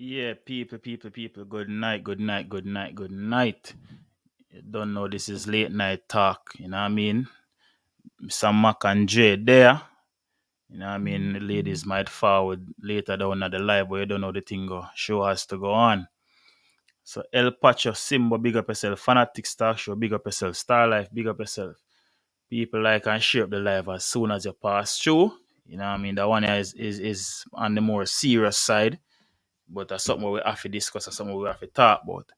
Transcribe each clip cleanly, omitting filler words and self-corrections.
Yeah, people. Good night, good night, good night, good night. You don't know this is late night talk. You know what I mean? Some Mac and J there. You know what I mean? The ladies might forward later down at the live, but you don't know the thing go. Show has to go on. So El Pacho, Simba, big up yourself. Fanatic Star Show, big up yourself. Star Life, big up yourself. People like and share up the live as soon as you pass through. You know what I mean? That one here is on the more serious side. But that's something we have to discuss or something we have to talk about.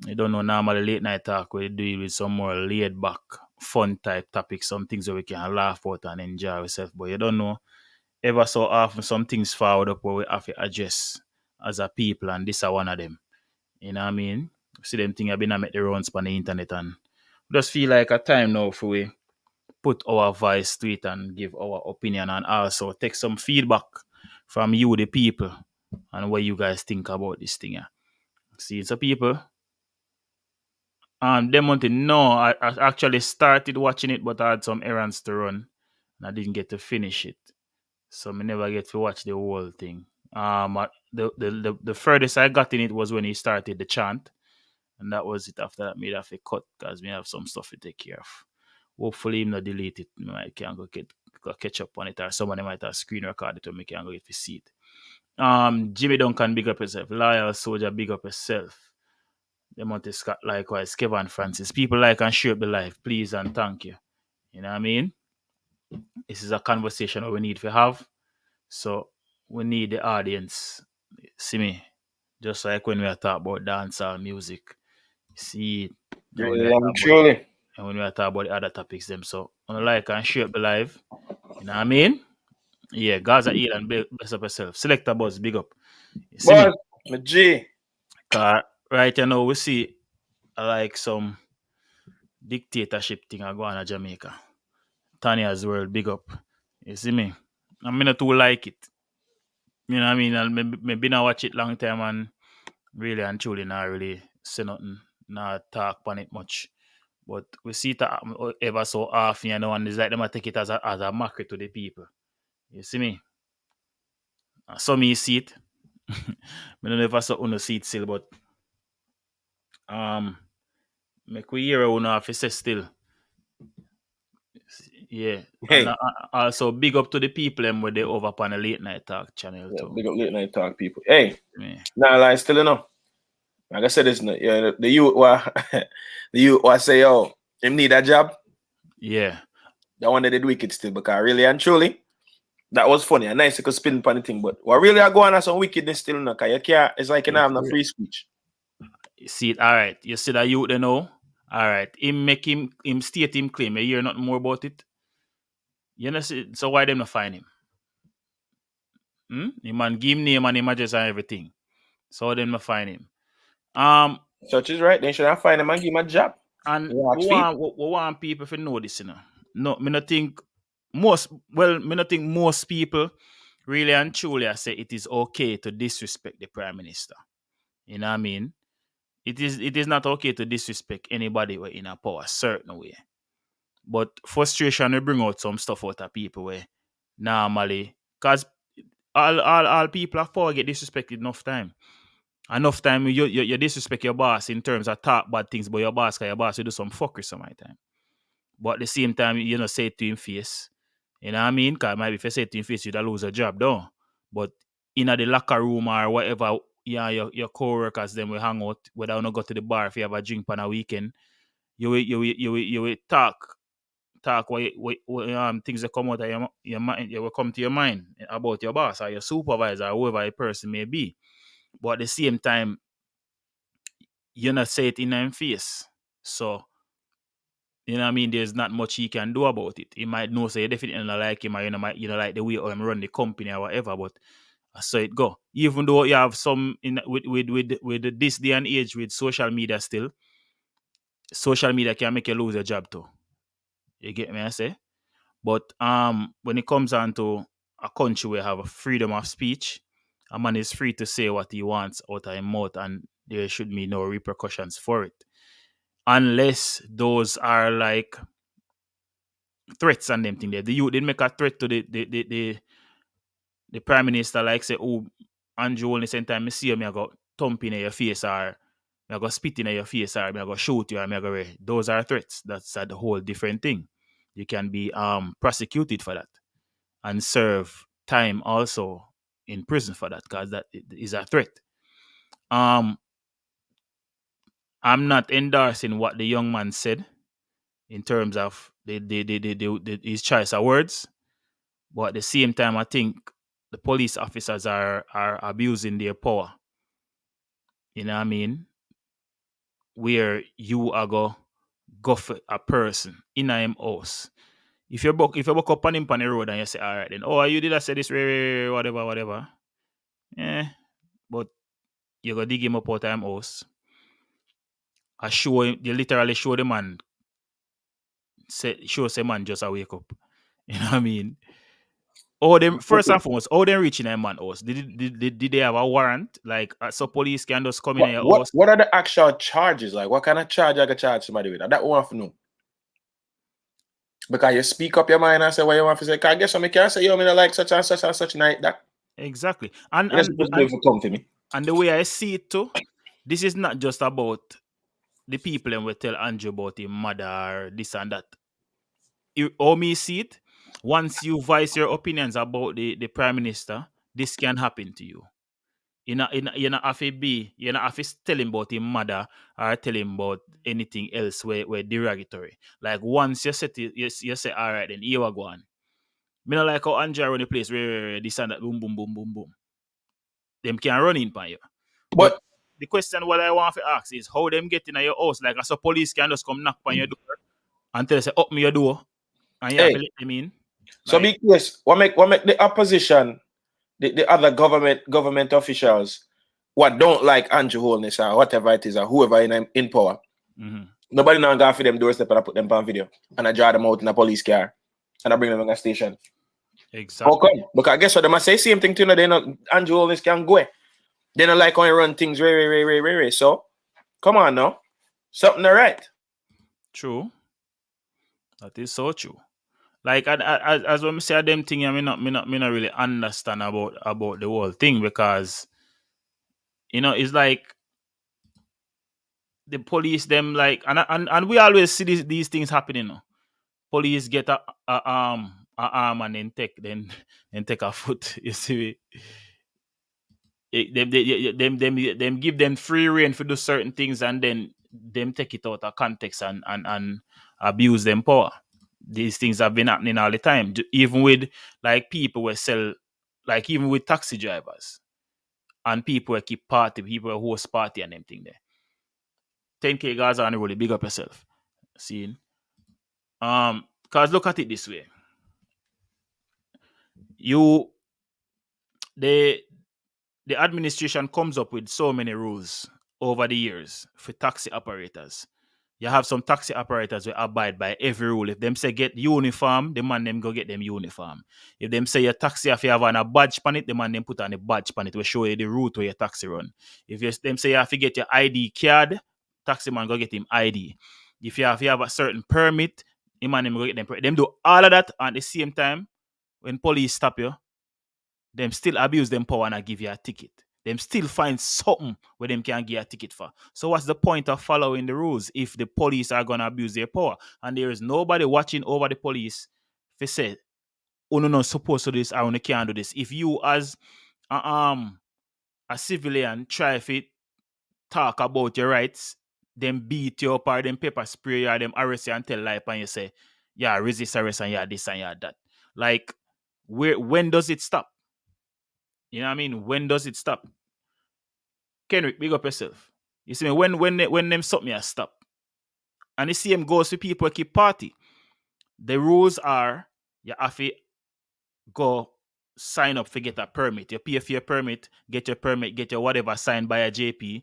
You don't know normally late night talk we do with some more laid back, fun type topics, some things that we can laugh out and enjoy ourselves. But you don't know ever so often some things forward up where we have to adjust as a people and this is one of them. You know what I mean? See them thing I've been make the rounds on the internet and just feel like a time now for we put our voice to it and give our opinion and also take some feedback from you the people and what you guys think about this thing. Yeah. See, so people, them want to know. I actually started watching it, but I had some errands to run, and I didn't get to finish it. So I never get to watch the whole thing. The furthest I got in it was when he started the chant, and that was it. After that, made have a cut because we have some stuff to take care of. Hopefully, him not delete it. I can go catch up on it, or somebody might have screen recorded it, or me can go get to see it. Jimmy Duncan, big up yourself. Loyal Soldier, big up yourself. Demonte Scott, likewise. Kevin Francis. People like and share up the life, please and thank you. You know what I mean? This is a conversation that we need to have. So we need the audience. See me? Just like when we are talking about dancehall music. See, and when we are Really and talking about truly. and when we are talking about the other topics them. So on like and share up the live. You know what I mean? Yeah, Gaza Elan, best up yourself. Select a buzz, big up. You see me? But my G. Right you know we see like some dictatorship thing I go on in Jamaica. Tanya's world, big up. You see me? I mean not too like it. You know what I mean? And maybe not watch it long time and really and truly not really say nothing, not talk on it much. But we see it ever so often, you know, and it's like them a take it as a mockery to the people. You see me? Some me see it. I don't know if I saw uno see it still, but um make we hear uno have to say still. Yeah. And Hey. also big up to the people them where they over upon the late night talk channel Yeah, too. big up late night talk people. Hey, Yeah. nah lie still enough. Like I said, this yeah, the youth wa the youth wa say, yo, him need a job. Yeah. That one that did wicked still because really and truly, that was funny. A nice little spin upon the thing, but what really are going on some wickedness still no, cause you can't it's like you don't Yeah, have no for real. free speech. You see it, all right. You see that youth they know? All right. Him make him state him claim. You hear nothing more about it? You know, so why them not find him? The man give him name and him address and everything. So them not find him. Um Such is right, they should have find him and give him a job. and You ask feet. we want people to know this, you know. No, me not think me not think most people really and truly I say it is okay to disrespect the Prime Minister. You know what I mean? It is not okay to disrespect anybody who in a power certain way. But frustration will bring out some stuff out of people where normally because all people have power get disrespected enough time. Enough time you disrespect your boss in terms of talk bad things, but your boss cause your boss will do some fuckery some of the time. But at the same time, you know, say it to him face. You know what I mean? Because maybe if you say it to him face, you'd lose a job, though. But in the locker room or whatever, yeah, your co-workers them will hang out, whether you not go to the bar if you have a drink on a weekend, you will talk things that come out of your mind, you will come to your mind about your boss or your supervisor or whoever a person may be. But at the same time, you not say it in their face. So you know what I mean? There's not much he can do about it. He might know say you definitely not like him or you know like the way him run the company or whatever, but so it go. Even though you have some in with this day and age with social media still, social media can make you lose your job too. You get me I say? But when it comes on to a country where have a freedom of speech, a man is free to say what he wants out of his mouth and there should be no repercussions for it. Unless those are like threats and them thing there. The youth didn't make a threat to the prime minister like say, oh, Andrew only same time I see you, I go thump in your face or I go spit in your face or I go shoot you or I go those are threats. That's a whole different thing. You can be prosecuted for that and serve time also in prison for that because that is a threat. I'm not endorsing what the young man said in terms of his choice of words, but at the same time, I think the police officers are abusing their power. You know what I mean? Where you are go for a person in a him house. If you buck up on him on the road and you say, all right, then you did I say this whatever. Yeah. But you go dig him up out of him house. I show him, you literally show the man show man just a wake up. You know what I mean? Oh, them first and foremost, how them reaching a man house? Did they have a warrant? Like so police can just come in your house? What are the actual charges? Like what kind of charge I can charge somebody with? That we want to know. Because you speak up your mind and say what you want to say. Cause I guess I can't say you mean like such and such and such night that. Exactly. And come to me. And the way I see it too, this is not just about the people and we tell Andrew about his mother or this and that. How me see it, once you voice your opinions about the prime minister, this can happen to you. You not have to tell him about his mother or tell him about anything else where derogatory. Like once you say, all right, then here we go on. Me not like how Andrew run the place where this and that, boom, boom, boom, boom, boom. Them can run in by you. But the question what I want to ask is how them get in your house. Like as a police can just come knock on your door and tell you say, open your door. And you have to let them in. So like, because what make the opposition, the other government officials, what don't like Andrew Holness or whatever it is or whoever in power. Mm-hmm. Nobody now go for them doorstep and I put them on video and I draw them out in a police car and I bring them in a station. Exactly. Okay. Because I guess what they must say same thing to you. They know Andrew Holness can go. They don't like when you run things very. So come on now. Something right. True. That is so true. Like as when I say them thing, I not really understand about the whole thing because it's like the police them like and we always see these things happening. Police get a arm and then take a foot. You see, them give them free rein for do certain things and then them take it out of context and abuse them power. These things have been happening all the time. Even with like people who sell, like even with taxi drivers and people who keep party, people who host party and them thing there. 10K guys on the road, big up yourself. Seeing? Cause look at it this way. The administration comes up with so many rules over the years for taxi operators. You have some taxi operators who abide by every rule. If them say get uniform, the man them go get them uniform. If them say your taxi if you have on a badge on it, the man them put on a badge on it will show you the route where your taxi run. If them say you have to get your ID card, taxi man go get him ID. If you have a certain permit, the man them go get them. Them do all of that at the same time. When police stop you, them still abuse them power and give you a ticket. Them still find something where them can get a ticket for. So what's the point of following the rules if the police are going to abuse their power? And there is nobody watching over the police if say, oh, no, supposed to do this, or no, can't do this. If you as a civilian try to talk about your rights, them beat you up or them pepper spray you or them arrest you and tell lie and you say, yeah, resist arrest and yeah, this and yeah, that. Like, when does it stop? You know what I mean? When does it stop? Kenrick, big up yourself. You see me, when them stop me, I stop. And the same goes to people who keep party. The rules are you have to go sign up to get a permit. You pay for your permit, get your whatever signed by a JP,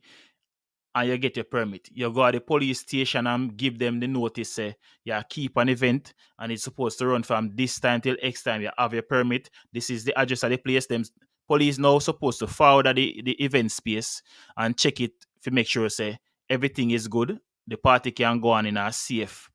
and you get your permit. You go to the police station and give them the notice, say, you keep an event and it's supposed to run from this time till X time. You have your permit. This is the address of the place. Them police now supposed to forward the event space and check it to make sure say everything is good. The party can go on in a safe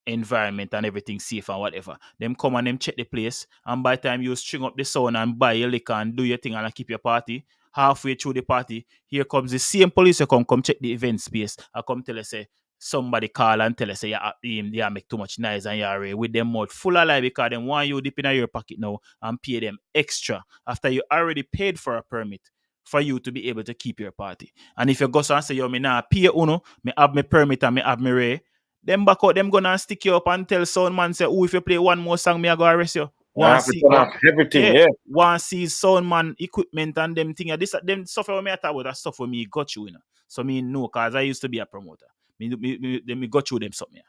environment and everything safe and whatever. Them come and them check the place, and by the time you string up the sound and buy your liquor and do your thing and keep your party, halfway through the party, here comes the same police who come check the event space. I come tell us say somebody call and tell us say yeah make too much noise and you're with them mouth full of lie because them want you dip in your pocket now and pay them extra after you already paid for a permit for you to be able to keep your party. And if you go and say, yo, me nah pay uno, me have my permit and me have my ray, them back out, them gonna stick you up and tell sound man say, oh, if you play one more song, me I go arrest you. I have to turn off everything, yeah. One sees sound man equipment and them thing. This them stuff for me I talk about that stuff for me got you, you know. So me know cause I used to be a promoter. Me got you them something.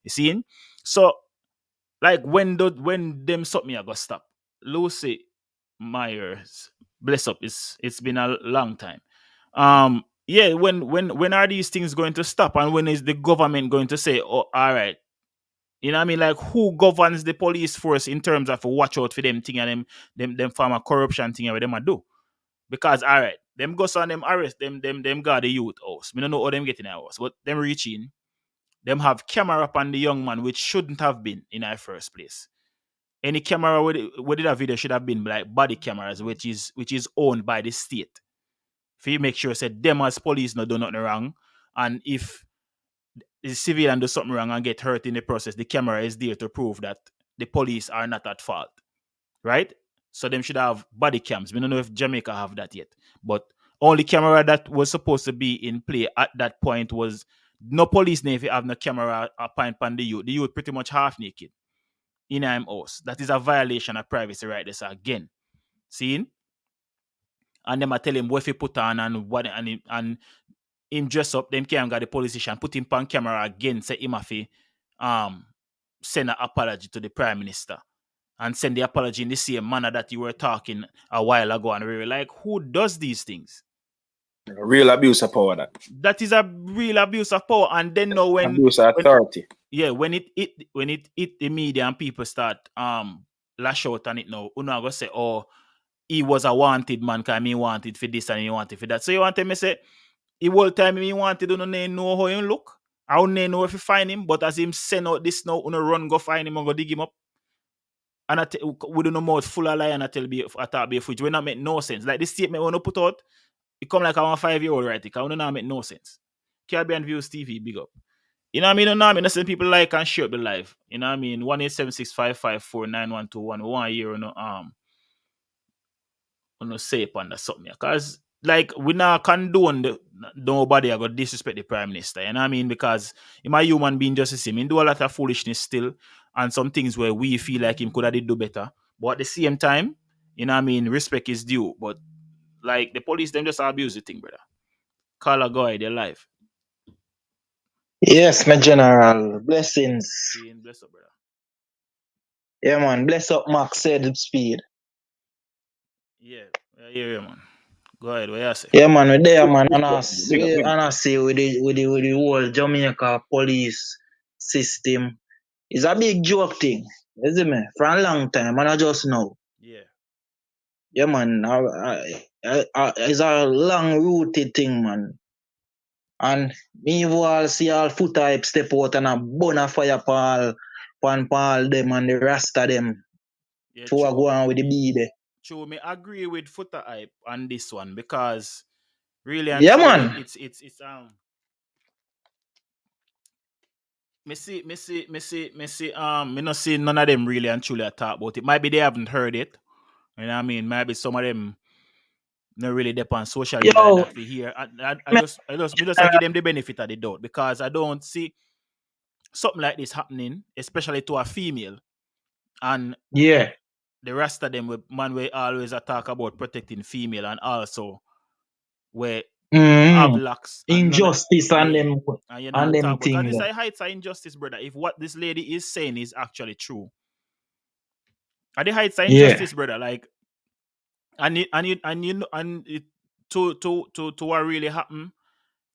You see? So like when them something I got stop. Lucy Myers, bless up. It's been a long time. Yeah, when are these things going to stop, and when is the government going to say, oh, all right, you know what I mean? Like who governs the police force in terms of watch out for them thing and them form a corruption thing and what them a do? Because all right, them go on them arrest them guard the youth house. We don't know how them get in our house, but them reaching, them have camera up on the young man which shouldn't have been in our first place. Any camera with that video should have been like body cameras, which is owned by the state. If you make sure said them as police no do nothing wrong, and if the civilian do something wrong and get hurt in the process, the camera is there to prove that the police are not at fault, right? So them should have body cams. We don't know if Jamaica have that yet, but only camera that was supposed to be in play at that point was no police name if you have no camera upon the youth. The youth pretty much half naked in him house. That is a violation of privacy right there. So again, seeing, and them I tell him what he put on and what and him dress up. Them can't got the police station, put him on camera again. Say him have to send an apology to the prime minister and send the apology in the same manner that you were talking a while ago. And we were like, who does these things? Real abuse of power. That is a real abuse of power. And then now when abuse of authority. When it hit the media and people start lash out on it now, you know, go say, oh, he was a wanted man because he wanted for this and he wanted for that. So you want to me say, the whole time he wanted to know how he look. I don't know if you find him, but as him send out this now, you run go find him and go dig him up. And we don't know more full of lie and I tell be which will not make no sense. Like this statement when I put out, it come like I'm a 5-year-old, right? It will not make no sense. Caribbean Views TV, big up. You know what I mean? You know what I mean? That's people like and share the live. You know what I mean? 1-876-554-9121. 1 year on say upon that something. Because like we not condone nobody I got disrespect the prime minister. You know what I mean? Because in my human being just the same. He do a lot of foolishness still and some things where we feel like him could have do better. But at the same time, you know what I mean, respect is due. But like the police them just abuse the thing, brother. Call a guy, they're live. Yes, my general. Blessings. Bless up, brother. Yeah, man. Bless up, Max said speed. Yeah, man. Go ahead, what you say? Yeah, man, we're there, man. And I say with the whole Jamaica police system, it's a big joke thing. You see me? For a long time, and I just know. Yeah. Yeah, man. It's a long rooted thing, man. And me will see all foot type step out and a bonfire pan them and the rasta them. Yeah, to go on with the bead. True, me agree with Footer Hype on this one because really and yeah, truly, man. It's me not see none of them really and truly talk about it. Might be they haven't heard it. You know what I mean? Maybe some of them not really depend on social media like that we hear. I just give them the benefit of the doubt because I don't see something like this happening, especially to a female. And yeah, the rest of them man we always talk about protecting female and also where have locks injustice and them and you and know, them things. And it's a heights of injustice, brother. If what this lady is saying is actually true, at the heights of injustice, brother, like to what really happened,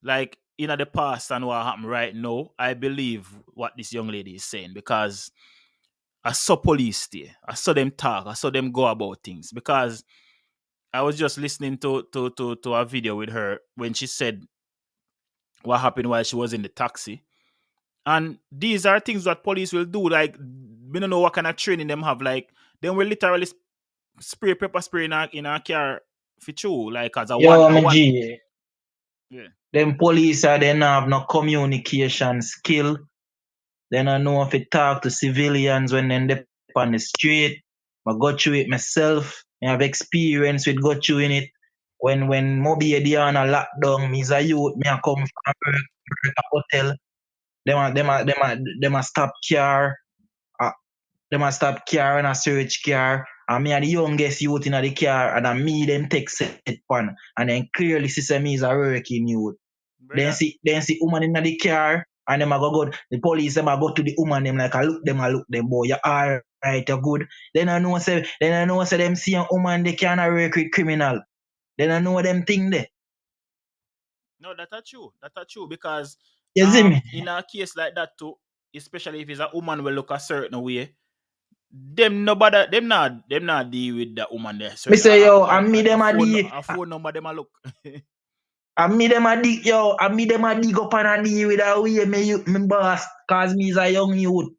like in the past and what happened right now, I believe what this young lady is saying because I saw police there, I saw them talk, I saw them go about things because I was just listening to a video with her when she said what happened while she was in the taxi. And these are things that police will do. Like, we don't know what kind of training them have. Like, then we literally spray pepper spray in a car for you. Like, as a Yo, me one. G, Yeah. them police they don't have no communication skill. They don't know if to talk to civilians when they on the street. I go through it myself. I have experience with go through in it. When Moby they on a lockdown, me as a youth, me a come from work a hotel. Them a stop car. Them a stop car and a search car. And me are the youngest youth in the car, and me them take set pan. And then clearly see me is a working youth. Then Brother, see woman in the car, and them a go. The police them a go to the woman them like I look them boy, you alright, you good. Then I know say them see a woman they can work with criminal. Then I know them thing there. no, that's true. That's true because You see me? in a case like that too, especially if it's a woman will look a certain way, them not deal with that woman there. Me Certain say yo, and me them a phone number them a look. and me them a dig yo, and me them a dig up and a deal with a way me boss, cause me is a young youth.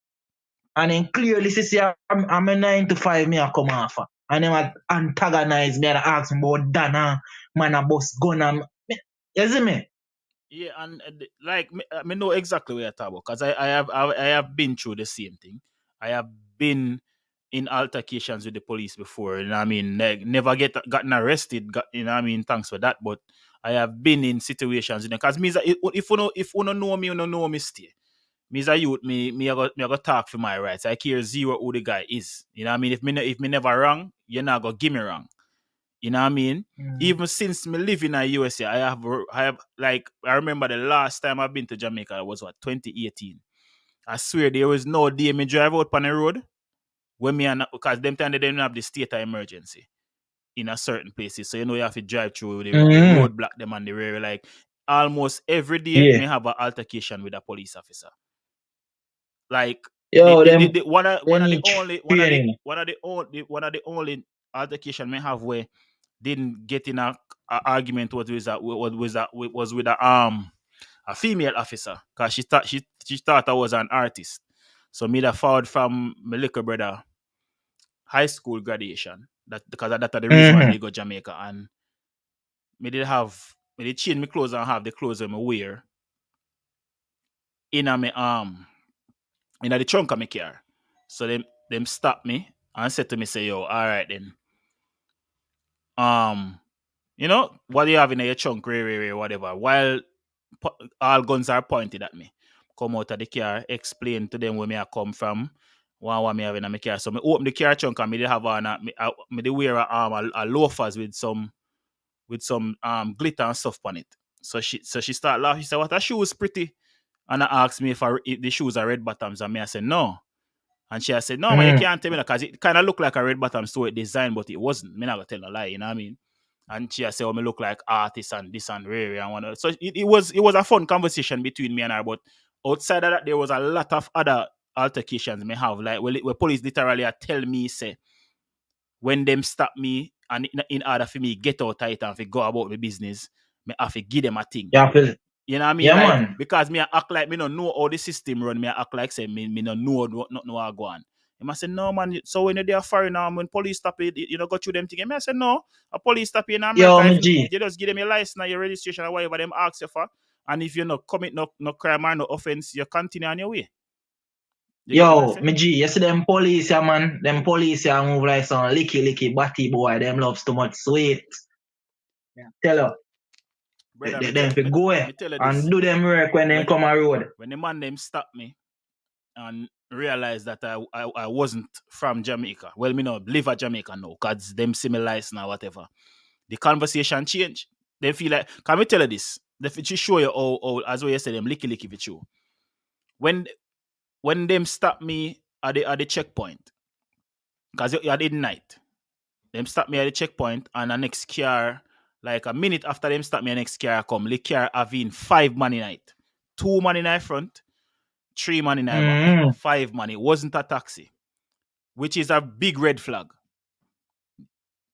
And then clearly see I'm a 9 to 5 me a come off. And them a antagonize me and ask me about Dana, man a bust gun and you see me? Yeah, and like me know exactly where you're talking about because I have been through the same thing. I have been in altercations with the police before, and I mean, like, never gotten arrested. You know, what I mean, thanks for that. But I have been in situations, you know, because me, if you don't know me, you don't know me. Stay. Me as a youth, me I go talk for my rights. I care zero who the guy is. You know what I mean? If me never wrong, you're not gonna give me wrong. You know what I mean? Even since me live in the USA, I have like I remember the last time I've been to Jamaica was 2018. I swear there was no day me drive out on the road when me and because them time they didn't have the state of emergency in a certain places. So you know you have to drive through the roadblock them and the railway. Like almost every day Yeah. me have an altercation with a police officer. Like Yo, them one of they the need only training. one of the only altercation me have where didn't get in a argument was with a female officer because she thought I was an artist. So me that forward from my little brother high school graduation that because that's the reason why me go Jamaica and me did change my clothes and have the clothes that I wear in a me in the trunk of my car. So them stop me and said to me say yo all right then you know what do you have in your trunk whatever while all guns are pointed at me. Come out of the car, explain to them where me I come from, what me have in my car. So me open the car trunk and me they have on me they wear a loafers with some glitter and stuff on it. So she start laughing. She said, "What her shoes pretty?" And I asked me if the shoes are red bottoms, and me I said no. And she said, "No, man, you can't tell me that because it kind of looked like a red bottom store design, but it wasn't." Me not gonna tell a lie, you know what I mean? And she said, "Oh, me look like artist and this and rare and one." So it was a fun conversation between me and her. But outside of that, there was a lot of other altercations me have. Like where police literally are tell me say when them stop me and in order for me get out of it and for go about my business, me have to give them a thing. Yeah, feel You know what I mean? yeah, Like man. because me I act like me don't know how the system run. Me I act like say me don't know what not know how go on. He must say no man. So when you're there foreign when police stop you know go through them thing. I say no. A police stop you in Yo, America. me If G. you just give them your license and your registration or whatever them ask you for, and if you not commit no crime or no offense, you continue on your way. You get what I Yo, say? me G, you see them police yeah, man. Them police yeah move like some licky batty boy. Them loves too much sweet. Yeah. Tell you, Brother, them fi go me tell you and this. do them work when them come a road. When the man them stop me and realized that I wasn't from Jamaica. Well, me no live at Jamaica now, cause them similar now, whatever. The conversation change. They feel like, can we tell you this? They show you all as well you say them licky with you. When them stop me at the checkpoint, cause you at night, them stop me at the checkpoint and the next car, like a minute after them stop me, the next car come. The car having 5 man in it. 2 man in front, 3 man in the back, 5 man. It wasn't a taxi, which is a big red flag.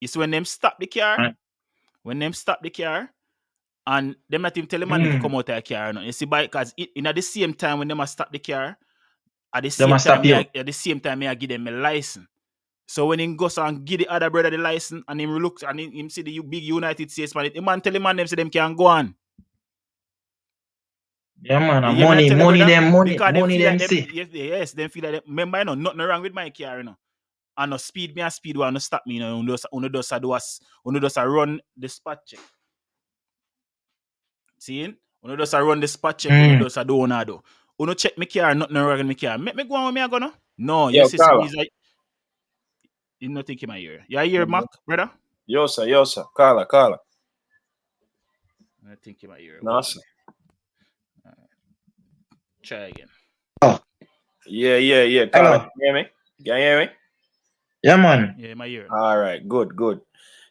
It's when them stop the car, And them not even tell the man if you come out of the car or not. You see, because in at the same time when them stop the car, at the same time, me I give them a license. So when he goes and give the other brother the license and him looks and him see the big United States man, the man tell the man them say them can go on. Yeah, man, money them see. Yes, them feel like remember, you know, nothing wrong with my car, you know. And no speed one no stop me, you know, uno does run the spot check. See? Uno does run the spot check, uno does do one do. Uno check my car, nothing wrong with my car. Make me go on with me I go no? No, Yo, you see he's like you not think in my ear. You hear Mac, brother? Yo sir. Carla. I think in my ear. No, sir. Try again. Oh. Yeah. Carla, can you hear me? Yeah, man. Yeah, my ear. All right, good.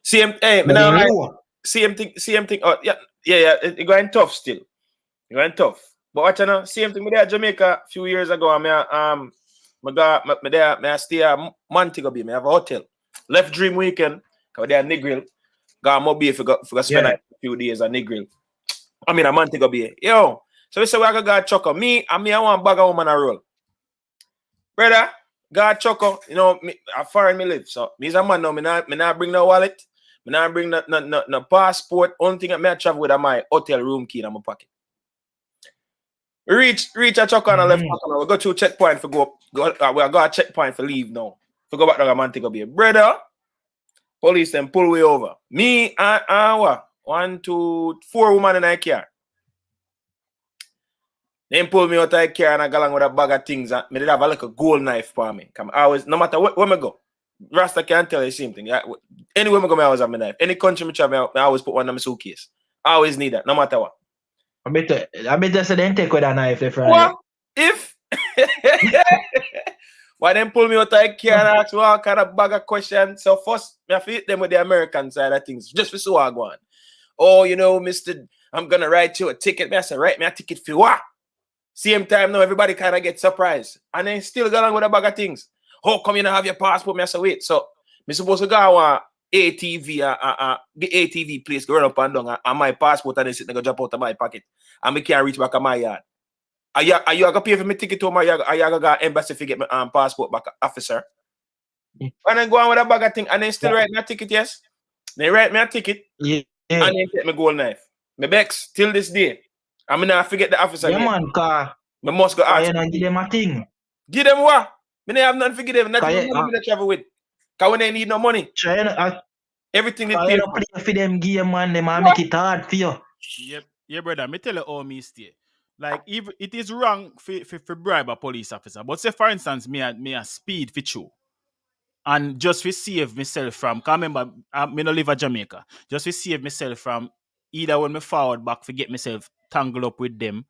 Same thing. Oh, yeah. It's going tough still. It's going tough. But what you know, same thing. Me there Jamaica a few years ago. I stay a Montego Bay. I have a hotel. Left Dream weekend. Cause there Negril. Got more Bay for spend a few days at Negril. I mean a Montego Bay. Yo. So we say we got choco. Me I want bag of woman a roll. Brother, God choco, you know, I foreign me live. So me's a man now, me not bring no wallet, me not bring no passport. Only thing that me travel with my hotel room key in my pocket. We reach a choco and I left choco. We go to a checkpoint for go we got a checkpoint for leave now. For go back to Montego Bay. Brother, police them pull way over. Me and what? 1, 2, 4 women in a car. Then pull me out of the car and I go along with a bag of things. And me did have a little gold knife for me. Come always, no matter where me go, Rasta can't tell you the same thing. Anywhere me go, I always have my knife. Any country me travel, I always put one in my suitcase. I always need that, no matter what. I bet you say take with a knife if what? If why then pull me out of the car and ask what kind of bag of questions? So first, I fit them with the American side of things, just for so I go on. Oh, you know, Mr. I'm gonna write you a ticket. I say, write me a ticket for what? Same time now, everybody kind of get surprised. And then still go along with a bag of things. How come you don't have your passport? I say, wait. So, I'm supposed to go on ATV, get ATV place, go run up and down, and my passport and then sit and go drop out of my pocket. And I can't reach back to my yard. Are you going to pay for my ticket to my yard? Are you going to go to embassy to get my passport back, officer? And then go on with a bag of things, and then still write me a ticket, yes? They write me a ticket, and then take my gold knife. My Bex, till this day. I'm not forget the officer. Yeah, man, car. I must go ask. Give them a thing. Give them what? I have nothing to give them. Not even money to travel with. Because when they need no money. Everything they pay for them game, man. They might make it hard for you. Yep. Yeah, brother. Me tell you how me stay. Like, if it is wrong for bribe a police officer. But say, for instance, me a speed for you. And just to save myself from, because remember, me no live in Jamaica. Just to save myself from either when me forward back, forget myself tangled up with them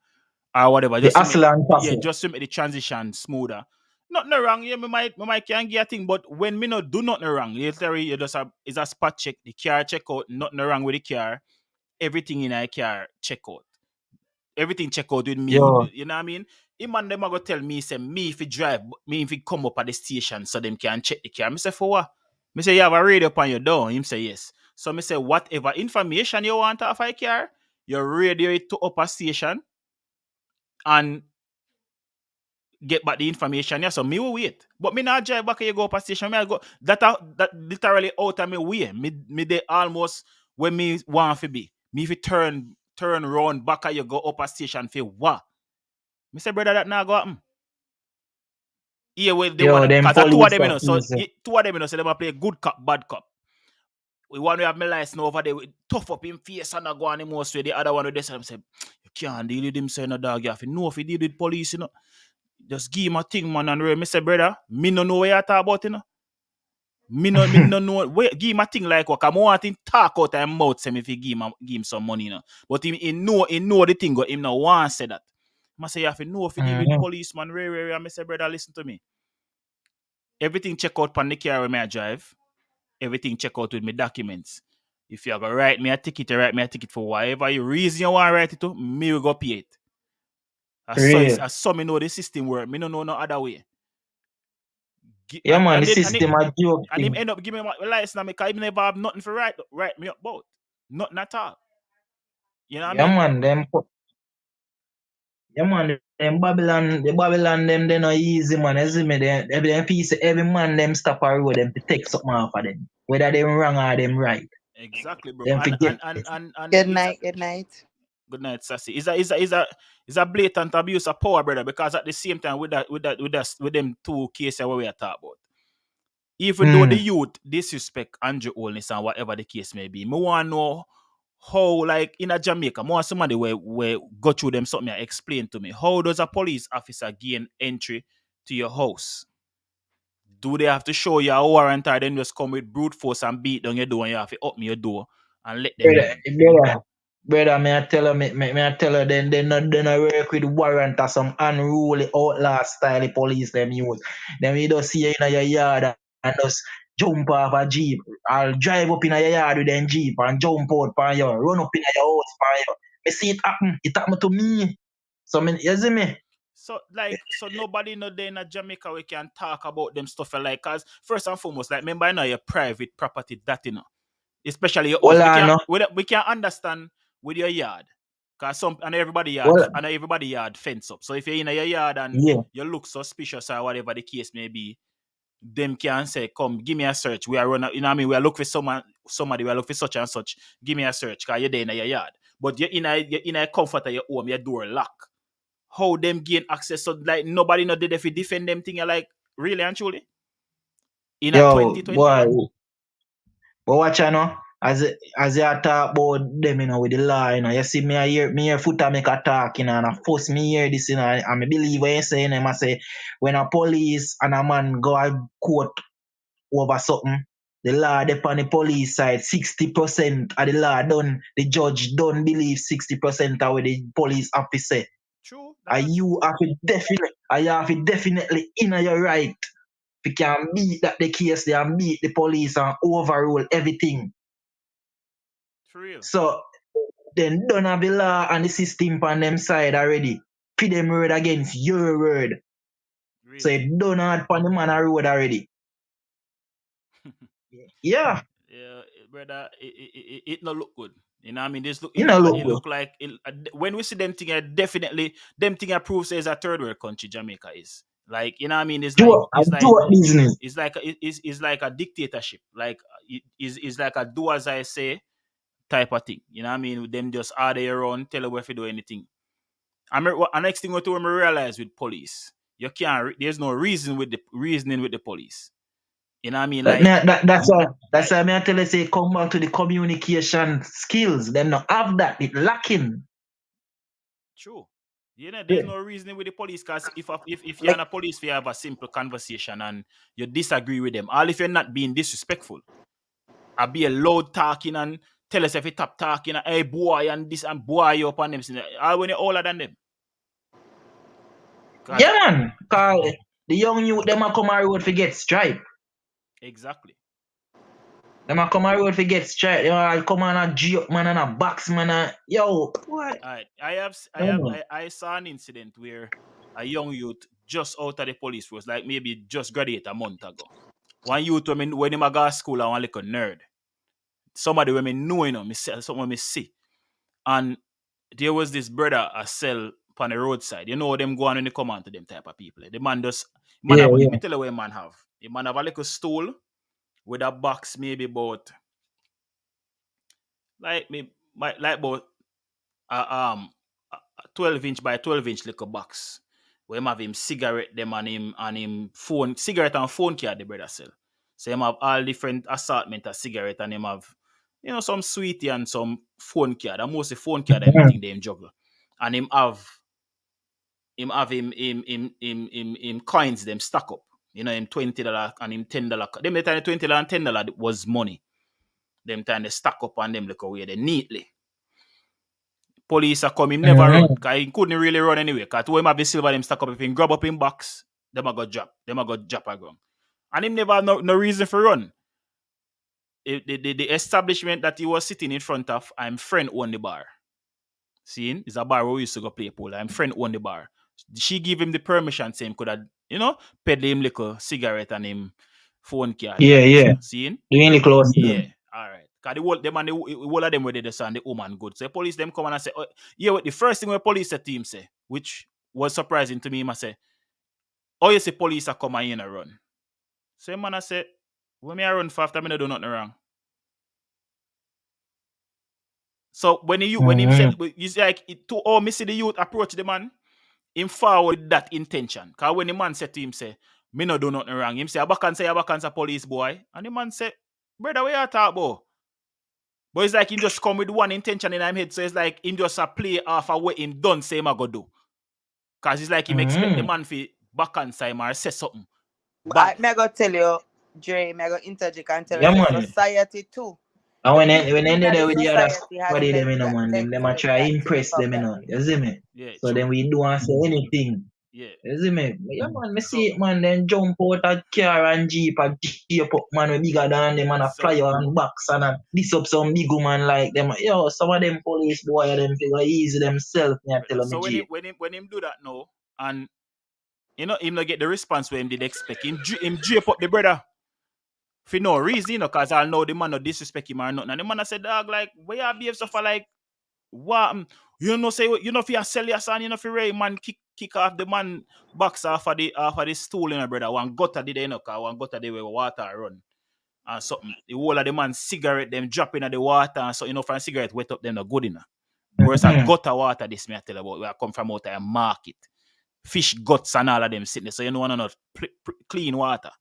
or whatever. Just to make the transition smoother. Nothing wrong. Yeah, me might can get a thing, but when me no do nothing wrong, literally you just is a spot check, the car check out, nothing wrong with the car, everything in a car check out. Everything check out with me. Yo. You know what I mean? Him man them go tell me, say me if he drive, me if he come up at the station so them can check the car. Me say for what? Me say you have a radio on your door. Him say yes. So me say whatever information you want off a car, you radio it to up a station and get back the information. Yeah, so me will wait. But me not drive back and you go up a station. Me I go that literally out of my way. Me they almost when me want to be. Me if you turn round back and you go up a station for what? Me say brother that now go happen. Yeah, well, they want because two of them, you know. So two of them, you know, so they play good cop, bad cop. We want to have my license over there, tough up in face and not go on the most way. The other one with this, and say, you can't deal with him, say no dog. You have to know if you deal with police, you know. Just give him a thing, man. And me say, brother, me no know what you talk about, you know. Me no know. Give him a thing like what? Come on, him talk out of his mouth, say if you give him some money, you know. But he know the thing, but him no want to say that. I say you have to know if you deal with policeman, I say, brother, listen to me. Everything check out on the car when I drive. Everything check out with my documents. If you go write me a ticket, you write me a ticket for whatever you reason you want to write it to, me will go pay it. I saw me know the system work. Me no know no other way. The system a joke. And him end up giving me my license because he never have nothing for write me up about. Nothing at all. You know what Yeah, I mean? man, them Babylon, them they not easy, man. You see me, them piece, every man them stop a road, them to take something off of them. Whether them wrong or them right. Exactly, bro. Them forget. And Good it's a night. Good night. good night, Sassy. It's a blatant abuse of power, brother, because at the same time with them two cases where we are talking about. Even though the youth disrespect Andrew Holness and whatever the case may be, me want to know how, like in a Jamaica, more somebody where go through them something and explain to me. How does a police officer gain entry to your house? Do they have to show you a warrant or then just come with brute force and beat down your door and you have to open your door and let them in? Brother, may I tell her, they not work with warrant or some unruly outlaw style police them use. Then we just see you in your yard and just jump off a jeep. I'll drive up in your yard with them jeep and jump out for you, run up in your house for you. Me see it happen. It happened to me. So you see me? So nobody know there in Jamaica we can talk about them stuff like, cause first and foremost, like remember I know your private property that especially your house. We can't understand with your yard. Cause everybody yard fence up. So if you're in your yard and you look suspicious or whatever the case may be, them can say, come, give me a search. We are running, you know what I mean? We are looking for somebody, we are looking for such and such. Give me a search, because you're there in your yard. But you're in a comfort of your home, your door locked. How them gain access? So like nobody know did if you defend them thing, you're like, really and truly? In a 2021? Boy. But watch I know, as you talk about them, with the law, you see me hear Footer make a talk, and I force me hear this, and I believe what you saying, I say, when a police and a man go to court over something, the law on the police side, 60% of the law done, the judge don't believe 60% of what the police officer. True. And you have to definitely in your right. If you can beat the case, they can beat the police and overrule everything. For real. So then don't have the law and the system on them side already. Put them word against your word. Really? So you don't have on the man a road already. Yeah. Yeah, brother, it not look good. You know what I mean? This look, when we see them thing, definitely them thing proves as a third world country Jamaica is. Like, you know what I mean? It's like a dictatorship. Like it's like a do as I say type of thing. You know what I mean? With them just order your own, tell you where to do anything. And next thing what we realize with police, you can't. There's no reasoning with the police. You know what I mean? Like that's why I tell you, say come back to the communication skills. Them not have that. It lacking. True. You know, there's no reasoning with the police, because if you're in a police, you have a simple conversation and you disagree with them, all if you're not being disrespectful, I'll be a loud talking and tell us if you stop talking, hey boy, and this and boy you up on them, all when you're older than them. Yeah, man. Cause the young youth, them a come on road to get stripe. Exactly. Them a come on road to get stripe. I come on a joke, man, and a box, man. Yo, what? Alright. I saw an incident where a young youth just out of the police was like maybe just graduated a month ago. One youth when he go to school, I want like a nerd. Somebody when me know, someone me see. And there was this brother a sell on the roadside. You know them go on when they come on to them type of people. The man does let me tell you what a man have. The man have a little stool with a box maybe about about 12-inch by 12-inch little box. Where him have him cigarette them and him phone, cigarette and phone card the brother sell. So him have all different assortment of cigarette and him have some sweetie and some phone card. And mostly phone card everything they him juggle. And him have him coins them stack up. Him $20 and him $10. Them the time $20 and $10 was money. Them time they stack up on them look away they neatly. Police are come, him never run. Because he couldn't really run anyway. Because to him have the silver them stack up, if he grab up in box, them a go drop. Them a go drop a ground. And him never have no reason for run. The establishment that he was sitting in front of, I'm friend own the bar. See, it's a bar where we used to go play pool. I'm friend own the bar. She give him the permission, say him could have, peddle him little cigarette and him phone card. Yeah. See? Really close. Yeah. All right. Because the whole of them were there, and the woman good. So the police them come and say, oh, yeah, what the first thing the police team say, which was surprising to me, I say, oh, you say police are come and run. So the man I say, when me I run for after me no do nothing wrong. So when he said, it's like to all me see the youth approach the man, him forward with that intention. Because when the man said to him, say, me no do nothing wrong. Him say, Abakan's a police boy. And the man say, brother, what you talk about? But it's like he just come with one intention in his head. So it's like him just a play off of what him done say him a go do. Because it's like him expect the man to back on side or say something. But I go tell you, Dre, I go interject and tell Yeah, you man. society too. And when The they there with the other society has body, them, led you know, man, them a try impress them, you know. You see me? Yeah, So true. then we don't want to say anything. Yeah. You see me? Yeah, man, me see it, man, then jump out a car and jeep and jeep up, man, we bigger than them, and a fly on box and a this up some big woman like them. Yo, some of them police boy, them figure easy themselves, me I tell them. So when him do that now, and you know, him not get the response where him did expect, him drape up the brother for no reason, you know, because I know the man no disrespect him or nothing. And the man I said, dog, like, where you behave so far, like, what? You know, say, you know, if you sell your son, you know, if you Ray, man, kick off the man box off of the stool, you know, brother. One gutter did, you know, because one gutter did where water run. And something. The whole of the man cigarette, them dropping at the water, and so, you know, from cigarette, wet up them, not good enough. Whereas a gutter water, this me I tell about, where I come from out of a market. Fish guts and all of them sitting there, so you know, one not clean water.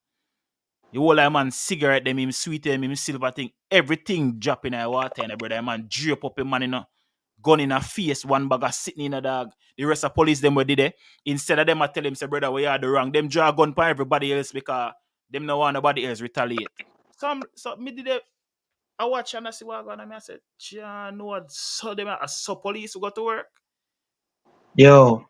The whole of man cigarette them, him sweet them, him silver thing, everything dropping in the water, and the brother man drape up a man in a gun in a face, one bag of sitting in a dog. The rest of police them were did there. Instead of them I tell him, say, brother, we are the wrong. Them draw a gun for everybody else because them no want nobody else retaliate. So me did it. I watch and I see what going on. I said, John, no what so them I saw police who go to work. Yo,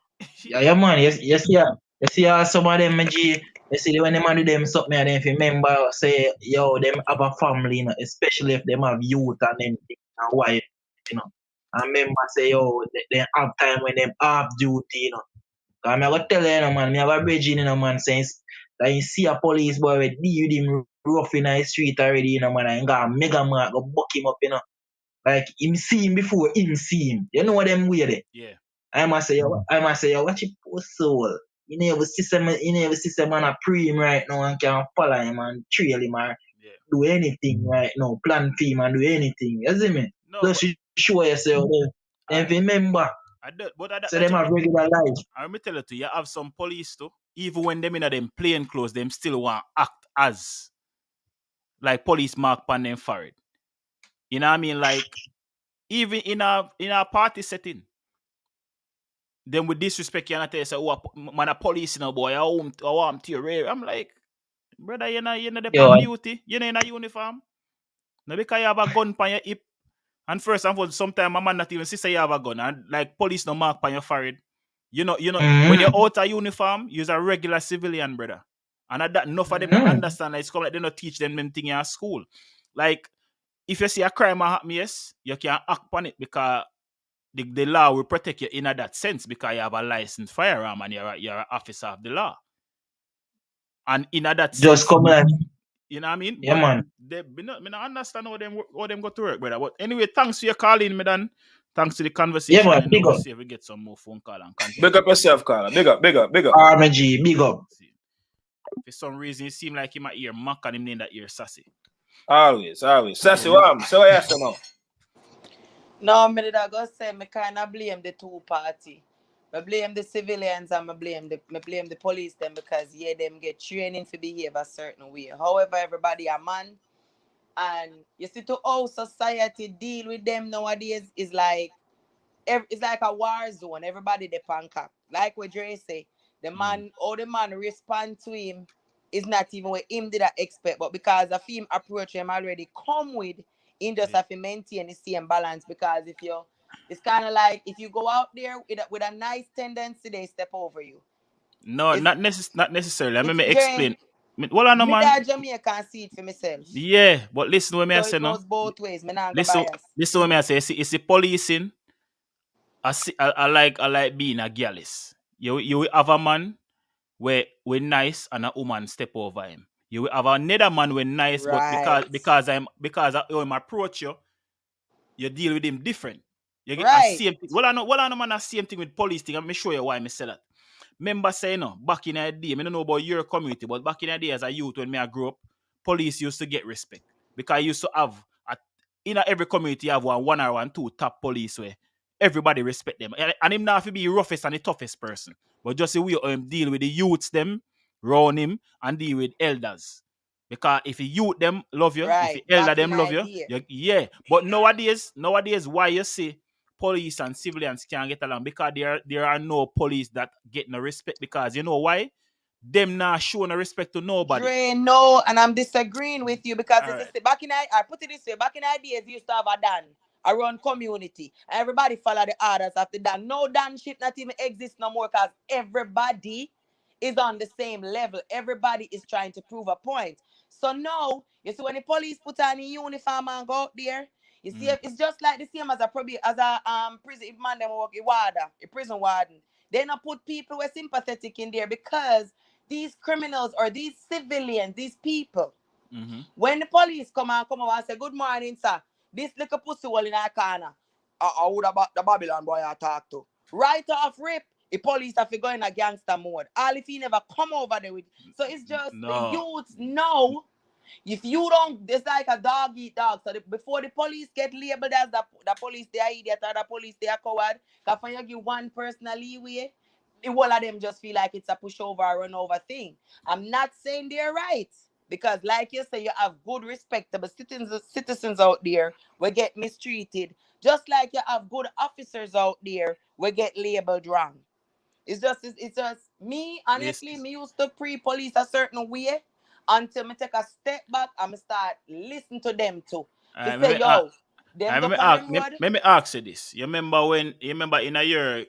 yeah, man, you see how some of them, you see when them do them something, and if you remember, say, yo, them have a family, you know, especially if them have youth and them and wife, you know. I remember, say, yo, they have time when them off duty, you know. Cause I'm gonna tell you, you know, man, me have a bridging, you know, man, since that you see a police boy with him rough in the street already, you know, man, and got a mega mark, go buck him up, you know. Like, him see him before him see him. You know what them weird? Yeah. I must say, yo, watch it poor soul. You never see man a pre him right now and can follow him and trail him or do anything right now. Plan for him and do anything. You see me? No, Just show yourself there. And remember, so them have regular life. I me tell you too, you have some police too. Even when them in them plain clothes, them still want act as like police mark on them forehead. You know what I mean? Like even in a party setting, them with disrespect you and tell you say, oh, man a police, you know, boy, I want to your rear. I'm like, brother, you're not the on duty, you're not in a uniform. No, because you have a gun on your hip. And first and foremost, sometimes my man not even say you have a gun. And like police no mark on your forehead. You know, when you're out of uniform, you're a regular civilian, brother. And that enough of them don't understand that it's come like they don't teach them thing in school. Like, if you see a crime happen, yes, you can act on it because the law will protect you in that sense because you have a licensed firearm and you're an officer of the law. And in that sense, just come on. You know what I mean? Yeah, man. Me not understand how them go to work, brother. But anyway, thanks for your calling, me Dan. Thanks to the conversation. Yeah, man. Big up. See if we get some more phone call and continue. Big up yourself, Carla. Big up. RMG, big up. For some reason, it seemed like he might ear mock and him name that ear sassy. Always. Sassy, what? So yes or no? No, me did I go say me kind of blame the two party. I blame the civilians and I blame the police them because them get training to behave a certain way. However, everybody a man, and you see to how society deal with them nowadays is like it's like a war zone. Everybody they pancake. Like what Dre say, the man respond to him is not even what him did I expect, but because of him approach him already come with him just have to maintain the same balance. Because if you it's kind of like if you go out there with a nice tendency, they step over you. No, not necessarily. Let me explain. Well, I know, man. That Jamaican see it for myself. Yeah, but listen what me I So say, it no. goes both ways. Me not Listen what me I say. It's the policing. I like being a gallus. You have a man where nice and a woman step over him. You will have another man when nice, but Right. because I'm approach you, you deal with him different. You get a Right. same thing. Well, I know man, a same thing with police thing. I'm me show you why I say that. Remember say back in the day, I don't know about your community, but back in the day as a youth when I grew up, police used to get respect. Because I used to have in every community you have one or one two top police where everybody respect them. And him not have to be the roughest and the toughest person. But just the way him deal with the youths them, round him, and deal with elders. Because if the youth them love you, if the Right. elder Back in them love you, idea. yeah. But nowadays, why you see police and civilians can't get along? Because there are no police that get no respect. Because you know why? Them not show no respect to nobody. Dre, no, and I'm disagreeing with you because All this is right. back in I put it this way, back in ideas you used to have a Dan around community. Everybody follow the orders of the Dan. No Dan shit not even exist no more because everybody is on the same level. Everybody is trying to prove a point. So now, you see when the police put on a uniform and go out there, you see it's just like the same as a prison if man them work a prison warden. They not put people who are sympathetic in there because these criminals or these civilians, these people, when the police come over and say, good morning, sir, this little pussy hole in our corner, I would about the Babylon boy I talk to. Right off rip, the police have to go in a gangster mode. All if he never come over there with. So it's just the No. youths know if you don't, it's like a dog eat dog. So before the police get labeled as the police, they are idiot or the police, they are coward. Because when you give one person a leeway, the whole of them just feel like it's a pushover or run over thing. I'm not saying they're right. Because like you say, you have good respectable citizens out there will get mistreated. Just like you have good officers out there will get labeled wrong. It's just me, This honestly, me used to pre-police a certain way until me take a step back and me start listen to them too. To say, maybe yo, them go on them road. let me ask you this. You remember in a year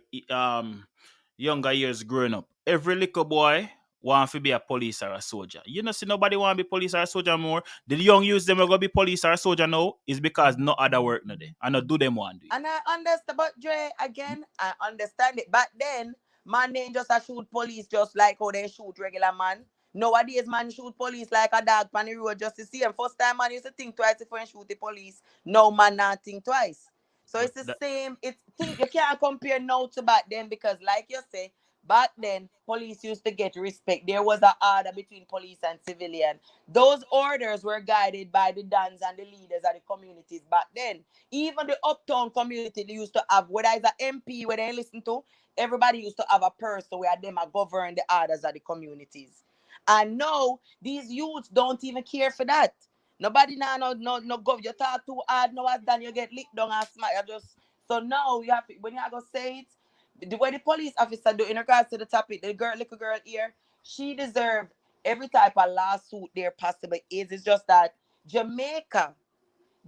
younger years growing up, every little boy want to be a police or a soldier. You know, see nobody want to be police or a soldier more. The young youths them are gonna be police or a soldier now is because no other work no day. And not do them want do it. And I understand, but Dre, again, I understand it. Back then, man, they just a shoot police just like how they shoot regular man. Nowadays, man shoot police like a dog on the road just to see him. First time, man used to think twice before he shoot the police. No man not think twice. So But it's the that same. It's think you can't compare now to back then because, like you say, back then police used to get respect. There was an order between police and civilian. Those orders were guided by the dons and the leaders of the communities back then. Even the uptown community they used to have, whether it's an MP where they listen to, everybody used to have a person where them are govern the orders of the communities. And now these youths don't even care for that. Nobody now no go. You talk too hard now as done, you get licked down and smile. Just so now you have to, when you are gonna say it, the way the police officer do in regards to the topic, the little girl here, she deserved every type of lawsuit there possible is. It's just that Jamaica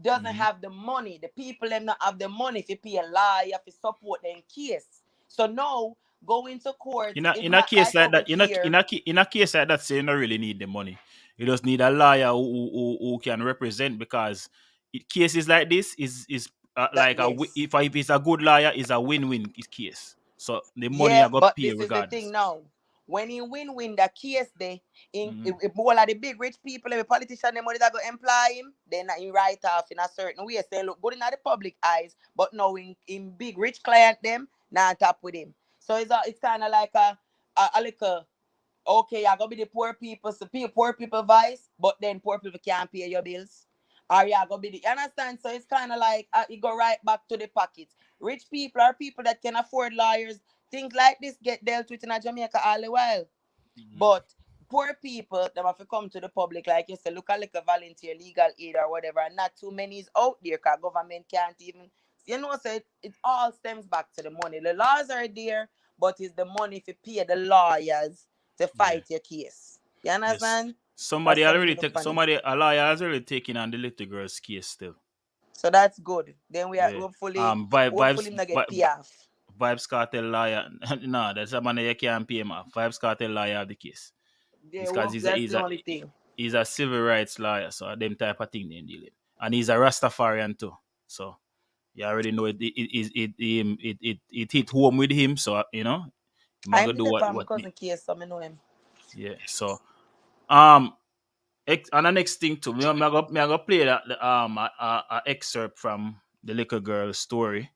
doesn't have the money. The people them not have the money if you pay a lawyer to support them case. So now going to court is in a not case like like over that, here. in a case like that, say you don't really need the money. You just need a lawyer who can represent because cases like this is That like yes. if it's a good lawyer, it's a win-win case. So the money Yeah, I got but pay this is the thing regardless. now. When you win the case they Mhm. if all of the big rich people, the politician, the money that go employ him, then he write off in a certain way. Say look good in the public eyes, but now in big rich client them, not top with him. So it's kind of like a little okay, you're gonna be the poor people, so poor people vice, but then poor people can't pay your bills. Or you're gonna be the, you understand? So it's kind of like you go right back to the pocket. Rich people are people that can afford lawyers. Things like this get dealt with in a Jamaica all the while. Mhm. But poor people, them have to come to the public, like you say, look at like a volunteer, legal aid or whatever. And not too many is out there because government can't even, so it all stems back to the money. The laws are there, but it's the money if you pay the lawyers to Yeah. fight your case. You Yes. understand? That's how me look on it. A lawyer has already taken on the little girl's case still. So that's good. Then we are Yeah. hopefully, Vibes not get pay off. Vibes Cartel lawyer. No, that's a man that you can't pay him off. Vibes Cartel lawyer have the case. Yeah, It's because that's the only thing. he's a civil rights lawyer, so them type of thing they dealing. And he's a Rastafarian too. So you already know it hit home with him. So he might I'm go the do type of my what cousin case, so I know him. yeah. So um And the next thing too, me I go play that a excerpt from the little girl's story,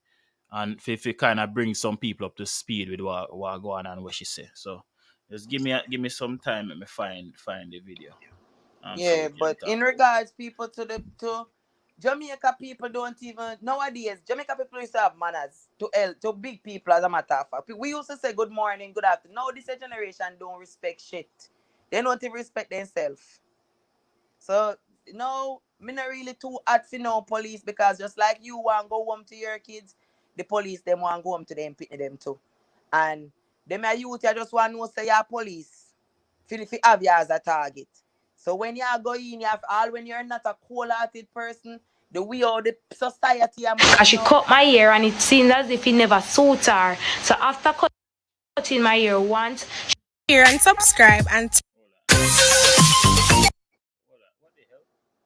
and if it kind of bring some people up to speed with what go on and what she say. So just give me some time and me find the video. So Yeah, we can but talk in about regards people to Jamaica people don't even nowadays Jamaica people used to have manners to big people as a matter of fact. We used to say good morning, good afternoon. Now this generation don't respect shit. They don't even respect themselves. So no, me not really too hot for no police because just like you want go home to your kids, the police them want go home to them pitney them too. And them a youth you just want to know say you're police. Feel if you have you as a target. So when you go in, you have all when you're not a cold-hearted person, the way how the society am And she going up. cut my hair and it seemed as if it never suit her. So after cutting my hair once, Share and subscribe and what the hell?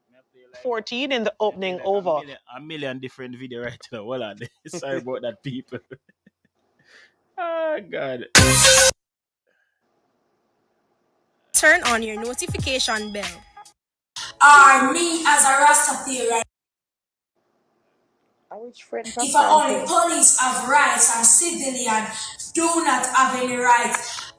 Me I play like 14 in the me I play opening like over. a million different video right now. Hold on. Sorry about that, people. Oh God. Turn on your notification bell. Me as a Rastafarian, A rich friend from if only planting. police have rights and civilians do not have any rights,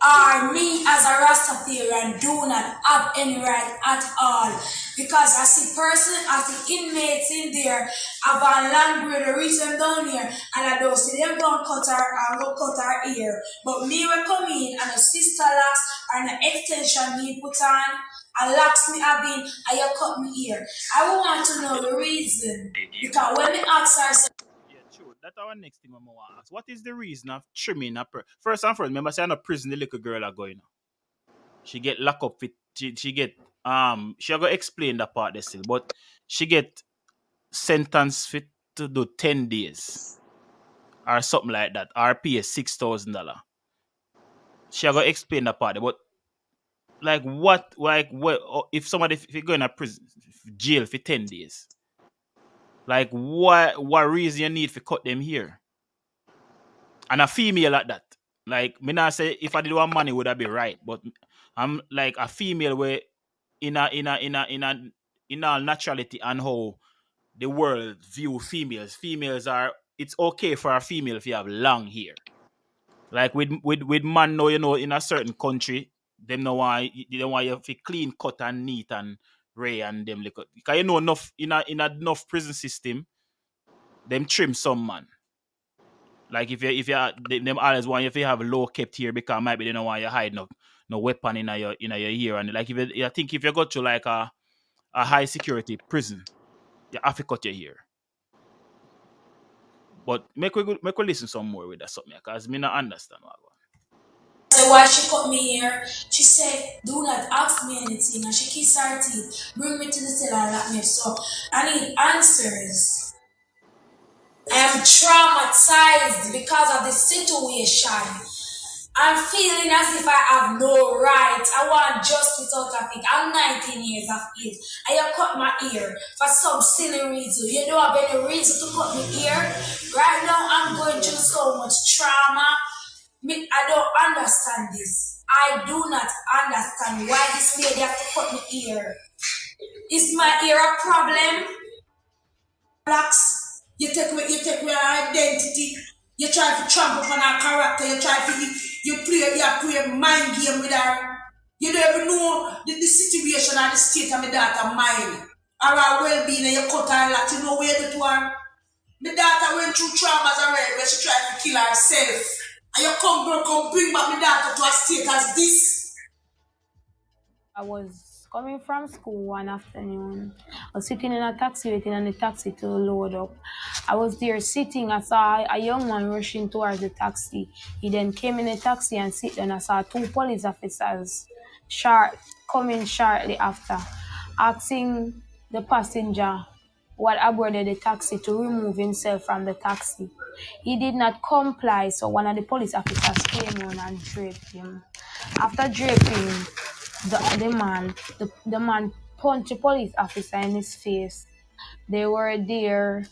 me as a Rastafarian do not have any right at all. Because I see person, I see inmates in there, have a land grader reach them down here, and I don't see them don't cut her ear. But me will come in and a sister locks and an extension me put on, and locks me have been, and you cut me ear. I will want to know the reason. Because when me ask her, Yeah, true. That's our next thing I want to ask. What is the reason of trimming a first and first? Remember, say in a prison, the little girl are going. She get locked up with she get she go explain that part still, but she get sentenced fit to do 10 days or something like that, or pay $6,000. She go explain that part, but like what if somebody if you go in a prison jail for 10 days, like what reason you need to cut them here? And a female at that. Like me not say if I did want money would that be right, but I'm like a female where in all naturality and how the world view females. Females are it's okay for a female if you have long hair. Like with man now, in a certain country, them no want they don't want you to clean cut and neat and ray and them like because enough in a enough prison system, them trim some man. Like if you them always want you if you have low kept here because maybe they don't want you hide no weapon in your ear and like if you, I think if you go to like a high security prison, you have to cut your hair. But make we listen some more with that something because me not understand what I say why she cut me here. She said, do not ask me anything. And she kissed her teeth. Bring me to the cell and lock me up. So I need answers. I am traumatized because of the situation. I'm feeling as if I have no rights. I want justice out of it. I'm 19 years of age. And you cut my ear for some silly reason. You don't have any reason to cut my ear. Right now, I'm going through so much trauma. I don't understand this. I do not understand why this lady have to cut my ear. Is my ear a problem? Blacks, you take my identity. You try to trample on our character. You play mind game with her. You don't even know the situation and the state of my daughter mind or her well-being, and you cut her a lot. You know where you do to her. My daughter went through traumas already when she tried to kill herself. And you come bring back my daughter to a state as this. I was coming from school one afternoon. I was sitting in a taxi waiting on the taxi to load up. I was there sitting. I saw a young man rushing towards the taxi. He then came in the taxi and sit down. I saw two police officers coming shortly after, asking the passenger what aboarded the taxi to remove himself from the taxi. He did not comply, so one of the police officers came on and draped him. After draping the man punched a police officer in his face. They were there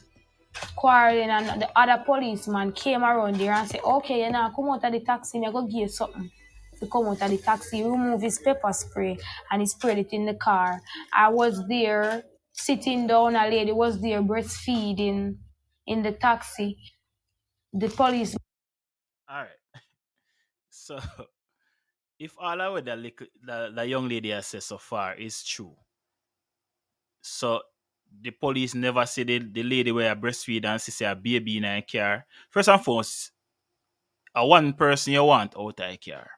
quarreling, and the other policeman came around there and said, okay, you know, come out of the taxi, I'm going to give you something. to come out of the taxi, remove his pepper spray, and he sprayed it in the car. I was there sitting down, a lady was there breastfeeding in the taxi. The police. All right. So if all of what the young lady has said so far is true, so the police never say the lady where a breastfeed and she say a baby in a car. First and foremost, a one person you want out of a car.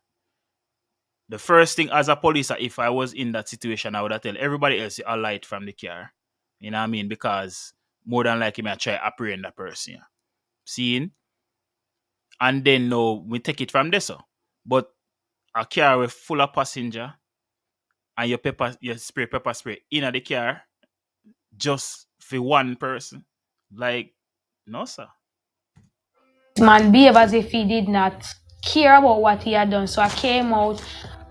The first thing as a police, if I was in that situation, I would have tell everybody else a light from the car. You know what I mean? Because more than likely, I try apprehend that person. Yeah. Seeing? And then no, we take it from there. So. But a car with full of passenger and you spray pepper spray in the car just for one person. Like, no, sir. Man behave as if he did not care about what he had done. So I came out.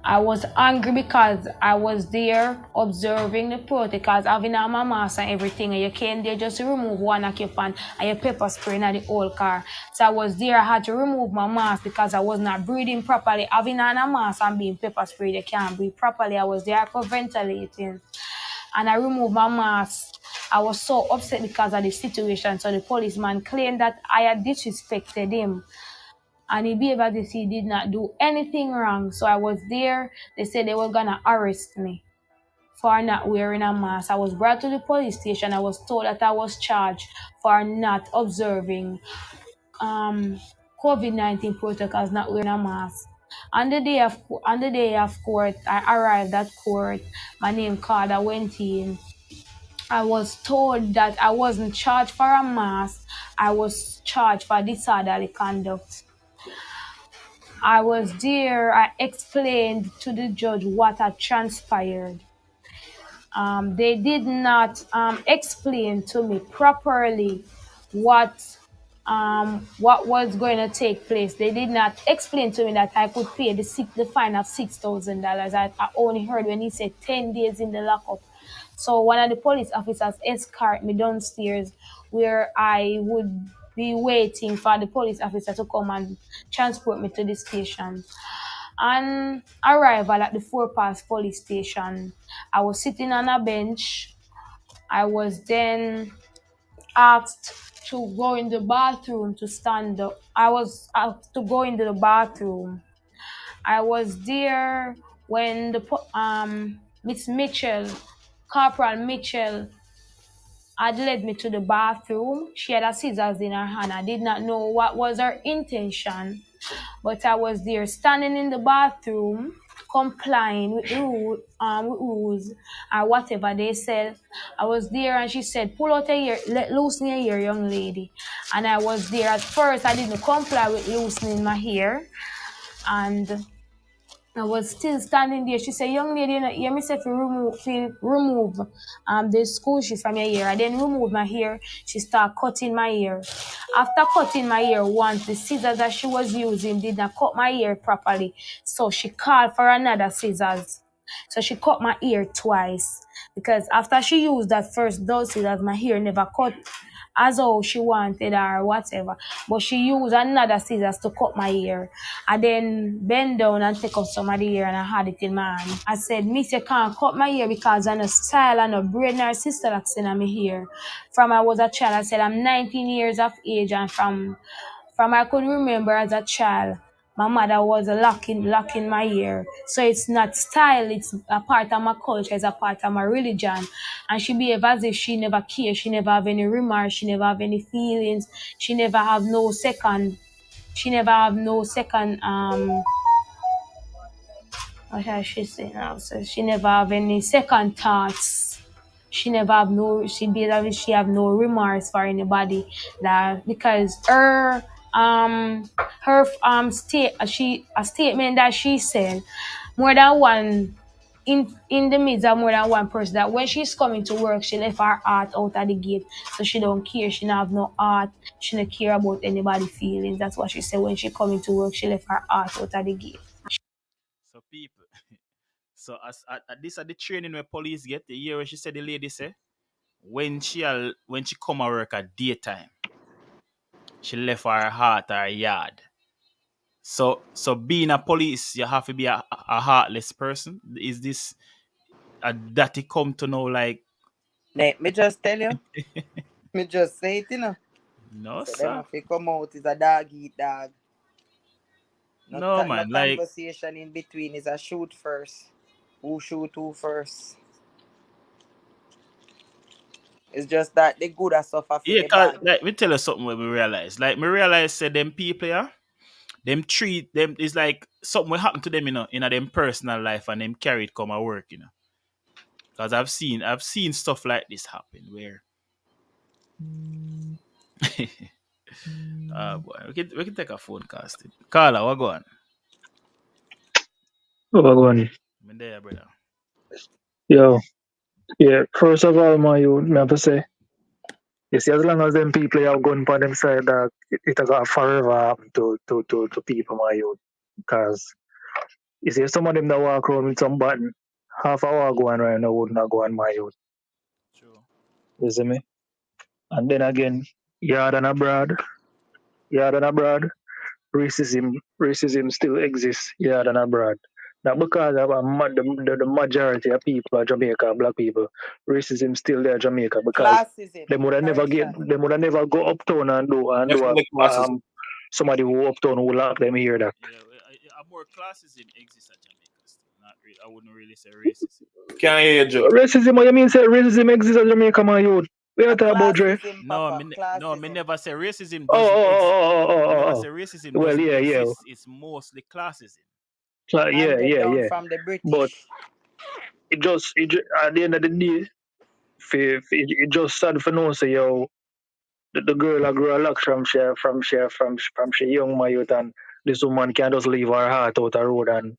I was angry because I was there observing the protocols, having on my mask and everything. And you came there just to remove one occupant and you pepper spray in the whole car. So I was there. I had to remove my mask because I was not breathing properly. Having on a mask and being pepper sprayed, you can't breathe properly. I was there hyperventilating. And I removed my mask. I was so upset because of the situation. So the policeman claimed that I had disrespected him. And he behaved as if he did not do anything wrong. So I was there. They said they were going to arrest me for not wearing a mask. I was brought to the police station. I was told that I was charged for not observing COVID-19 protocols, not wearing a mask. On the day of court, I arrived at court. My name card, I went in. I was told that I wasn't charged for a mask. I was charged for disorderly conduct. I was there. I explained to the judge what had transpired. They did not explain to me properly what was going to take place. They did not explain to me that I could pay the fine of $6,000. I only heard when he said 10 days in the lockup. So one of the police officers escorted me downstairs where I would be waiting for the police officer to come and transport me to the station. On arrival at the Four Pass police station, I was sitting on a bench. I was then asked to go in the bathroom to stand up. I was asked to go into the bathroom. I was there when Miss Mitchell, Corporal Mitchell, had led me to the bathroom. She had a scissors in her hand. I did not know what was her intention, but I was there standing in the bathroom, complying with rules or whatever they said. I was there and she said, pull out your ear, loosen your hair, young lady. And I was there. At first, I didn't comply with loosening my hair. And I was still standing there. She said, young lady, you know, hear me say remove the school shoes from your hair. I then remove my hair. She started cutting my hair. After cutting my hair once, the scissors that she was using did not cut my hair properly. So she called for another scissors. So she cut my hair twice. Because after she used that first those scissors, my hair never cut as how she wanted or whatever. But she used another scissors to cut my hair. I then bend down and take up some of the hair and I had it in my hand. I said, Miss, you can't cut my hair because I no style and no braid nor sister locks in my hair. From I was a child, I said I'm 19 years of age and from I could remember as a child, my mother was locking my hair. So it's not style, it's a part of my culture, it's a part of my religion. And she behaved as if she never cared, she never have any remorse, she never have any feelings, she never have no second, what shall she say now? So she never have any second thoughts. She never have no, she behave as if she have no remorse for anybody. That because her a statement that she said more than one in the midst of more than one person that when she's coming to work she left her heart out at the gate, so she don't care, she don't have no heart, she don't care about anybody's feelings. That's what she said. When she coming to work she left her heart out at the gate. So people, so as at this at the training where police get the year where she said the lady say when she come to work at daytime, she left her heart her yard. So being a police, you have to be a heartless person. Is this a that he come to know like? Me just tell you. Me just say it, No, So them sir. have to come out is a dog eat dog. No, No man. Like, conversation in between. Is a shoot first. Who shoot who first? It's just that the good are suffer for yeah, the cause bad. like me tell you something where we realize. Like me realize say them people, yeah, them treat them is like something will happen to them, in them personal life and them carry it come and work, Because I've seen stuff like this happen where boy, we can take a phone cast. Carla, what going? Oh, go I'm there, brother. Yo, yeah. First of all, my youth, me have to say, you see, as long as them people have gun on them side, that it got forever happen to people, my youth. Because you see, some of them that walk around with some button, half hour go on right now would not go on my youth. True. You see me? And then again, yard and abroad, racism still exists yard and abroad. Not because of the majority of people of Jamaica, black people, racism still there in Jamaica because Classism. them would have Correction. never go uptown and do Definitely classes. somebody who uptown who lock them here that. Yeah, a more classism exists at Jamaica still. Not really, I wouldn't really say racism. Can't hear you, Joe. Racism, what you mean say racism exists in Jamaica, my youth? We are A talking about Dre. classism, No, Papa. me Classism. never say racism Oh, doesn't oh, exist. oh, oh, Me oh, never oh, say oh. racism Well, doesn't yeah. exist. It's mostly classism. Yeah, Handed down yeah. from the But British. it just at the end of the day, it just sad for no say yo the girl a grow a lot from she young my youth and this woman can just leave her heart out the road and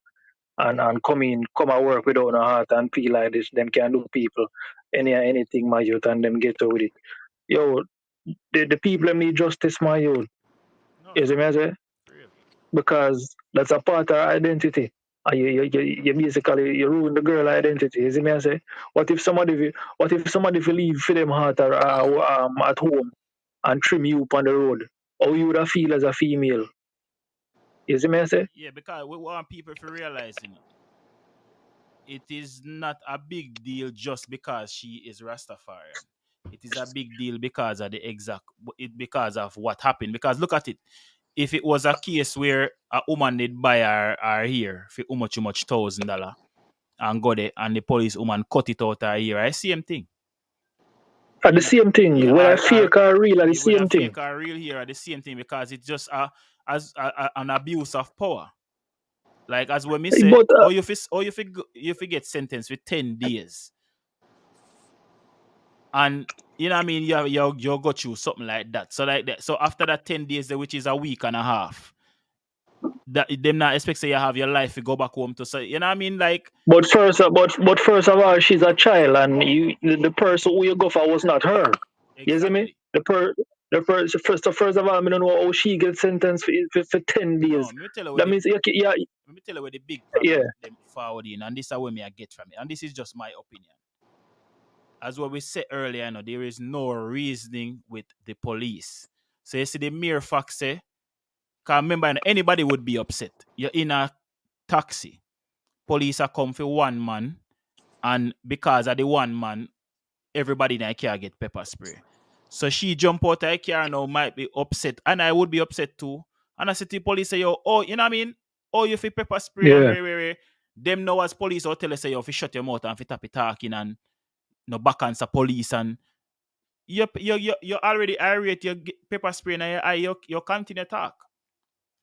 come and work without her heart and feel like this them can do people anything my youth and them get away with it. Yo, the people them need justice my youth. No, You see for me I real. say? For real. Because that's a part of her identity. And you basically you ruin the girl identity. You see me I say? What if somebody if you leave for them heart at home and trim you up on the road? How you would have feel as a female? You see me I say? Yeah, because we want people to realize, it is not a big deal just because she is Rastafarian. It is a big deal because of because of what happened. Because look at it. If it was a case where a woman did buy her hair for how much $1,000 and go there and the police woman cut it out her ear, I same thing. Are the same thing. Yeah, Whether fake or real are the whether same thing. fake or real here are the same thing because it's just an abuse of power. Like as when me say, But you get sentenced with 10 days. And you know what I mean, you got through something like that. So like that. So after that 10 days, which is a week and a half, that them not expect say you have your life to go back home to say, you know what I mean? Like first of all, she's a child, and the person who you go for was not her. You see me? exactly. First of all, I don't know how she gets sentenced for 10 days. No, let me tell you where That means yeah, let me tell you where the big yeah. problem them forwarding, and this is where me I get from it. And this is just my opinion. As what we said earlier, there is no reasoning with the police. So you see the mere fact say, because remember, anybody would be upset. You're in a taxi. Police are come for one man, and because of the one man, everybody in a car get pepper spray. So she jump out of her car now might be upset, and I would be upset too. And I said to the police, say, yo, oh, you know what I mean? Oh, you feel pepper spray and Yeah. where. Them now as police or tell us say, yo, if you shut your mouth and if you tap it talking and no back answer police and you already irate, you get pepper spray and you continue talk.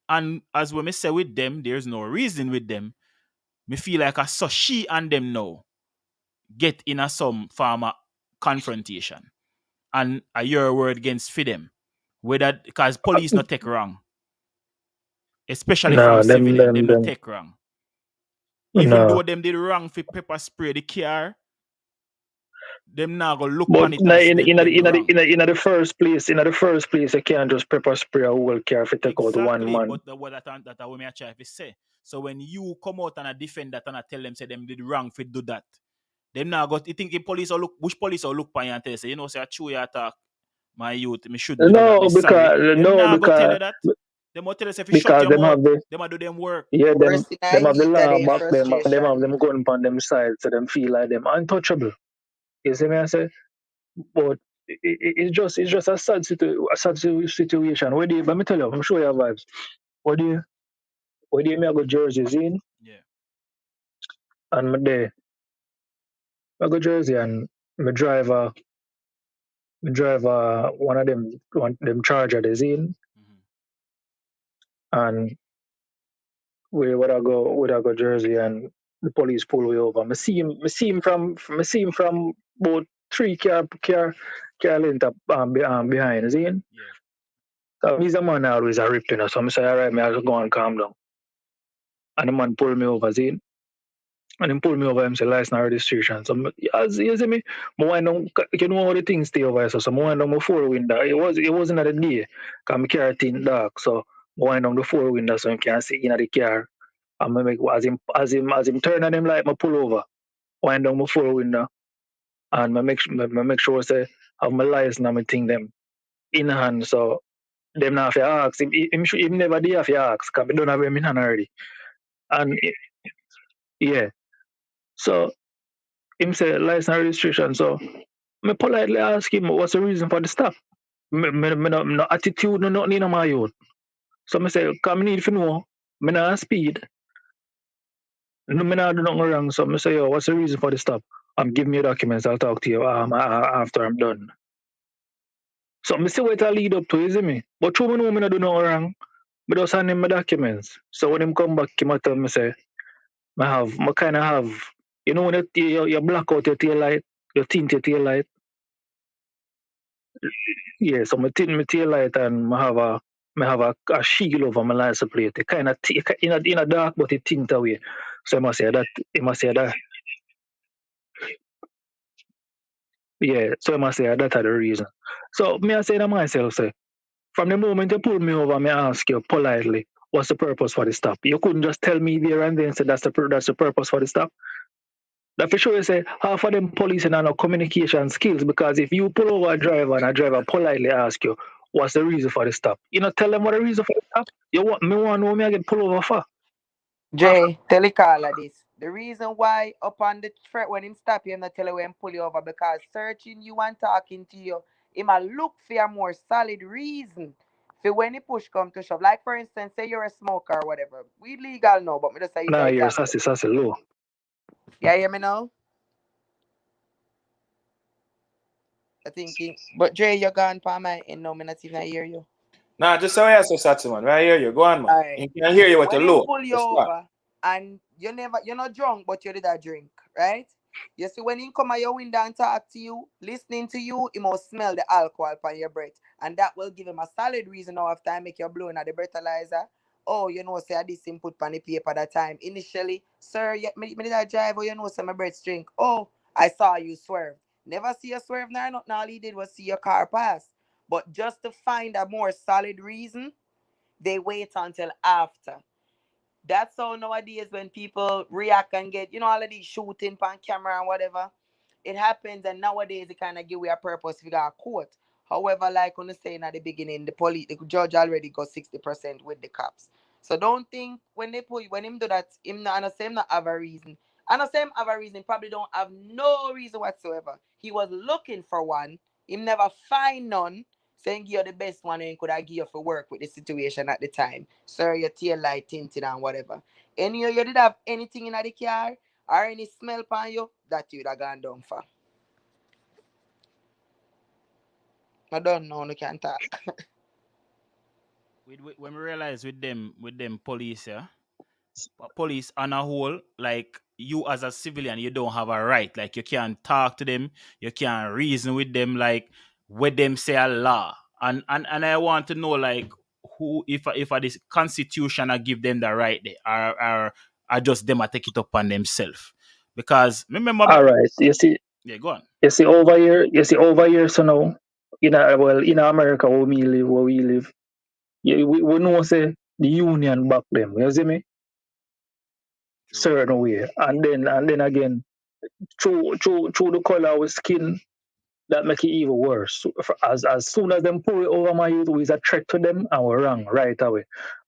And as we say with them, there's no reason with them. Me feel like I saw she and them now get in a some form of confrontation. And a your word against for them. Whether because police not take wrong. Especially from No, civilian. Them not take wrong. Even though no. them did wrong for pepper spray the car, them now go look But on it as them wrong. in the first place, you can't just pepper spray a whole car if you take out one Exactly, man. but what what me I try to say. So when you come out and defend that and I tell them say them did wrong for do that, them now got you think the police or look which police or look on you and tell you say, say I chew your attack, my youth, me shouldn't do that, me sorry. Them now go tell you that. Them will tell us if you shut because your them mouth, have the them will do them work. them Worse in I have the heat of law their back them and them have frustration. them gun on them side, so them feel like them untouchable. You see me I say? But it's just a sad situation. Where do you, let me tell you, I'm sure you have vibes. Where do you me I go Jersey in Yeah. and me there. I go Jersey and me drive one of them charger they in and we would I go Jersey and the police pull me over. Me see him from about three car length behind, see him? Yeah. So he's a man always a ripped, you know. So I say, all right, me I go and calm down. And the man pull me over, see him? And him pull me over, him say license and registration. So as you see me, I wind down, you know how the things stay over here, so I wind down my four window. It wasn't at the day, because my car thin dark, so I wind down the four window so I can see in the car. And I make as him turn on him light, I pull over, wind down my four window, and I make sure say have my license and my thing them in hand, so them not have to ask. Him never did have to ask, because I don't have him in hand already. And yeah, so him say license and registration, so I politely ask him what's the reason for the stop. No attitude, no nothing in my youth. So I say, come need to know, I not speed, no, I not do nothing wrong. So I say, yo, what's the reason for the stop? Give me your documents, I'll talk to you after I'm done. So I say what I lead up to, you see me? But true, I know I not do nothing wrong. I just hand him my documents. So when him come back, he tell me, say, I kind of have, you know, when you black out your tail light, you tint your tail light. Yeah, so I tint my tail light and I have a shield over my license plate. It kind of in a dark, but it tint away. So I must say that. Yeah, so I must say that are the reason. So me I say to myself, say, from the moment you pull me over, me ask you politely, what's the purpose for the stop? You couldn't just tell me there and then say that's the purpose for the stop. That for sure you say half of them police and no communication skills, because if you pull over a driver and a driver politely ask you what's the reason for the stop, you know tell them what the reason for the stop. You want me want to know me I get pulled over for. Jay, tell the caller this. The reason why upon the threat when him stop you, him not tell you when pull you over, because searching you and talking to you, he might look for a more solid reason for when he push come to shove. Like for instance, say you're a smoker or whatever. We legal now, but me just say use an Nah, you're example. sassy low. Yeah, hear me now? I think but Jay, you're gone for my end now, me not even hear you. Nah, just say yes, Satsy, man. I hear you. Go on, man. Alright. I can hear you with the When him low. pull you Just start. over and you're not drunk, but you did a drink, right? You see, when he come at your window and talk to you, listening to you, he must smell the alcohol on your breath. And that will give him a solid reason now after I make you blowing at the breathalyzer. Oh, you know, say I did some put on the paper that time. Initially, sir, me did I drive or you know, say my breath drink. Oh, I saw you swerve. Never see you swerve, not all he did was see your car pass. But just to find a more solid reason, they wait until after. That's how nowadays when people react and get, all of these shooting on camera and whatever, it happens, and nowadays it kind of give you a purpose if you got a court. However, like I was saying at the beginning, the judge already got 60% with the cops. So don't think when him do that, him not have a reason. And the same have a reason, probably don't have no reason whatsoever. He was looking for one, him never find none, saying you're the best one and could I give you for work with the situation at the time. Sir, your tail light tinted and whatever. And you did have anything in the car or any smell on you, that you'd have gone down for. I don't know, you can talk. When we realize with them police, yeah, police on a whole, like you as a civilian, you don't have a right. Like you can't talk to them, you can't reason with them, like with them say a law. And I want to know like who if this constitution I give them the right they are just them I take it upon themselves. Because remember All right. yeah, go on. You see over here so now in America where we live, we know say the union back them, you see me? True. Certain way. And then again, through the color of skin, that make it even worse. As soon as them pull it over my youth, who is a threat to them, and we're wrong right away.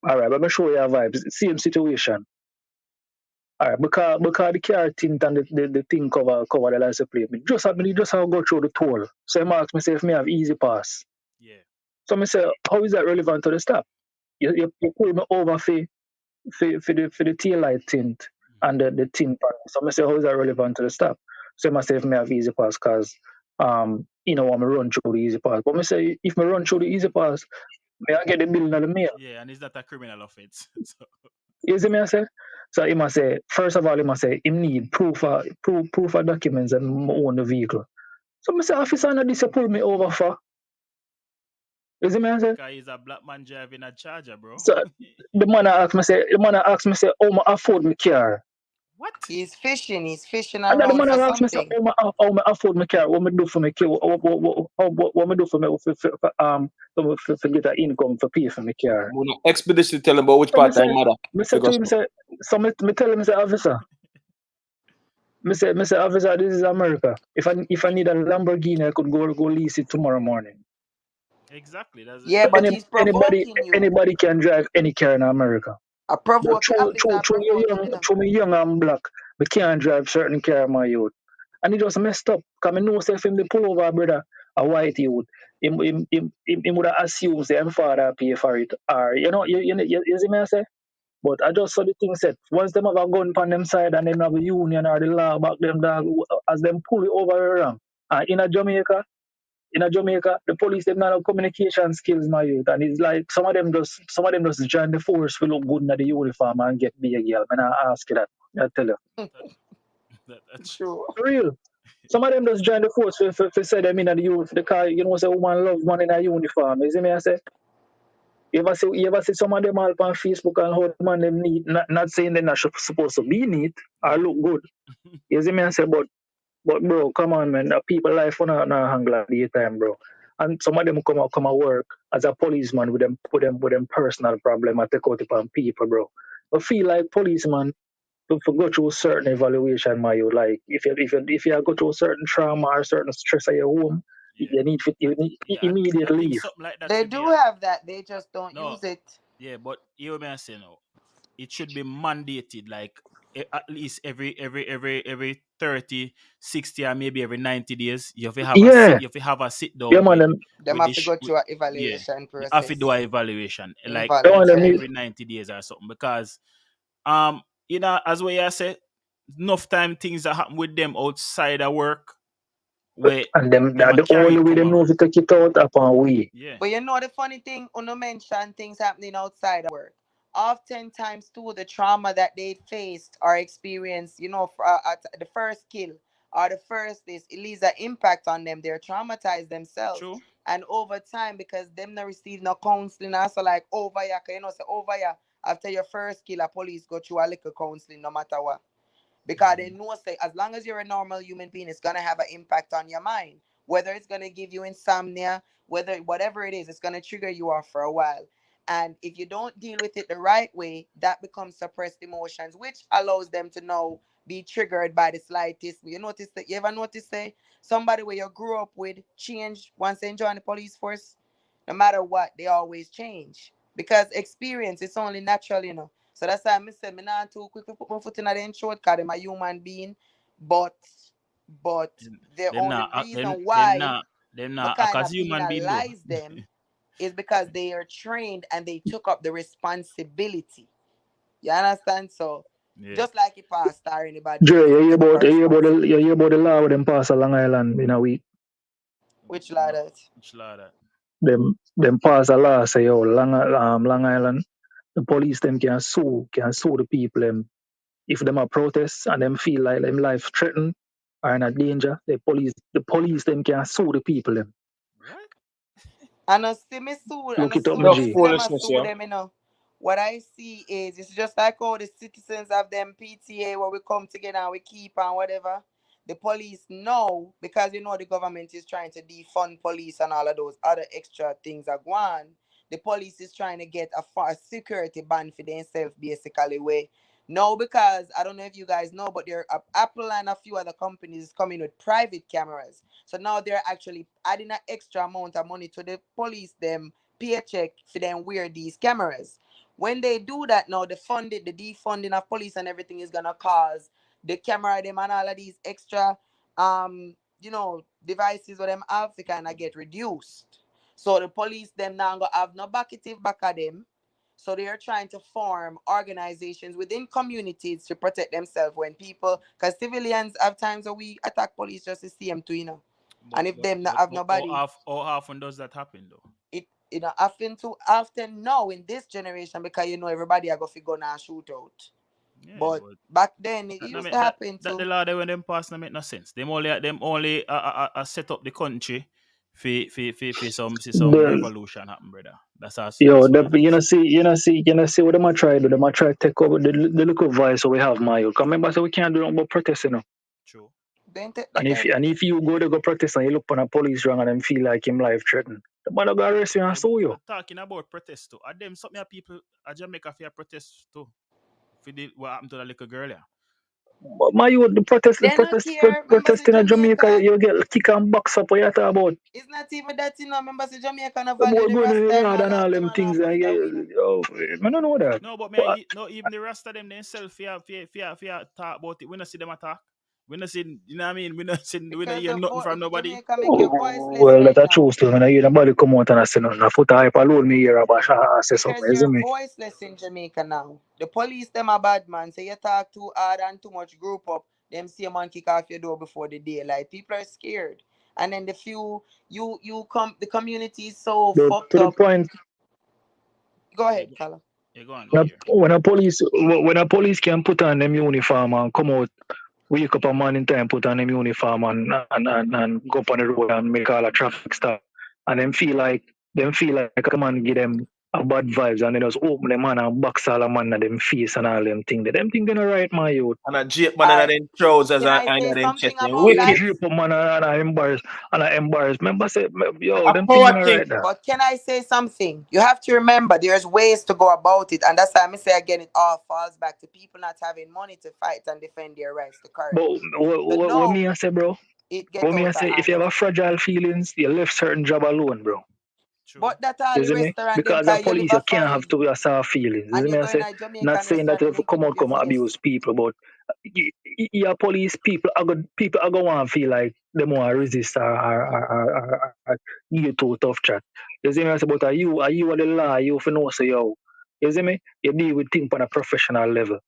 All right, let me show you a vibes. Same situation. All right, because the car tint and the thing cover the license plate. Me just have to go through the toll. So he ask me say if me have easy pass. Yeah. So I say, how is that relevant to the stop? You pull me over for the tail light tint and the tint pan. So I say, how is that relevant to the stop? So I say if me have easy pass because you know, want me run through the easy pass. But I say if me run through the easy pass, may I get the bill in the mail. Yeah, and it's not a criminal offense. So. You see me I say? So he must say, first of all, he must say him need proof of documents and own the vehicle. So I say, officer, not this you pull me over for. You see me I say? Because he's a black man driving a Charger, bro. So the man asked me say, how I afford my car? What? He's fishing And then the around man for asked me say, something. how I afford my car? What me do for my car? What me do for me for get an income for pay for my car? I'm gonna expeditiously tell him about which So part time mother. me say to him, say, so me tell him, say, officer, me say, officer, this is America. If I need a Lamborghini, I could go lease it tomorrow morning. Exactly. That's Yeah, but he's provoking you. Anybody can drive any car in America. A But provoking officer provoking you. through me young and black, we can't drive certain car, my youth. And he just messed up. Because I know if him they pull over a brother, a white youth, him would have assumed say him father pay for it. Or you see me I say? But I just saw the thing said, once them have a gun on them side and them have a union or the law back them dog, as them pull it over around. And in Jamaica, the police them not have communication skills, my youth, and it's like some of them just join the force to look good in the uniform and get big girl. Man, I ask you that. I tell you, that's true. for real. Some of them just join the force for say them in the youth. The car, say woman love man in a uniform. You see me? I say. You ever see some of them all on Facebook and how the man them neat? Not saying they're not supposed to be neat or look good. You see me? I say, but bro, come on, man. People life on a hang like the time, bro. And some of them come and work as a policeman with them personal problem and take out upon people, bro. But feel like policeman to go through certain evaluation, my you like if you go through certain trauma or certain stress at your home, you need immediate I think leave. something like that. They do have that. They just don't use it. Yeah, but you may say no. It should be mandated, like at least every 30, 60, or maybe every 90 days. You have to have a sit down. Yeah, man. Them have to go through an evaluation process. You have to do an evaluation, like every 90 days or something. Because as what you said, enough time things that happen with them outside of work. And them the only way them know to take it out upon we. Yeah. But the funny thing, Uno mentioned things happening outside of work. Oftentimes too, the trauma that they faced or experienced, at the first kill or the first this, it leaves an impact on them. They're traumatized themselves. True. And over time, because them not receive no counseling, also like over here, say over here, after your first kill, a police go through a little counseling no matter what. Because they know say as long as you're a normal human being, it's gonna have an impact on your mind. Whether it's gonna give you insomnia, whatever it is, it's gonna trigger you off for a while. And if you don't deal with it the right way, that becomes suppressed emotions, which allows them to now be triggered by the slightest. You ever notice say somebody where you grew up with change once they join the police force? No matter what, they always change. Because experience is only natural. So that's why I say me not too quick to put my foot in the throat because I'm a human being. But the only reason why I kind of penalize them is because they are trained and they took up the responsibility. You understand? So just like if I star anybody Dre, else, you hear about the law with them pass a Long Island in a week? Which law that? Which law that? Them pass a law say Long Island, the police them can sue the people them if them are protests and them feel like them life threatened or in a danger. The police them can sue the people them. What? And I see me sue, Look it up, No G. foolishness, yeah. them. What I see is it's just like all the citizens of them PTA where we come together and we keep and whatever. The police know because the government is trying to defund police and all of those other extra things are going. The police is trying to get a security ban for themselves basically where No, because I don't know if you guys know, but Apple and a few other companies is coming with private cameras. So now they're actually adding an extra amount of money to the police them paycheck for them wear these cameras. When they do that now, the defunding of police and everything is gonna cause the camera them and all of these extra devices what them have to kind of get reduced. So the police them now gonna have no backative back at them. So they are trying to form organizations within communities to protect themselves when people, because civilians have times where we attack police just to see them too, But and if but them not but, have but nobody, how often does that happen though? it happen too often now in this generation because everybody are going to go now shoot out. Yeah, But but back then it that no used to make that happen that the too. law they when them pass no make no sense. Them only set up the country for some The, revolution happen, brother. yo, That's what it is. you see what them a try do. Them a try take over the little voice we have, my youth. 'Cause remember, so we can't do nothing but protest, True. Then take the And if guy. you go to go protest and you look on a police wrong and them feel like him life threatened, the man will go arrest you and Yeah, but sue you. talking about protest too. Are them something people at Jamaica for protest too? For the what happened to the little girl yeah? But my youth, They not care. Members of protesting in Jamaica, Jamaica, you get kick and box up. What you talk about? it's not even that, members of Jamaica no The value boy the going in the Rasta and yard all and of all them them and things. half of And it are we, yo, I don't know that. No, but But no, even the rest of them themselves fear talk about it. We not see them attack. We not see, you know what I mean? We not because hear nothing from nobody. Jamaica make you voiceless well, right that's true now. still. When I hear nobody come out and say nothing, I put a hype alone me here about say something, Because you're isn't me? voiceless in Jamaica now. The police them a bad man. Say you talk too hard and too much group up. Them see a man kick off your door before the daylight. People are scared. And then the few you come the community is so But fucked to the up. point, Go Yeah, ahead, Kala. go on, me here. when a police can put on them uniform and come out, wake up a morning time, put on them uniform and go up on the road and make all a traffic stop, and them feel like a man give them a bad vibes and they just open them man and box all a man at them face and all them things. Them things gonna right, my youth. And a jape man All in right. them trousers Can and I in say them chest. something about Wicked. that? Drip up man and I embarrass. Remember say, yo, A them things power gonna thing. right there. But can I say something? You have to remember there's ways to go about it. And that's why I say again, it all falls back to people not having money to fight and defend their rights the correct But way. So what no, me I say, bro? it get What me I out of say, if you hand. have a fragile feelings, you left certain job alone, bro. True. But that all You the see me? restaurant them Because as cause you live police, a you can't fine have to a soft feelings. You and see you me? I go in say, a not Jamaican saying that restaurant you and have to you give come up out, your come and face. abuse people, but your police people are going to feel like they want to resist or give you too tough chat. You see me? I say, but are you the law? You for know, so yo. You see me? You deal with things on a professional level.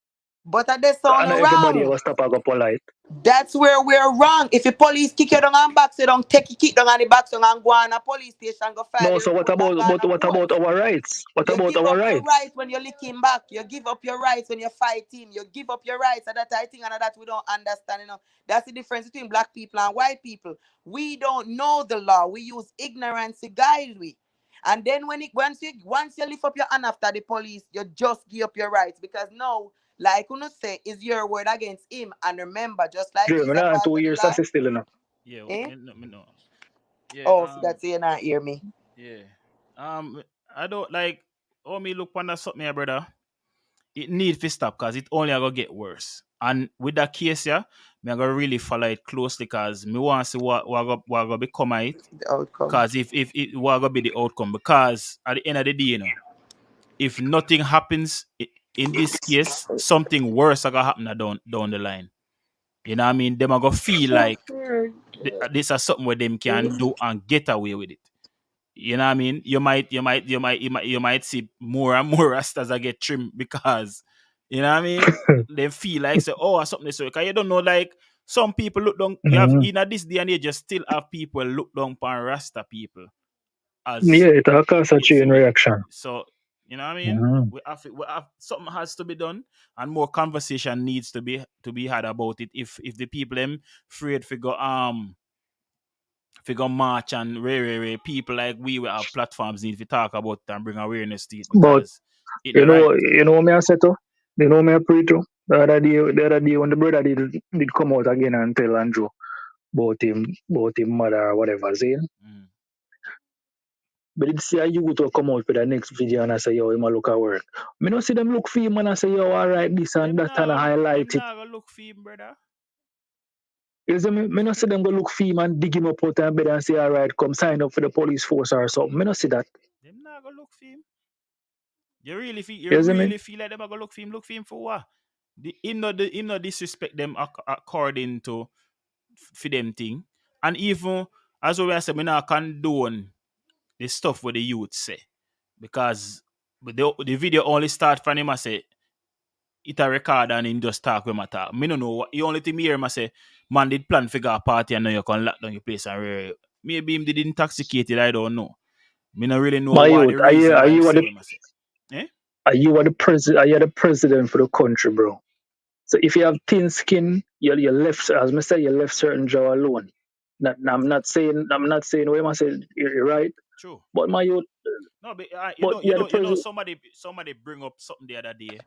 But that they sound And not everybody wrong. ever stop and go polite. That's where we're wrong. If the police kick you down and box you down, take you kick down on the box down and go on a police station, go file No, the so what report and about go on a what court. about our rights? What You about give our up your rights? rights when you lick him back. You give up your rights when you fight him. You give up your rights. And that I think and that we don't understand. That's the difference between black people and white people. We don't know the law. We use ignorance to guide we. And then once you lift up your hand after the police, you just give up your rights. Because now, like you say, is your word against him. And remember, just like he's German, a part of the 2 years law. still enough. Yeah, Eh? me know. Yeah, Oh, so that's you not hear me. yeah. I don't like how me look on that something, here, brother. It need to stop because it only gonna get worse. And with that case, yeah, me I gonna really follow it closely because me want to see what gonna become of it. The outcome. Because if it what gonna be the outcome. Because at the end of the day, if nothing happens in this case, something worse are gonna happen down the line. You know what I mean? Them are gonna feel like this is something where them can do and get away with it. You know what I mean? You might see more and more rastas that get trimmed because you know what I mean. They feel like say, oh, or something this way. Cause you don't know, like some people look down. You have Mm-hmm. in this day and age, you still have people look down upon rasta people as Yeah, it will cause a you see chain me. reaction. So you know what I mean. Mm-hmm. We have something has to be done, and more conversation needs to be had about it. If the people them afraid figure march and people like we will have platforms need to talk about it and bring awareness to it But because it the right thing. me I said to, me I pray to. The other day when the brother did come out again and tell Andrew about him mother or whatever, see? Mm. But it's see a youth will come out with the next video and I say, yo, him a look at work. Me not see them look for him and I say, yo, all right, this and that and I highlight them it. not look for him, brother. You see me not see them go look for him and dig him up out of bed and say, all right, come sign up for the police force or something. Me not see that. Them not go look for him. You really feel like them are gonna look for him? Look for him for what? Him not disrespect them according to for them thing. And even as we say, me not condone the stuff what the youth say. Because the video only start from him I say it a record and him just talk with my talk. Me no know what the only thing me hear him I say, man did plan figure a party and now you can lock down your place and maybe him did intoxicated, I don't know. Me not really know My what youth, the reason why him say what him say. Eh? Are you the president for the country, bro? So if you have thin skin, you left, as I say, you left certain jaw alone. I'm not saying what I say you're right, True. but my youth, No, but but you're the president. somebody bring up something the other day,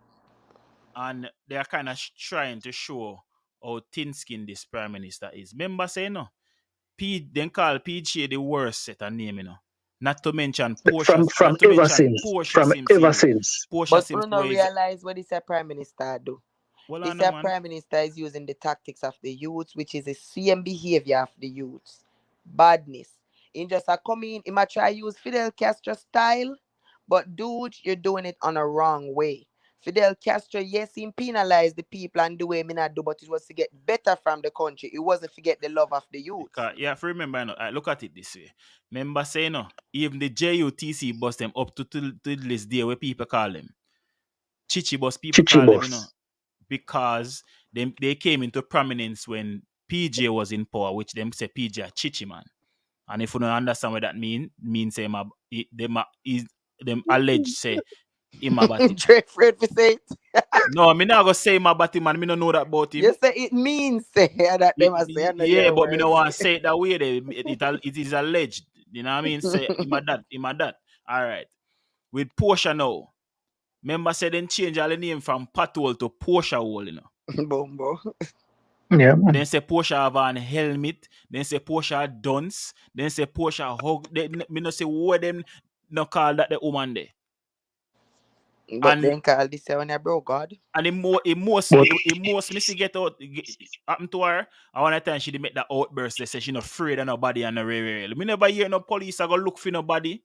and they are kind of trying to show how thin skinned this prime minister is. Remember saying no, then call PJ the worst set of name, you know. Not to mention Portia, From ever since, Portia But Sims Bruno ways. realize what this a prime minister do. Well, This no, a man. prime minister is using the tactics of the youths, which is the same behavior of the youths. Badness. In just a come in, he might try use Fidel Castro style, but dude, you're doing it on a wrong way. Fidel Castro, yes, he penalized the people and the way me not do, but it was to get better from the country. It wasn't to get the love of the youth. Because you have to remember, you know, look at it this way. Remember saying no, even the JUTC bus them up to this day where people call them Chichi bus, people Chichi call them, you know, boss. because they came into prominence when PJ was in power, which them say PJ a Chichi man. And if you don't understand what that means them alleged say him about him. Drake Fred for say it. No, me not gonna say him about him, man. Me don't know that about him. You say it means say that them are saying Yeah, your but me words. no want to say it that way. It is alleged. You know what I mean? Say him a that. All right. With Portia now, remember say then change all the name from Pathole to Portia Hole, you know. Bumbo. Yeah. Then say Portia have an helmet. Then say Portia dunce. Then say Portia hug. Me no say what them no call that the woman there. But And then call this one a bro God. and it most missy get out happen to her. I want time she did make that outburst. They say she not afraid of nobody and no real. Me never hear no police I go look for nobody.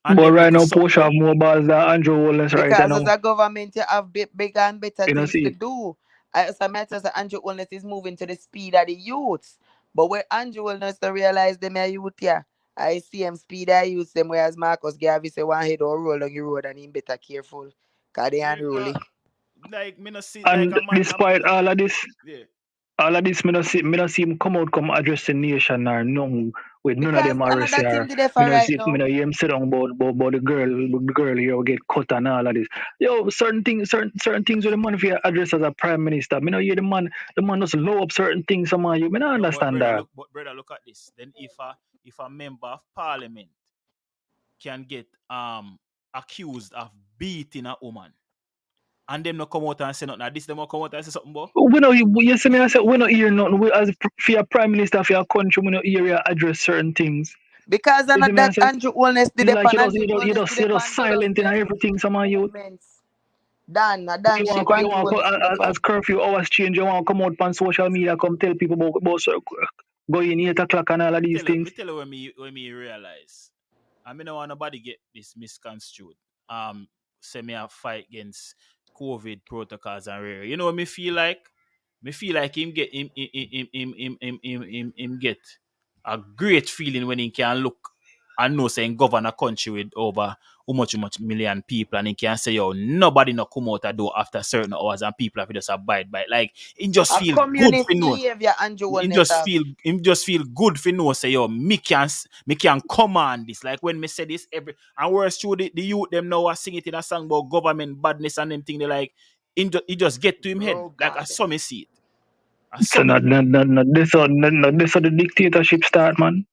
And But them right little now, something Porsche there. have more balls than Andrew Holness right Because now. as a government, you have bigger and better You know, things to see, do. As a matter of Andrew Wellness is moving to the speed of the youths. But where Andrew Wellness to realize them are youth here, I see him speed I use them, whereas Marcus Garvey say one head or roll on the road and him better careful. Because they unruly. Like me not see like and a man. despite all of this, Yeah. me not see him come out come address the nation or no with none of Because them arrest another her. thing there Me for not right see now. me not hear him sit down about the girl here will get cut and all of this. Yo, certain things with the man if you address as a prime minister. Me not hear the man just low up certain things somehow you me not No, but understand that. brother, look at this. Then if a member of parliament can get accused of beating a woman, and them no come out and say nothing. Now this them no come out and say something, boy. We know you see me I say we not hear nothing. We, as for your prime minister for your country, we not hear you address certain things. Because You see me I that say Andrew Wellness did it's like upon Andrew Wellness did you upon just good of silent in them everything somehow you. movements. Dan You shape want Andrew Wellness did upon. as curfew hours change, you want to come out on social media, come tell people about going 8 o'clock and all of these Me things. tell you when me realize. I mean, no want nobody get this misconstrued. Say me a fight against COVID protocols and rare. You know what me feel like? Me feel like him get him get a great feeling when he can look and know saying govern a country with over how much million people and he can say yo nobody no come out a door after certain hours and people have to just abide by it. Like he just A feel good communist for know. behavior Andrew Him Wellness have. just feel good for know say yo me can command this. Like when me say this every and worse through the youth them now are sing it in a song about government badness and them thing they like he just get to him head. Bro Like I God. saw me see it. I So saw me. this how the dictatorship start, man.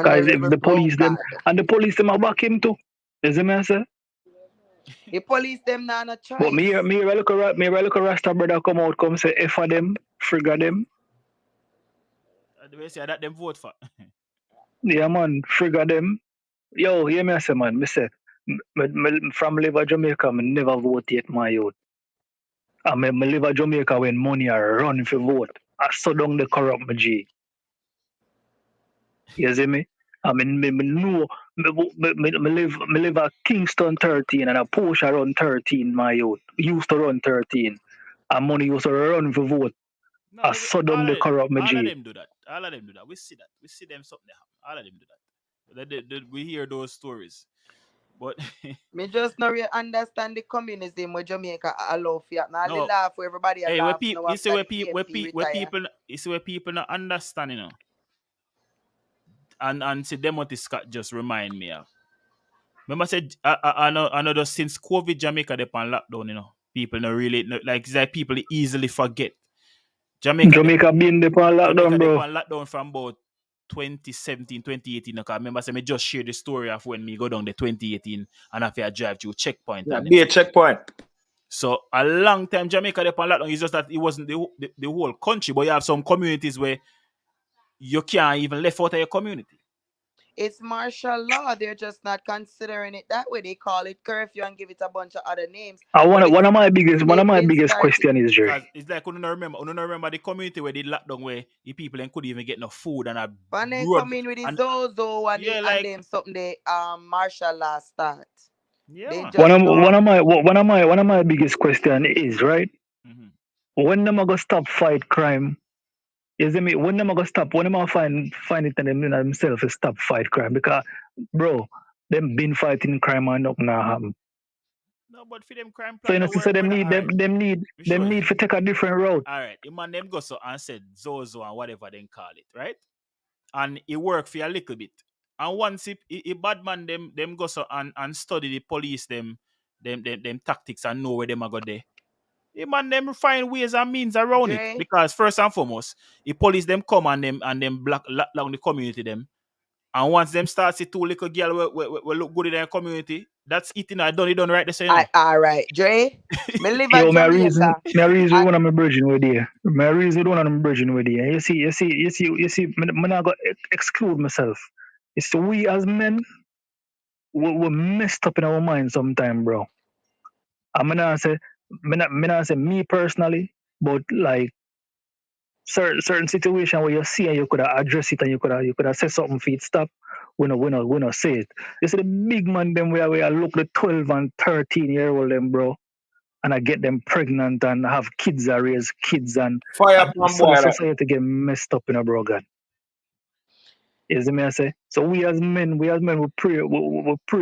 Guys, if Honorable the bro police them God. and the police them are back him too. You see me I say? The police them now no But choice. me look a Rasta brother come out come say F for them, frigga them. The way say that them vote for. Yeah man, frigga them. Yo, hear me say, man. Me say, from live at Jamaica, me never vote yet, my youth. And me live at Jamaica when money are run for vote. I saw down the corrupt my G. You see me? I mean, me know, me live at Kingston 13 and a Porsche run 13, my youth. Used to run 13. And money used to run for vote. No, I saw down the corrupt my all of G. them do that. All of them do that. We see that. We see them something happen. All of them do that. We hear those stories. But Me just not really understand the communism where Jamaica allow for. Now no, laugh where everybody hey, laugh now you see after the PNP retire. you see where people not understand, and see them what Scott just remind me of. Remember, I said I know just since COVID Jamaica they on lockdown, people not really like it's like people easily forget. Jamaica been the pan lockdown, they bro. on lockdown from about 2017, 2018. I remember say me just share the story of when me go down the 2018 and after I drive to checkpoint. Yeah, And be a checkpoint. so a long time Jamaica they on lockdown. It's just that it wasn't the whole country, but you have some communities where you can't even left out of your community. It's martial law. They're just not considering it that way. They call it curfew and give it a bunch of other names. But One of my biggest started. question is, Jerry. Because it's like you don't remember the community where they lockdown where the people then couldn't even get no food and a When they road come in with the and Zozo and, yeah, and them something they martial law start. yeah, They man. just One of my biggest question is, right? Mm-hmm. When them gonna stop fight crime? You see me? When them gonna stop? When them gonna find it in themselves to stop fight crime? Because, bro, them been fighting crime and nothing now happen. No, but for them crime So plan no work, them brother. need All right. them need to take a different route. All right, the man them go so and said Zozo and whatever they call it, right? And it work for a little bit. And once it bad man them go so and study the police them tactics and know where them are go there. The man them find ways and means around it. Dre, Because first and foremost, the police them come and them block lock down the community them. And once them start see two little girl we look good in their community, that's it. I done right the same. all right, Dre. Me live Yo, at Jamaica. my reason one of my virgin with you. My reason one of my virgin with you. You see, me not go exclude myself. It's we as men, we're messed up in our mind sometime, bro. I'm not say, me not say me personally, but like certain situation where you see and you could have address it and you could have said something for it stop. We not say it. You see the big man them where we look the 12 and 13-year-old them, bro, and I get them pregnant and have kids and raise kids and Fire from so the boy like. society get messed up in a bro God. You see me I say? So we as men we pray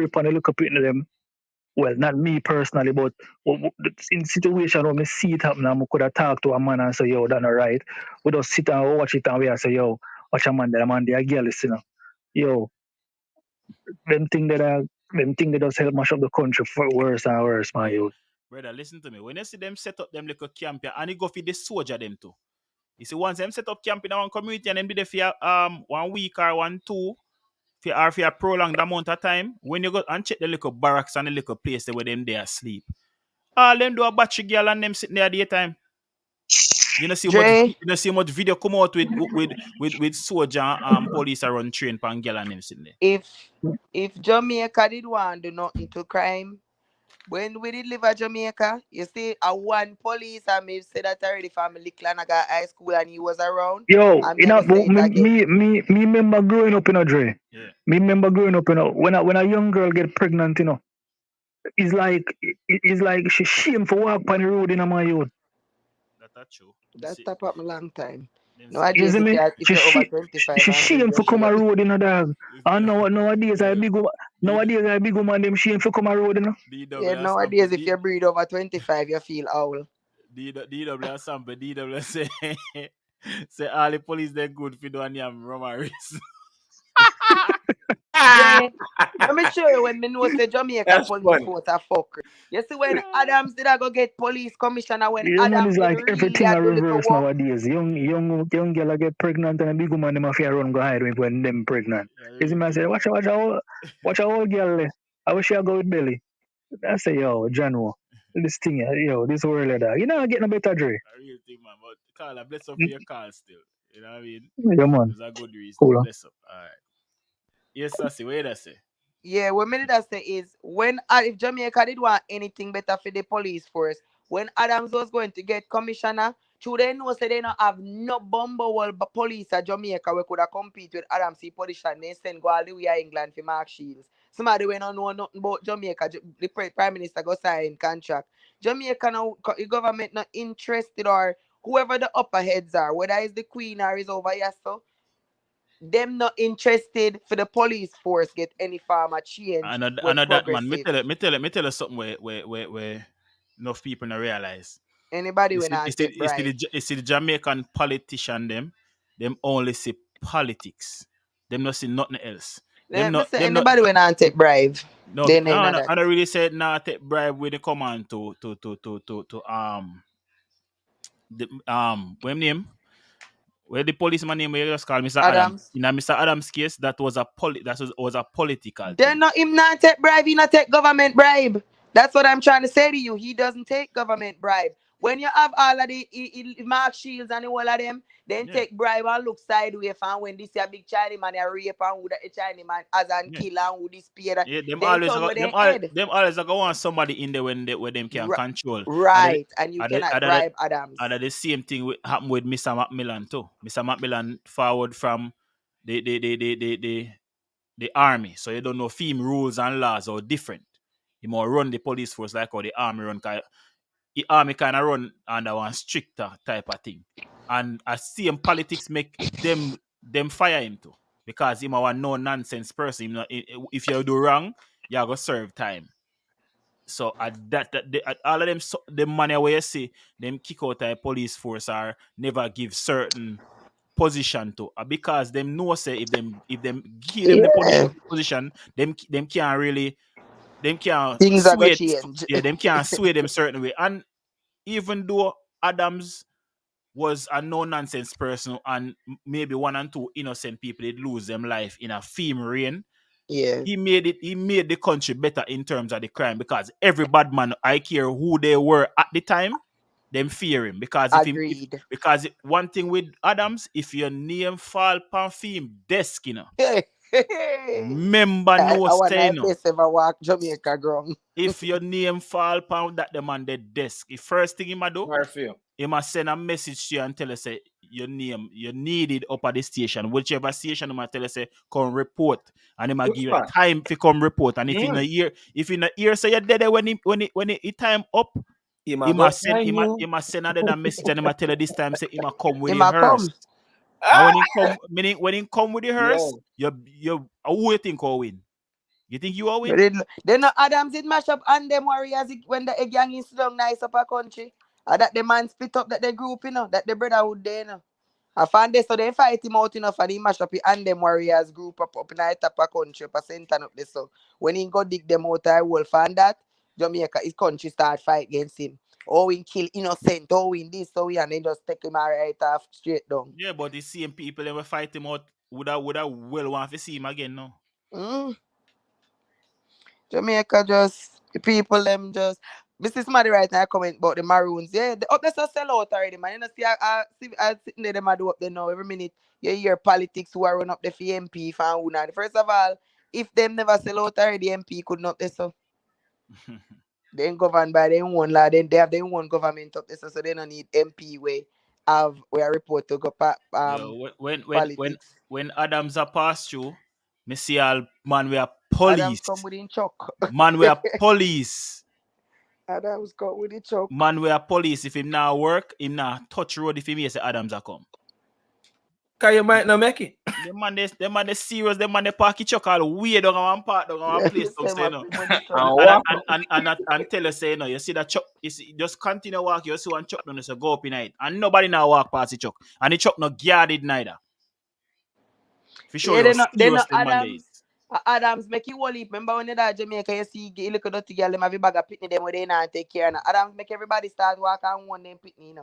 upon and look up into them. Well, not me personally, but in situation where me see it happen, I could have talked to a man and say, yo, that's not right. We just sit and watch it and we say, yo, watch a man, that man, they are girls, Yo, them thing that does help mash up the country for worse and worse, man, Hey, yo. brother, listen to me. When you see them set up them little camp here, and you go for the soldier them too. You see, once them set up camp in one community and them be there for 1 week or 1, 2, for a prolonged amount of time, when you go and check the little barracks and the little place there where them there asleep, all them do a battery girl and them sitting there at the daytime. You know Dre, see much video come out with soldier police around train pan girl and them sitting there. if Jamaica did want do nothing to crime, when we did live at Jamaica, you see a one police and me said that already from Liklanaga High School and he was around. Yo, And me say it again. me remember growing up in a Dre. Yeah. Me remember growing up, when a young girl get pregnant, it's like she shame for walk on the road in my youth. That's true. That stop up a long time. Them see You Nowadays, see me? if you're over 25 She and things shame for just come a share. road in a dog. And nowadays I big woman them shame for come a road, Yeah, nowadays if you breed over 25, you feel owl. DW sample, DW say say all the police they're good for doing yam romaries. Let me show you when me know say Jamaica That's police funny. force a fucker. You see when Adams did I go get police commissioner when Yeah, man, Adams is did like really everything a do little reverse work. nowadays. Young girl get pregnant and a big woman them a fear run go hide when them pregnant. You see me I say, watch a old girl there. I wish I go with belly. I say, yo, Jano, this thing, this world of that. You know I get no better Dre. A real thing, man. But Carla, bless up for your call still. You know what I mean? Yeah, man. It's a good reason. Cool. Bless up. All right. Yes, Sassy, what did I say? Yeah, what me did say is when if Jamaica did want anything better for the police force, when Adams was going to get commissioner, should they know say they not have no bumble police at Jamaica we could have compete with Adams in position, they send go all the way to England for Mark Shields. Somebody we don't know nothing about Jamaica, the Prime Minister go sign contract. Jamaica now the government not interested or whoever the upper heads are, whether it's the Queen or is over here so them not interested for the police force get any form of change with And that man, progressive. me tell you something where enough people don't realize. Anybody when I take bribe. You see the Jamaican politician them only see politics. Them not see nothing else. Let me say anybody when I take bribe. No, They know that. I don't really say nah take bribe when they come on to the what name? Where the policeman name where you just call Mr. Adams. Adams. In a Mr. Adams case, that was a was a political Then thing. not him not take bribe, he not take government bribe. That's what I'm trying to say to you. He doesn't take government bribe. When you have all of the Mark Shields and all of them, then take bribe and look sideways and when this a big Chinese man a rape and who the Chinese man as and kill and who disappear. Yeah, Then turn with their head. them always go want somebody in there when them can control. Right, and you cannot bribe Adams. And the same thing happened with Mr. Macmillan too. Mr. Macmillan forward from the army, so you don't know film rules and laws are different. You might run the police force like how the army run. The army kind of run under one stricter type of thing, and I see him politics make them fire him too because him a no nonsense person. If you do wrong, you go serve time. So at all of them the money where you see them kick out the police force or never give certain position to because them know say if them give them the position them can't really them can't things are gonna sway change. them can't sway them certain way. And even though Adams was a no nonsense person and maybe one and two innocent people did lose them life in a film rain, Yeah. he made the country better in terms of the crime because every bad man, I care who they were at the time, them fear him because Agreed. because one thing with Adams, if your name fall pan film desk, remember no stay no. Best ever walk Jamaica ground. If your name fall pan that the man the desk, the first thing he might do, he must send a message to you and tell us say your name, you needed up at the station. Whichever station he might tell us say come report. And he might give you time to come report. And if in a year, say you're dead when it time up, he must send another message and he might tell you this time say he must come with the hearse. And when he come with the hearse, you who you think will win? You think you will win? Then Adams did mash up and them warriors when the gang is down nice up a country. And that the man split up that the group, that the brotherhood there, I found this, so they fight him out enough and he mash up and them warriors group up in the top of country, up a center up there. So when he go dig them out, I will find that Jamaica, his country start fight against him. Oh, we kill innocent, oh, in this, so we and they just take him right off straight down. Yeah, but the same people that will fight him out would have well want to see him again now. Jamaica just the people them just Mr. Smaddy right now comment about the Maroons. Yeah, the up there so sell out already, man. You know, see I sitting there them I do up there now every minute. You hear politics who are run up the for MP fan who now. First of all, if them never sell out already, MP could not there so. They ain't governed by their own law, then they have their own government up there, so they don't need MP where a report to go politics. When Adams are passed through, me see all man we are police. Adams come with in chuck. Man we are police. Adams come with the chuck. Man we are police. If him now work, him now touch road if he say Adams a come. Cause you might not make it. Them man they serious, them man they park it chuck all way down on one part down on one place and tell us say you see that chuck just continue walk, you see one chuck down so go up in it. And nobody now walk past the chuck. And the chuck not guarded neither. For sure, Adams make you all leap. Remember when you at Jamaica, you see you look at dirty girl, them have a bag of pitney them where they not take care. Now Adams make everybody start walk and one them pitney,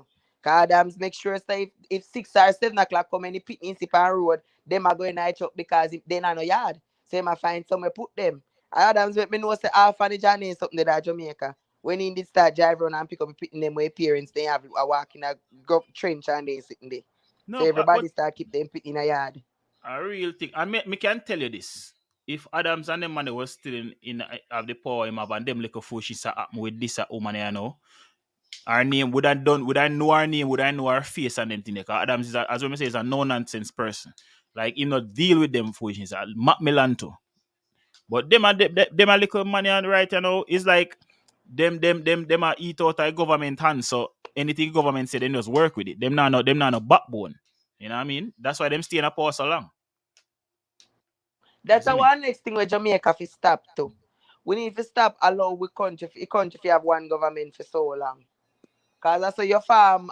Cause Adams make sure say if 6 or 7 o'clock come any pitney in on road, them are going night truck because if they not no yard. So I find somewhere put them. Adams make me know say half of the journey is something that Jamaica. When he did start drive around and pick up pitney them where parents they have a walk in a trench and they sitting there. So everybody start keep them pitney in a yard. A real thing. And me can tell you this. if Adams and them man they was still in have the power him have and them little fool she happen with this woman you know. Our name would I know our name, would I know our face and them thing. Because Adams is as we say is a no nonsense person. Like him not deal with them foolishness. Macmillan too. But them a little money on right you know, it's like them a eat out of government hands. So anything government say they just work with it. Them not no backbone. You know what I mean? That's why them stay in a power so long. That's our next thing where Jamaica fi stop too. We need to stop allow we country to have one government for so long. Cause I say your farm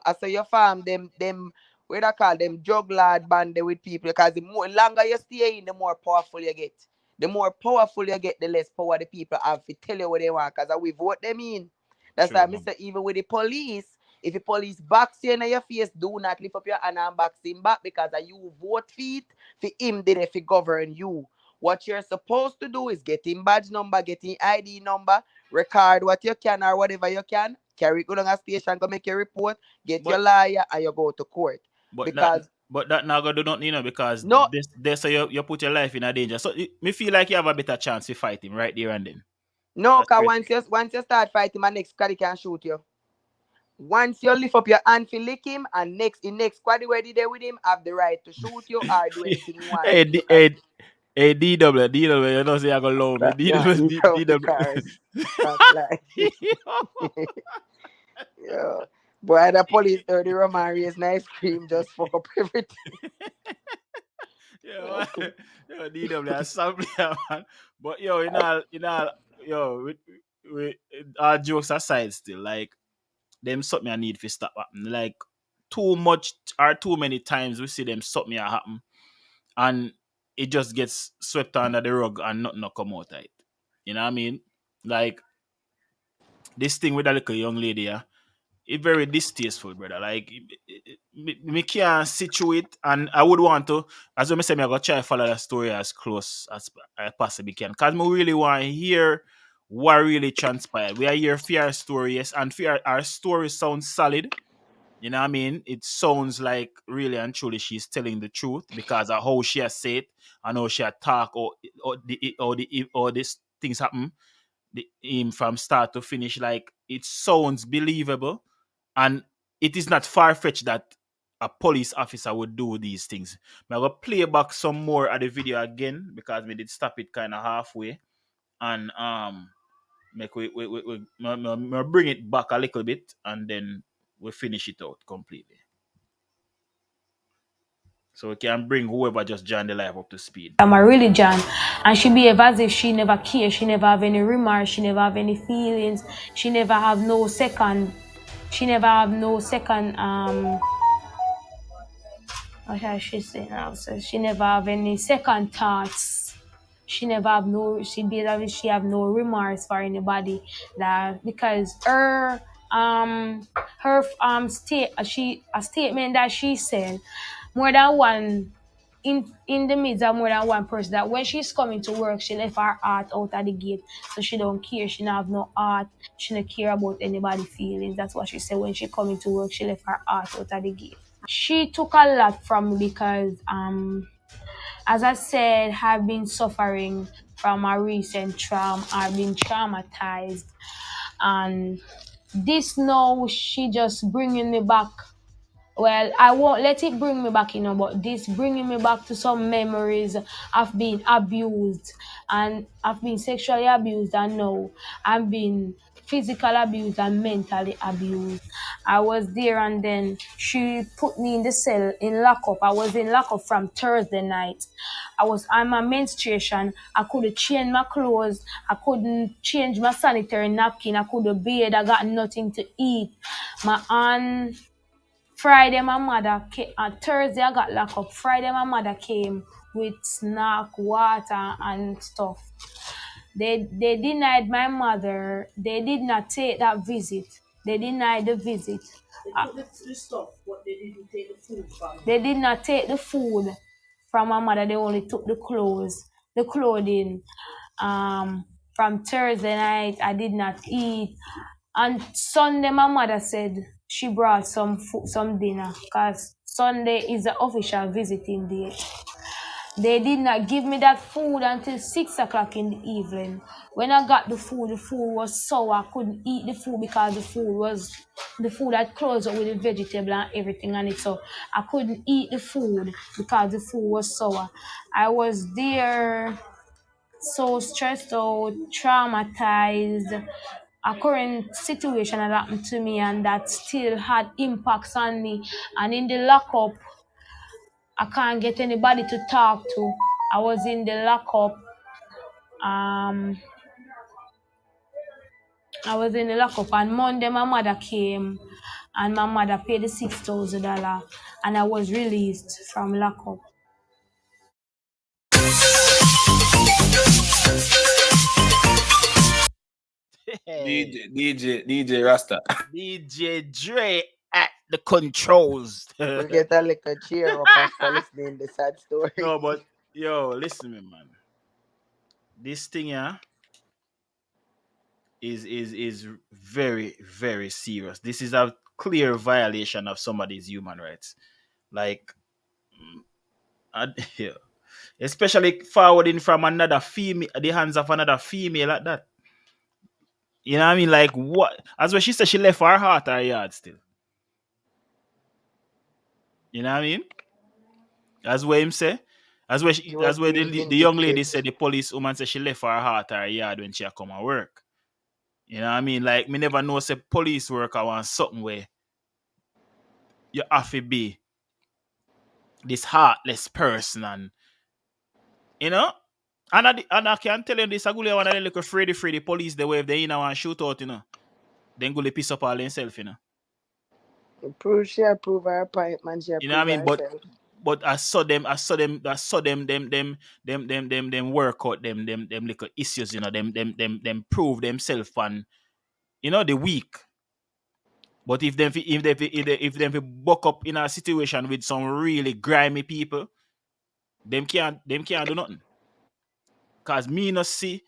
them what they call them drug lord band with people. Because the more longer you stay in, the more powerful you get. The more powerful you get, the less power the people have to tell you what they want. Cause we vote them in. That's why I say even with the police, if the police box you in your face, do not lift up your hand and box him back because you vote for it, for him did it, for govern you. What you're supposed to do is get him badge number, get him ID number, record what you can or whatever you can, carry it go down a station, go make your report, get your lawyer, and you go to court. But Because that now go do nothing, you know, because no, this so you put your life in a danger. So me feel like you have a better chance to fight him right there and then. no, because once you start fighting, my next squad can shoot you. Once you lift up your hand to lick him, and in next squad where they there with him have the right to shoot you or do anything you want to do. Hey, DW, you know say I go low me. Yeah, eat out the DW. cars. That's like yeah. Boy, the police heard the Roman raise ice cream, just fuck up everything. Yeah, man. Yo, DW, I sample yeah, man. But yo, in all, yo, with our jokes aside, still like them something I need to stop happen. Like too much or too many times we see them something happen, and it just gets swept under the rug and nothing not come out of it. You know what I mean? Like this thing with that little young lady, yeah, it's very distasteful, brother. Like, me can't situate, and I would want to, as I say, I go try to follow the story as close as I possibly can, cause me really want to hear what really transpired. We are here for our story, yes, and for our story sounds solid. You know what I mean? It sounds like really and truly she's telling the truth because of how she has said and how she had talk or these things happen him from start to finish. Like it sounds believable, and it is not far fetched that a police officer would do these things. I'm gonna play back some more of the video again because we did stop it kind of halfway, and make me bring it back a little bit, and then we finish it out completely. So we can bring whoever just joined the live up to speed. I'm a religion, and she behave as if she never care, she never have any remorse, she never have any feelings, she never have no second what shall she say now? So she never have any second thoughts. She never have no. She behave as if she have no remorse for anybody. That because her a statement that she said more than one in the midst of more than one person that when she's coming to work, she left her heart out at the gate. So she don't care. She don't have no heart. She don't care about anybody's feelings. That's what she said. When she coming to work, she left her heart out at the gate. She took a lot from me because as I said, I've been suffering from a recent trauma. I've been traumatized. And this now, she just bringing me back. Well, I won't let it bring me back, but this bringing me back to some memories of being abused. And I've been sexually abused, and now I've been physical abused and mentally abused. I was there, and then she put me in the cell in lockup. I was in lockup from Thursday night. I was on my menstruation. I couldn't change my clothes. I couldn't change my sanitary napkin. I couldn't bathe. I got nothing to eat. My aunt Friday, my mother came. Thursday, I got locked up. Friday, my mother came with snack, water, and stuff. They denied my mother. They did not take that visit. They denied the visit. They took the stuff, but they didn't take the food from her. They did not take the food from my mother. They only took the clothing. From Thursday night, I did not eat. And Sunday, my mother said she brought some dinner because Sunday is the official visiting day. They did not give me that food until 6 o'clock in the evening. When I got the food was sour. I couldn't eat the food because the food had closed up with the vegetable and everything on it. So I couldn't eat the food because the food was sour. I was there so stressed out, traumatized. A current situation had happened to me and that still had impacts on me. And in the lockup, I can't get anybody to talk to. I was in the lockup. I was in the lockup and Monday my mother came and my mother paid the $6,000 and I was released from lockup. DJ Rasta. DJ Dre at the controls. We get a little cheer up after listening to the sad story. No, but yo, listen to me, man. This thing, yeah, is very, very serious. This is a clear violation of somebody's human rights. Like, yeah. Especially forwarding from another female, the hands of another female like that. You know what I mean? Like what? As what she said, she left her heart her yard still. You know what I mean? As what him say. As where the young lady said, the police woman said she left her heart her yard when she come and work. You know what I mean? Like me never know say police worker want something where you have to be this heartless person and you know. And I can tell you this, I go one of the little Freddy police the way if they in and shoot out, you know. Then go piss up all themselves, you know. She approve her point, man. She approve, you know what I mean? herself. But I saw them work out them little issues, you know, them prove themselves and you know the weak. But if them buck up in a situation with some really grimy people, them can't do nothing. Cause me not see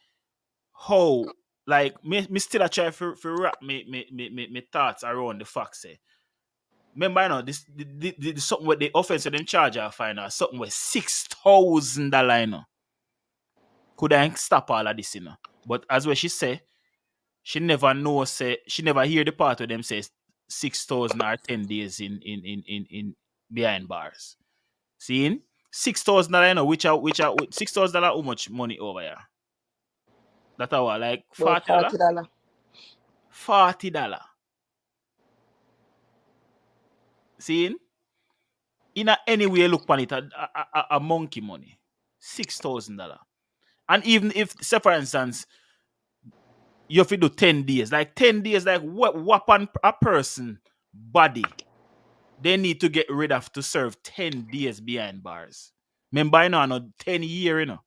how like me still a try for wrap me thoughts around the fact say. Remember, you know, this the something with the offense them charge I find out something with $6,000, you know. Could I stop all of this, you know? But as what she say, she never hear the part of them says 6,000 or 10 days in behind bars. Seeing $6,000, you know, which are $6,000 how much money over here? That our like $40. $40. Seeing? In any way look upon it, a monkey money. $6,000. And even if, say for instance, you have to do 10 days, like 10 days, like what weapon a person body they need to get rid of to serve 10 days behind bars. Remember, you know, 10 years, you know.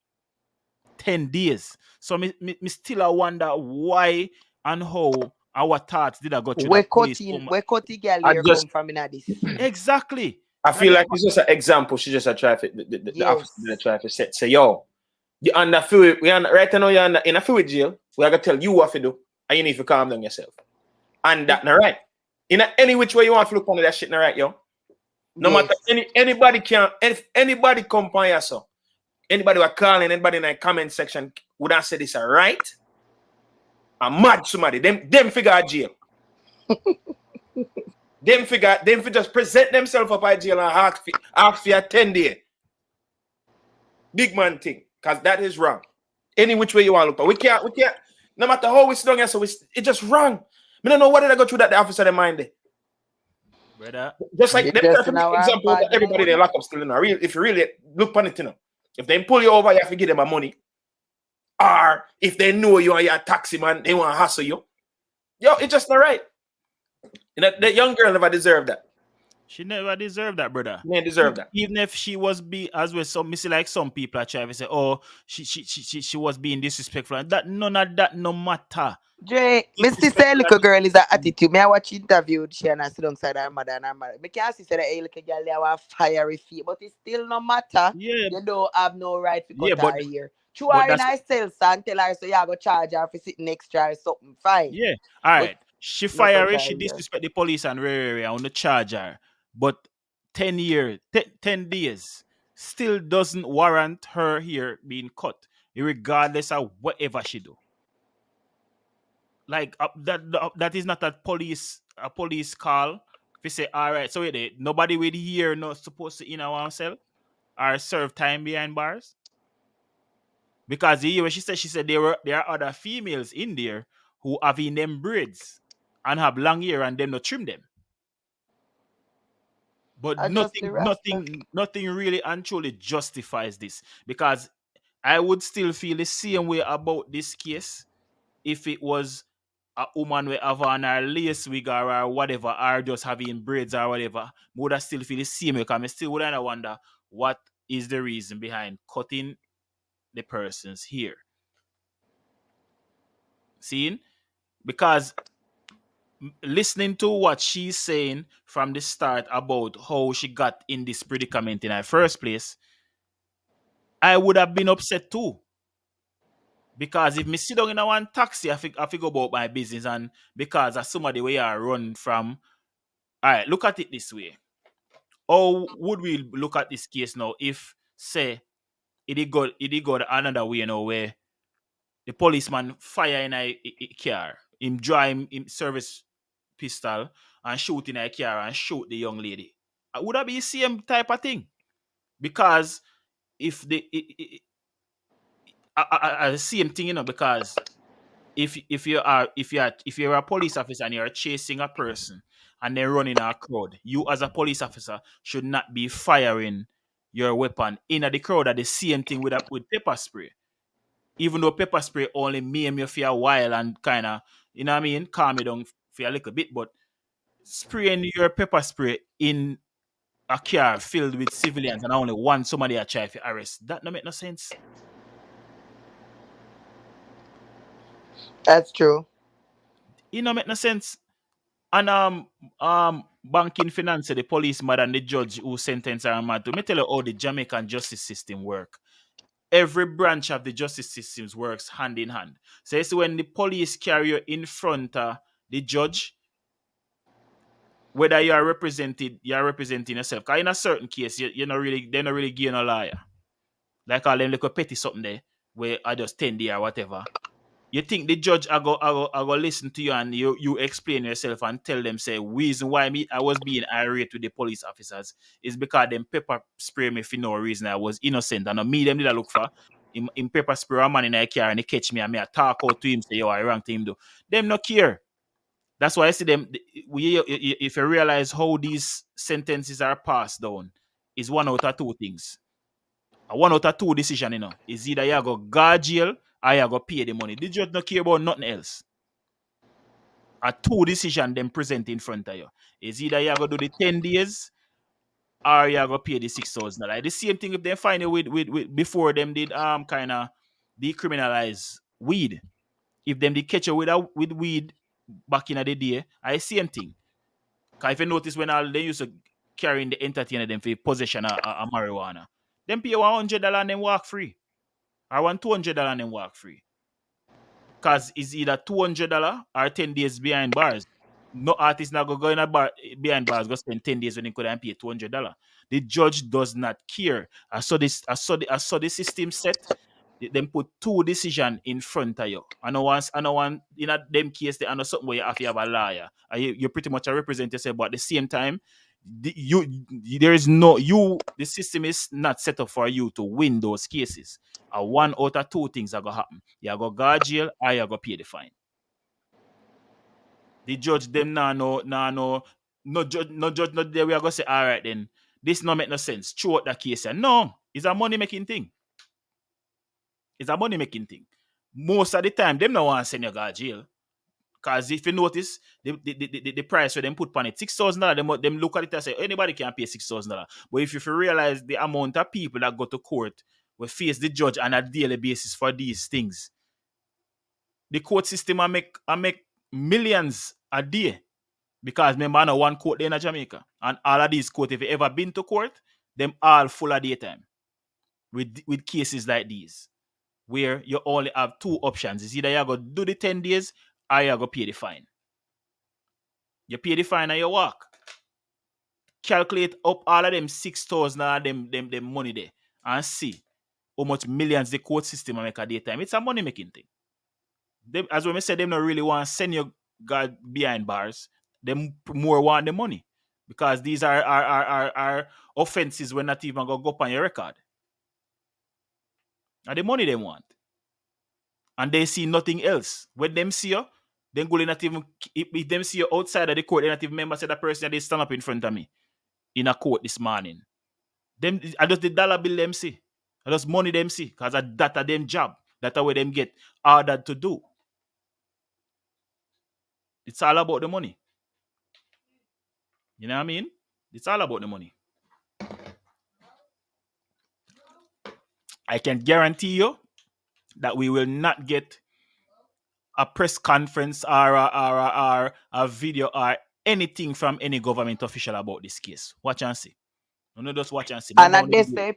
10 days. So me still I wonder why and how our thoughts did I go to that police. Where Cutty girl here come from in this? Exactly. I feel like it's just an example. She just a try to the officer try to say, yo, you under feel we under right now you're in a fluid jail. We are gonna tell you what to do, and you need to calm down yourself. And that not right. In any which way you want to look on that shit, not right, yo. No matter anybody can, if anybody come on yourself, anybody were calling, anybody in the comment section would have said this a right. I'm mad somebody. Them figure out jail. them figure just present themselves up at jail and ask for a 10 day. Big man thing. Because that is wrong. Any which way you want to look. But we can't, no matter how we sit down here, so it's just wrong. I don't know what did I go through that the officer in mind there. Brother. Just like them example that everybody they lock up still in. If you really look on it, you know. If they pull you over, you have to give them a money. Or if they know you are your taxi man, they want to hustle you. Yo, it's just not right. You know, that young girl never deserved that. She never deserved that, brother. She never deserved that. Even if she was as well, some see like some people are trying to say, oh, she was being disrespectful. And that none of that no matter. Dre, Mr. say little girl is an attitude. Me I watch interview she and I sit alongside her mother and her mother. Me can't see say that hey little girl they have a fiery feet, but it still no matter. Yeah. You don't have no right to cut her here. True her in her cell and tell her so you go charge her for sitting next to her or something. Fine. Yeah. All right. She fiery, she disrespect the police and on the charge her. But 10 days. still doesn't warrant her here being cut, regardless of whatever she do. Like that is not a police call. If you say, all right, so wait, nobody with here not supposed to in our cell or serve time behind bars. Because the when she said there are other females in there who have in them braids and have long hair and them not trim them. But I just the rasta. nothing really and truly justifies this. Because I would still feel the same way about this case if it was a woman with have on her lace wig or whatever, or just having braids or whatever. Would I still feel the same way? Because I still would wonder what is the reason behind cutting the person's hair. Seeing? Because listening to what she's saying from the start about how she got in this predicament in her first place, I would have been upset too. Because if me sit down in a one taxi, I figure about my business, and because as somebody where I run from, all right, look at it this way. How would we look at this case now if, say, it did go another way, where the policeman fire in a car, him drive him service pistol and shoot in a car and shoot the young lady? Would that be the same type of thing? Because if the same thing, because if you're a police officer and you're chasing a person and they're running a crowd, you as a police officer should not be firing your weapon in the crowd. At the same thing with pepper spray. Even though pepper spray only maim you for a while and kind of, calm you down for a little bit, but spraying your pepper spray in a car filled with civilians and only one somebody a try to arrest, that no make no sense. That's true. It no make no sense. And banking finance, the policeman and the judge who sentenced her man to me tell you how the Jamaican justice system work. Every branch of the justice systems works hand in hand. So it's when the police carry you in front of the judge, whether you're representing yourself. Because in a certain case, they're not really giving a liar. Like all them little petty something there, where I just 10 day or whatever. You think the judge I go listen to you and you explain yourself and tell them, say, reason why I was being irate with the police officers is because them pepper spray me for no reason. I was innocent. And me them did I look for in pepper spray a man in a car and they catch me and me I talk out to him, say, yo, I wrong to him do. Them no care. That's why I see them. If you realize how these sentences are passed down, is one out of two things. A one out of two decision, is either you go guard jail or you go pay the money. The judge not care about nothing else. A two decision them present in front of you. Is either you go do the 10 days or you go pay the $6,000. Like the same thing if they find it with before them did kind of decriminalize weed. If them did catch you with weed back in the day, I same thing. Because if you notice when they used to carry in the entertainer them for possession of marijuana, them pay $100 and then walk free. Or $200 and then walk free. Because it's either $200 or 10 days behind bars. No artist not go in a bar behind bars, go spend 10 days when he could pay $200. The judge does not care. I saw the system set. Them put two decisions in front of you. I know once in a them case, they know something where you have to have a lawyer. You pretty much represent yourself, but at the same time, the system is not set up for you to win those cases. One out of two things are gonna happen. You go guard jail or you go pay the fine. The judge them no judge not there. We are gonna say, all right then, this no make no sense. Throw out the case. No, it's a money making thing. It's a money making thing. Most of the time, them no want to send you to jail. Because if you notice, the price for them put on it, $6,000, them look at it and say, anybody can pay $6,000. But if you realize the amount of people that go to court will face the judge on a daily basis for these things, the court system I make millions a day. Because remember, I know one court there in Jamaica. And all of these courts, if you ever been to court, them all full of daytime with cases like these, where you only have two options. It's either you go do the 10 days or you go pay the fine. You pay the fine and you walk. calculate up all of them 6,000 them money there and see how much millions the court system make a daytime. It's a money making thing. Them, as when I said, them not really want to send your God behind bars. Them more want the money because these are offenses when not even gonna go up on your record. And the money they want, and they see nothing else. When them see you, then go not even if them see you outside of the court, they not even remember say that person that they stand up in front of me in a court this morning. Them I just the dollar bill them see. I just money them see because that them job. That's where them get ordered to do. It's all about the money. You know what I mean? It's all about the money. I can guarantee you that we will not get a press conference or a video or anything from any government official about this case. Watch and see. No, just watch and see. And at they say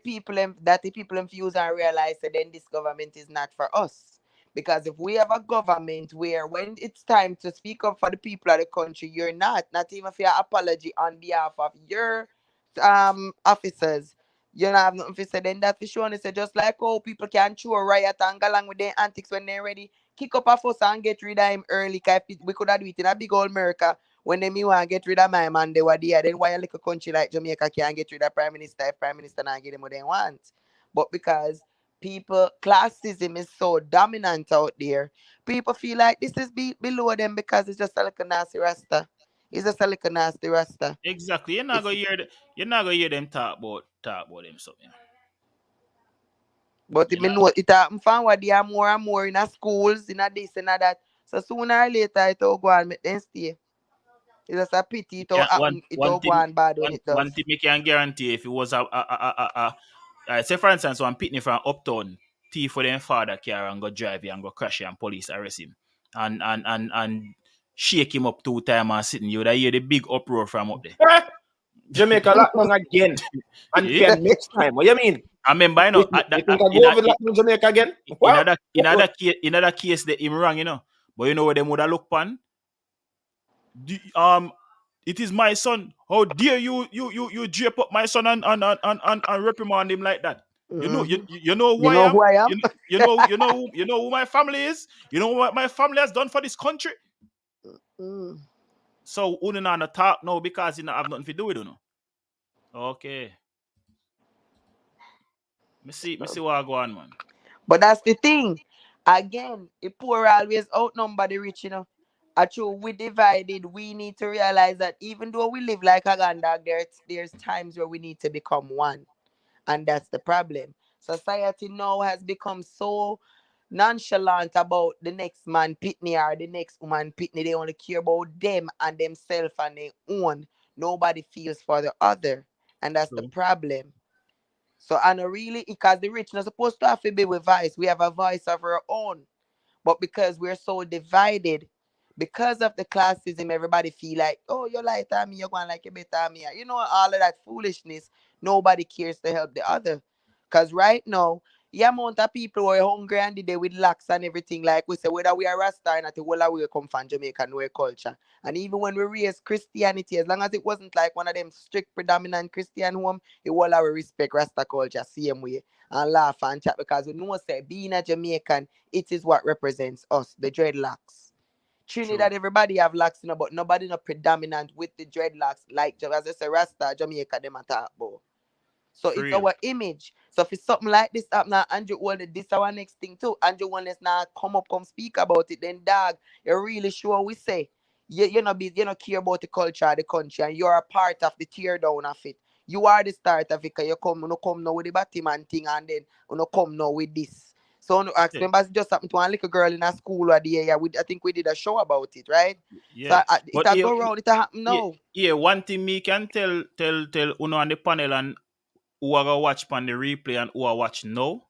that the people infuse and realize that then this government is not for us. Because if we have a government where when it's time to speak up for the people of the country, you're not even for your apology on behalf of your officers. You don't have nothing to say. Then that for sure. And say just like oh people can throw a riot and go along with their antics when they're ready. Kick up a fuss and get rid of him early. Cause we could have do it in a big old America. When they me want to get rid of my man, they were there. Then why a little country like Jamaica can't get rid of Prime Minister if Prime Minister not give them what they want? But because classism is so dominant out there, people feel like this is below them because it's just a little nasty rasta. It's just a little nasty rasta. Exactly. You're not gonna hear them talk about them something. But if me know it happen from what they are more and more in a schools, in a this and a that. So sooner or later it will go and make them stay. It's just a pity it will happen, it will go on bad when it does. One thing I can guarantee if it was say for instance one pitney from uptown thief for them father car and go drive you and go crash you and police arrest him and shake him up 2 times and sitting, you would hear the big uproar from up there. Jamaica lockdown again. And yeah. Next time. What do you mean? I remember, you know, you think I go over lockdown Jamaica again? In other case, they him wrong, you know. But you know where them would have looked pan? It is my son. How dare you drape up my son and reprimand him like that? Mm-hmm. You know who I am? You know who my family is? You know what my family has done for this country? Mm. So we don't want to talk now because you don't have nothing to do with it, no. Okay. Me see what I go on, man. But that's the thing. Again, the poor always outnumber the rich, you know. Actually, we divided. We need to realize that even though we live like a gandag, there's times where we need to become one. And that's the problem. Society now has become so nonchalant about the next man pitney or the next woman pitney. They only care about them and themselves and their own. Nobody feels for the other. And that's the problem. So, and really, because the rich not supposed to have to be with voice. We have a voice of our own. But because we're so divided, because of the classism, everybody feel like, oh, you're lighter than me, you're going like you better than me. You know, all of that foolishness, nobody cares to help the other. Because right now, the amount of people who are hungry and they with locks and everything, like we say, whether we are Rasta or not, the whole of we come from Jamaica and our culture. And even when we raised Christianity, as long as it wasn't like one of them strict predominant Christian home, it will our respect Rasta culture same way and laugh and chat because we know say being a Jamaican, it is what represents us, the dreadlocks. Trinidad, everybody have locks, you know, but nobody not predominant with the dreadlocks like as I say Rasta, Jamaica, them attack about. So it's our image. So if it's something like this up now, Andrew Walden, this our next thing too. Andrew Walden now come speak about it. Then dog, you're really sure we say you know care about the culture of the country and you're a part of the tear down of it. You are the start of it because you come now with the Batman thing and then you come now with this. So remember just happened to one little girl in a school or the area. I think we did a show about it, right? Yeah. So it go around, it happen now. Yeah, one thing me can tell Uno on the panel and who are gonna watch on the replay and who are watching now,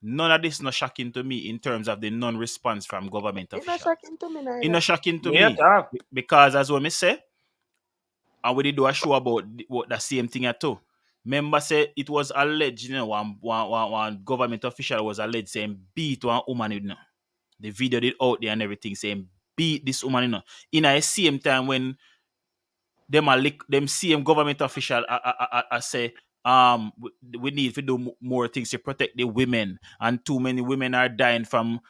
none of this is not shocking to me in terms of the non-response from government officials. It's not shocking to me neither. It's not shocking to me because as what me say, and we did do a show about the same thing at too. Remember say it was alleged, you know, one government official was alleged saying beat one woman, you know. The video did out there and everything saying beat this woman, you know. In the same time when them same government official I say we need to do more things to protect the women, and too many women are dying from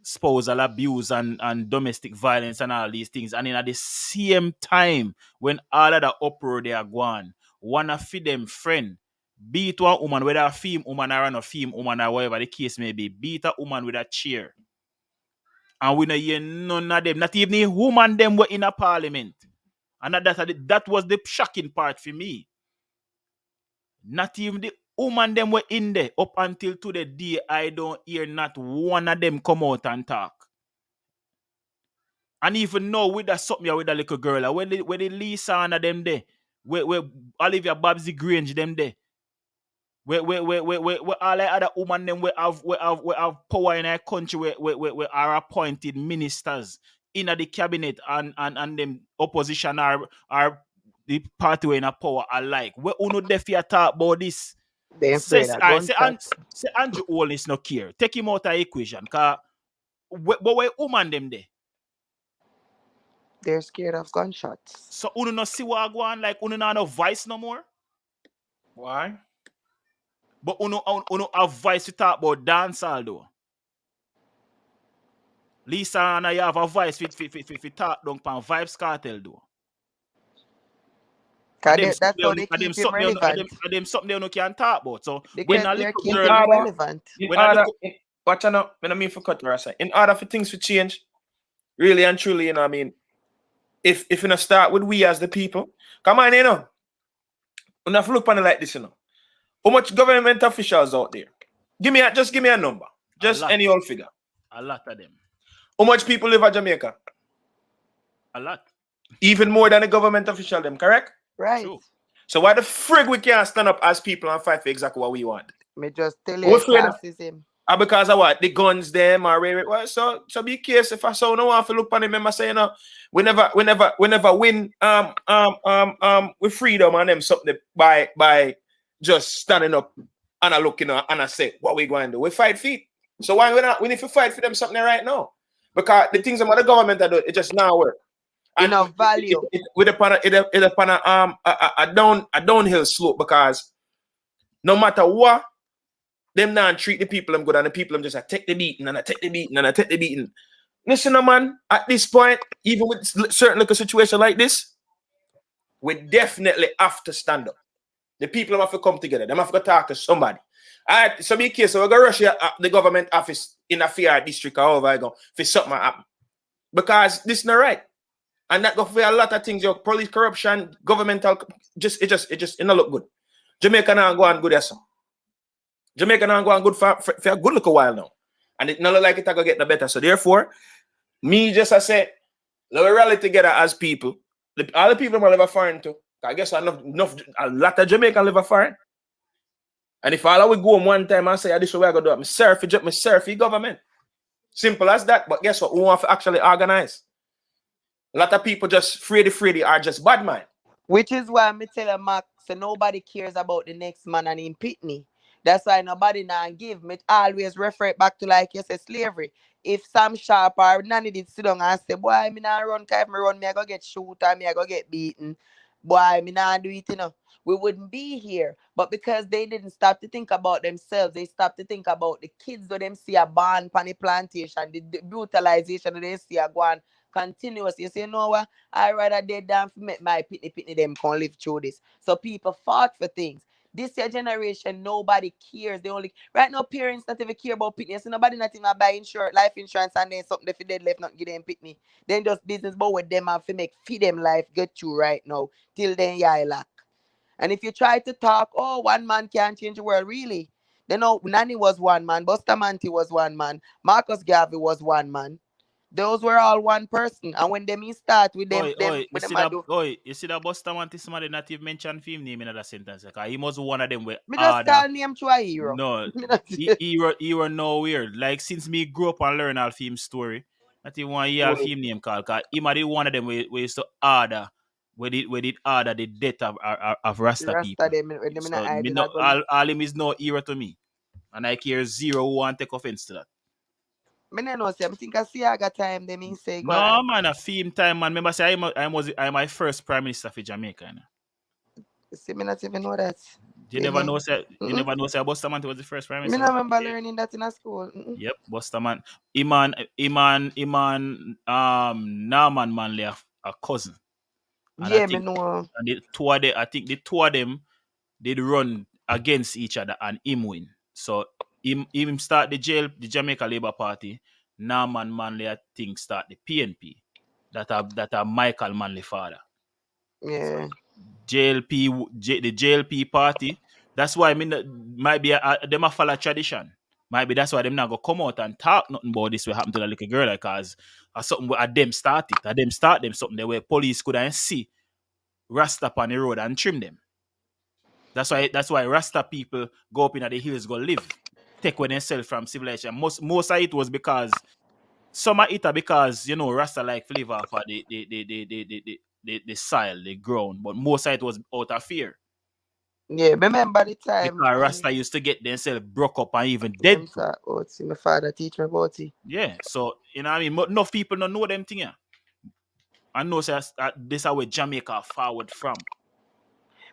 spousal abuse and domestic violence and all these things. And in at the same time, when all of the uproar they are gone, one of them friend, be it one woman, whether a female woman or a female woman or whatever the case may be it a woman with a chair. And we don't hear none of them, not even the woman them were in a parliament. And that was the shocking part for me. Not even the woman them were in there. Up until to the day, I don't hear not one of them come out and talk. And even now, with that something with that little girl, where the Lisa and them there, where Olivia Babsy Grange them there, where all the other women them we have power in our country, where are appointed ministers in the cabinet and them opposition are the party in a power alike. Where uno defi talk about this? They afraid of gunshots. Say Andrew Holness no care. Take him out of equation, cause where woman them there? They're scared of gunshots. So uno no see what go on, like uno no voice no more. Why? But uno have voice to talk about dancehall though. Lisa and I have a voice for talk down pan Vibes Cartel though. That's how they keep him relevant. Them something they no can talk about. So Because when a they're little keeping girl, him relevant. Watch out, when I mean for cut rasta. In order for things to change, really and truly, you know what I mean. If you not start with we as the people, come on, you know. We have to look on it like this, you know. How much government officials out there? Just give me a number. Just any old figure. A lot of them. How much people live in Jamaica? A lot. Even more than the government official, them, correct? Right. True. So why the frig we can't stand up as people and fight for exactly what we want? Me just tell you, classism. Because of what? The guns them or well, so be careful. If I saw no one to look on him, remember saying, you know, we never win with freedom and them something by just standing up and I look, you know, and I say what we going to do. We fight for it. So why we need to fight for them something right now? Because the things about the government are doing, it just now work. And enough value. With a downhill slope, because no matter what, them not treat the people them good, and the people them just take the beating and I take the beating and I take the beating. Listen, man, at this point, even with certain little situation like this, we definitely have to stand up. The people have to come together. They have to talk to somebody. All right, so be careful. We're going to rush the government office in a fair district or however I go for something happen. Because this is not right. And that go for a lot of things. Your police corruption, governmental, it not look good. Jamaica now go on good as so. Jamaica now go on good for a good look a while now. And it not look like it going to get no better. So therefore, me just I say, let's rally together as people. All the people live foreign too. I guess a lot of Jamaica live foreign. And if all we go one time and say, this is what we're going to do, me surf government. Simple as that. But guess what? We want to actually organize. A lot of people just free are just bad mind. Which is why me tell you, Mac, so nobody cares about the next man and in Pitney. That's why nobody now give. Me always refer it back to, like you say, slavery. If Sam Sharp or Nanny did sit down and say, boy, me not run, if me run, me I go get shoot or me I go get beaten. Boy, me not do it, you know. We wouldn't be here. But because they didn't stop to think about themselves, they stopped to think about the kids that them see a barn pan the plantation, the brutalization that they see a go on continuous. You say, you know what? I rather dead than for make my pitney them can live through this. So people fought for things. This year generation, nobody cares. They only right now parents not even care about pitney. So nobody not even buy life insurance and then something if dead left not give them pitney. Then just business but with them and make feed them life get you right now. Till then yeah lack. And if you try to talk, oh, one man can't change the world, really. They know Nanny was one man, Bustamante was one man, Marcus Garvey was one man. Those were all one person. And when them start with them, you see that Bustamante somebody not even mention film name in that sentence. Because he must one of them where me just call name to a hero. No, he were no weird. Like since me grew up and learn all film story, not even one year film name called. Because he might be one of them we used to order. We did order the death of Rasta people. All him is no hero to me. And I care zero who want take offense to that. Me no know, say, I think I see I got time, they mean say, go No, on. man, a theme time, man. Remember, say, I'm my first prime minister for Jamaica. You know? See, me not even know that. You never know, say, Bustamante was the first prime Me minister. not remember learning that in a school. Yep, Bustamante. Iman, Norman Manley, a cousin. And I Yeah, me think, know. and I think the two of them did run against each other and him win. So him start the Jamaica Labour Party. Norman Manley, I think, start the PNP. That are Michael Manley father. So Yeah. the JLP party. That's why I mean might be them a follow tradition. Might be that's why them not go come out and talk nothing about this what happened to the little girl because something where them start it. Them start them something there where police could and see Rasta on the road and trim them. That's why Rasta people go up in the hills, go live. Take when themselves from civilization. Most of it was because some of it are because Rasta like flavor for the soil, the ground, but most of it was out of fear. Yeah, remember the time Because Rasta used to get themselves broke up and even dead them too. start out, see my father teach me about it. Yeah. So you know what I mean? But enough people don't know them thing. Yeah. I know say this is where Jamaica forward from.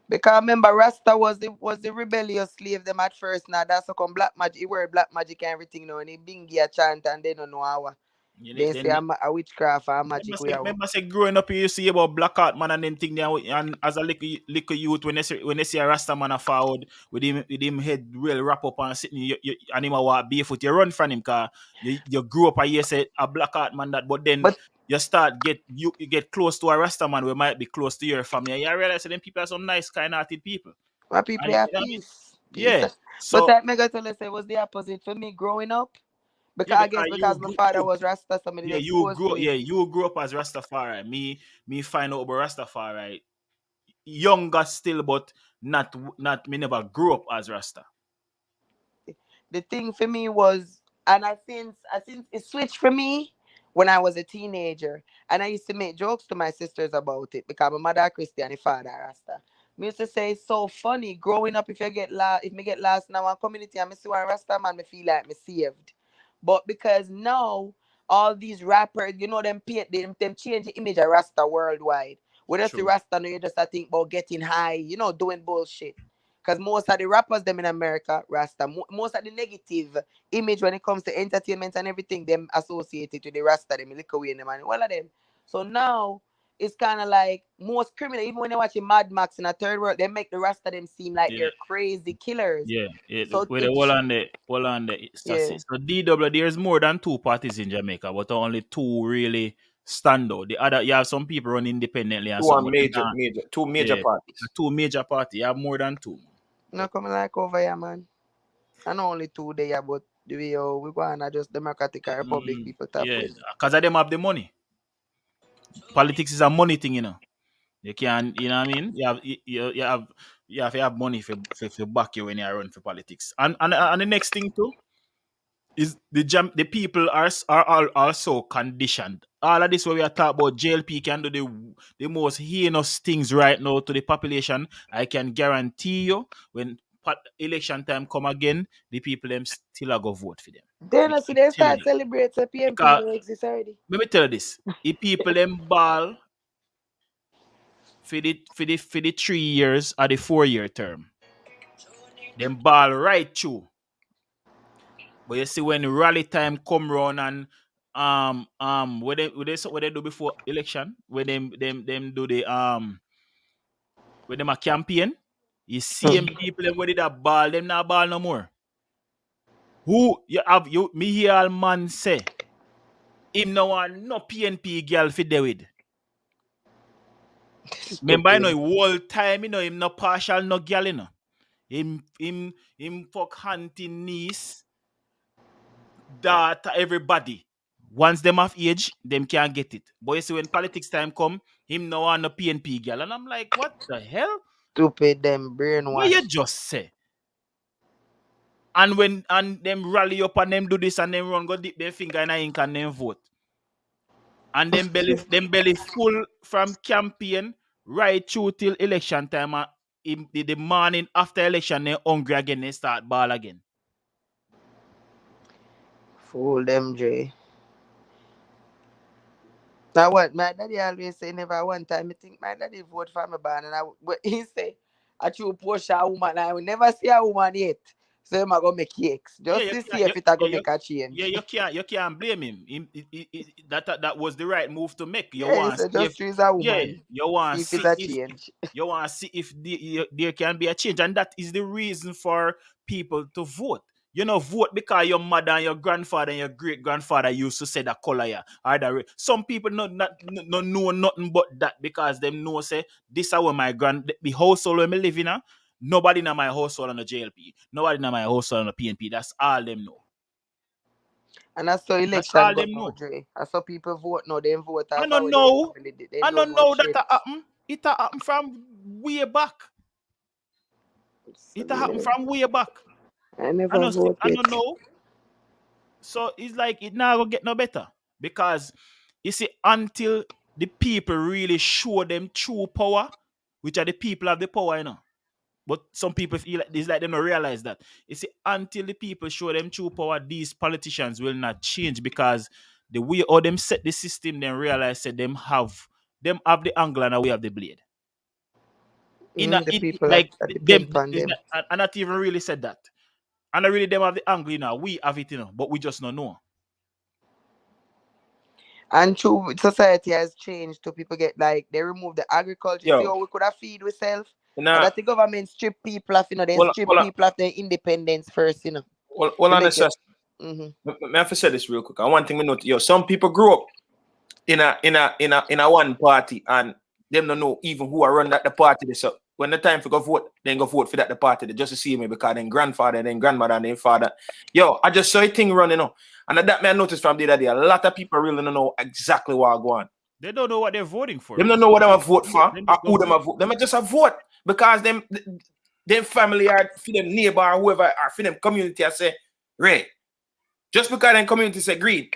Because remember Rasta was the rebellious slave them at first. Now that's how come black magic, he wear black magic and everything now, and he bingy a chant and they don't know how. They say Then a witchcraft or a magic we have. remember say growing up you see about black art man and them thing there and as a little youth when they see a Rasta man a forward with him head real wrap up and sitting and him a walk barefoot, you run from him cause you grew up and you say a black art man that but then But you start you get close to a Rasta man who might be close to your family and you realize that them people are some nice kind hearted people. my people And have you know what I mean? peace. Peace. Yeah. But So I mega tell you say it was the opposite for me growing up. yeah, Because I because guess because my father was Rasta, somebody exposed to it. you grew up as Rastafari. Me find out about Rastafari younger still, but not me never grew up as Rasta. The thing for me was, and I since it switched for me when I was a teenager, and I used to make jokes to my sisters about it because my mother Christian, my father Rasta. Me used to say it's so funny growing up. If me get lost in one community and me see one Rasta man, me feel like me saved. But because now all these rappers, them paint them change the image of Rasta worldwide. When you see True. Rasta, now you just a think about getting high, doing bullshit. Because most of the rappers them in America, Rasta, most of the negative image when it comes to entertainment and everything, them associated with the Rasta, them liquor way them and all of them. So now it's kind of like most criminal, even when they're watching Mad Max in a third world, they make the Rasta them seem like Yeah, they're crazy killers. yeah. So With the it, whole on the yeah, so DW there's more than two parties in Jamaica, but only two really stand out. The other you have some people run independently and some, One but two major yeah, parties. two major party. You have more than two. not coming like over here, man. And only 2 days, but the way we go on, just Democratic and Republic people top Yeah, with. because of them have the money. Politics is a money thing, you know. You can, you know what I mean? You have to have money for back you when you run for politics. And the next thing too is the people are all also conditioned. All of this where we are talking about JLP can do the most heinous things right now to the population. I can guarantee you when election time come again, the people them still are go vote for them. Then Me I see can they tell you start that. celebrate the PMP Because no exist already. let me tell you this. The people them ball for the 3 years or the 4 year term. Them ball right through. But you see when rally time come round and what they do before election, when them do the when them a campaign, you see them people them where they that ball, them not ball no more. Who you me hear all man say him no want no PNP girl fit there with. Remember, Stupid. whole time, him no partial, no girl, Him fuck hunting niece, daughter, everybody. Once them of age, them can't get it. But you see, when politics time come, him no want no PNP girl. And I'm like, what the hell? Stupid them What you brainwash. just say? And them rally up and them do this and them run, go dip their finger in a ink and them vote. And them belly full from campaign right through till election time. And in the morning after election, they hungry again, they start ball again. Fool them, Dre. Now what? My daddy always say never one time. I think my daddy vote for me ban, and but he say I true push a woman. I will never see a woman yet. So I'm gonna make cakes Yeah, just to see if it gonna make a change. you can't blame him. That was the right move to make. You Yeah, want to so see just if choose a yeah, woman. you want See to if it's see a if change. you want to see if there can be a change, and that is the reason for people to vote. You know, vote because your mother and your grandfather and your great grandfather used to say that color, yeah. Or that some people not know nothing but that because them know say this is where my the household where me live in. Nobody in my household on the JLP. Nobody in my household on the PNP. That's all them know. And I saw That's election all go them now, know. Dre. I saw people vote now. They vote I off don't how their know. family did. They I don't don't know know that shit. happened. It happened from way back. So It happened me, from way back. I never vote I yet. don't know. So it's like it now will get no better. Because you see, until the people really show them true power, which are the people have the power, you know. But some people feel like it's like they don't realize that. You see, until the people show them true power, these politicians will not change because the way or them set the system, then realize that them have the angle and we have the blade. The people Like that them, depend on them. and not even really said that. And I really them have the angle, you know. We have it, you know, but we just don't know. And true society has changed to people get like they remove the agriculture. See Yo, how we could have feed ourselves. And nah, that the government strip people of, then well, strip well, people of their independence first, well, To make honestly, it. Mm-hmm. I have to say this real quick. And one thing we know, yo, some people grew up in a one party and them don't know even who are run that the party. So when the time for go vote, then go vote for that the party. They just to see me because then grandfather, then grandmother, and then father. Yo, I just saw a thing running on. And that man noticed from the other day, a lot of people really don't know exactly what I go on. They don't know what they're voting for. Them don't know what them vote for Them or just go who them vote. vote. Them just a vote because them family are for them neighbor or whoever or for them community. I say, Ray, just because them community say greed.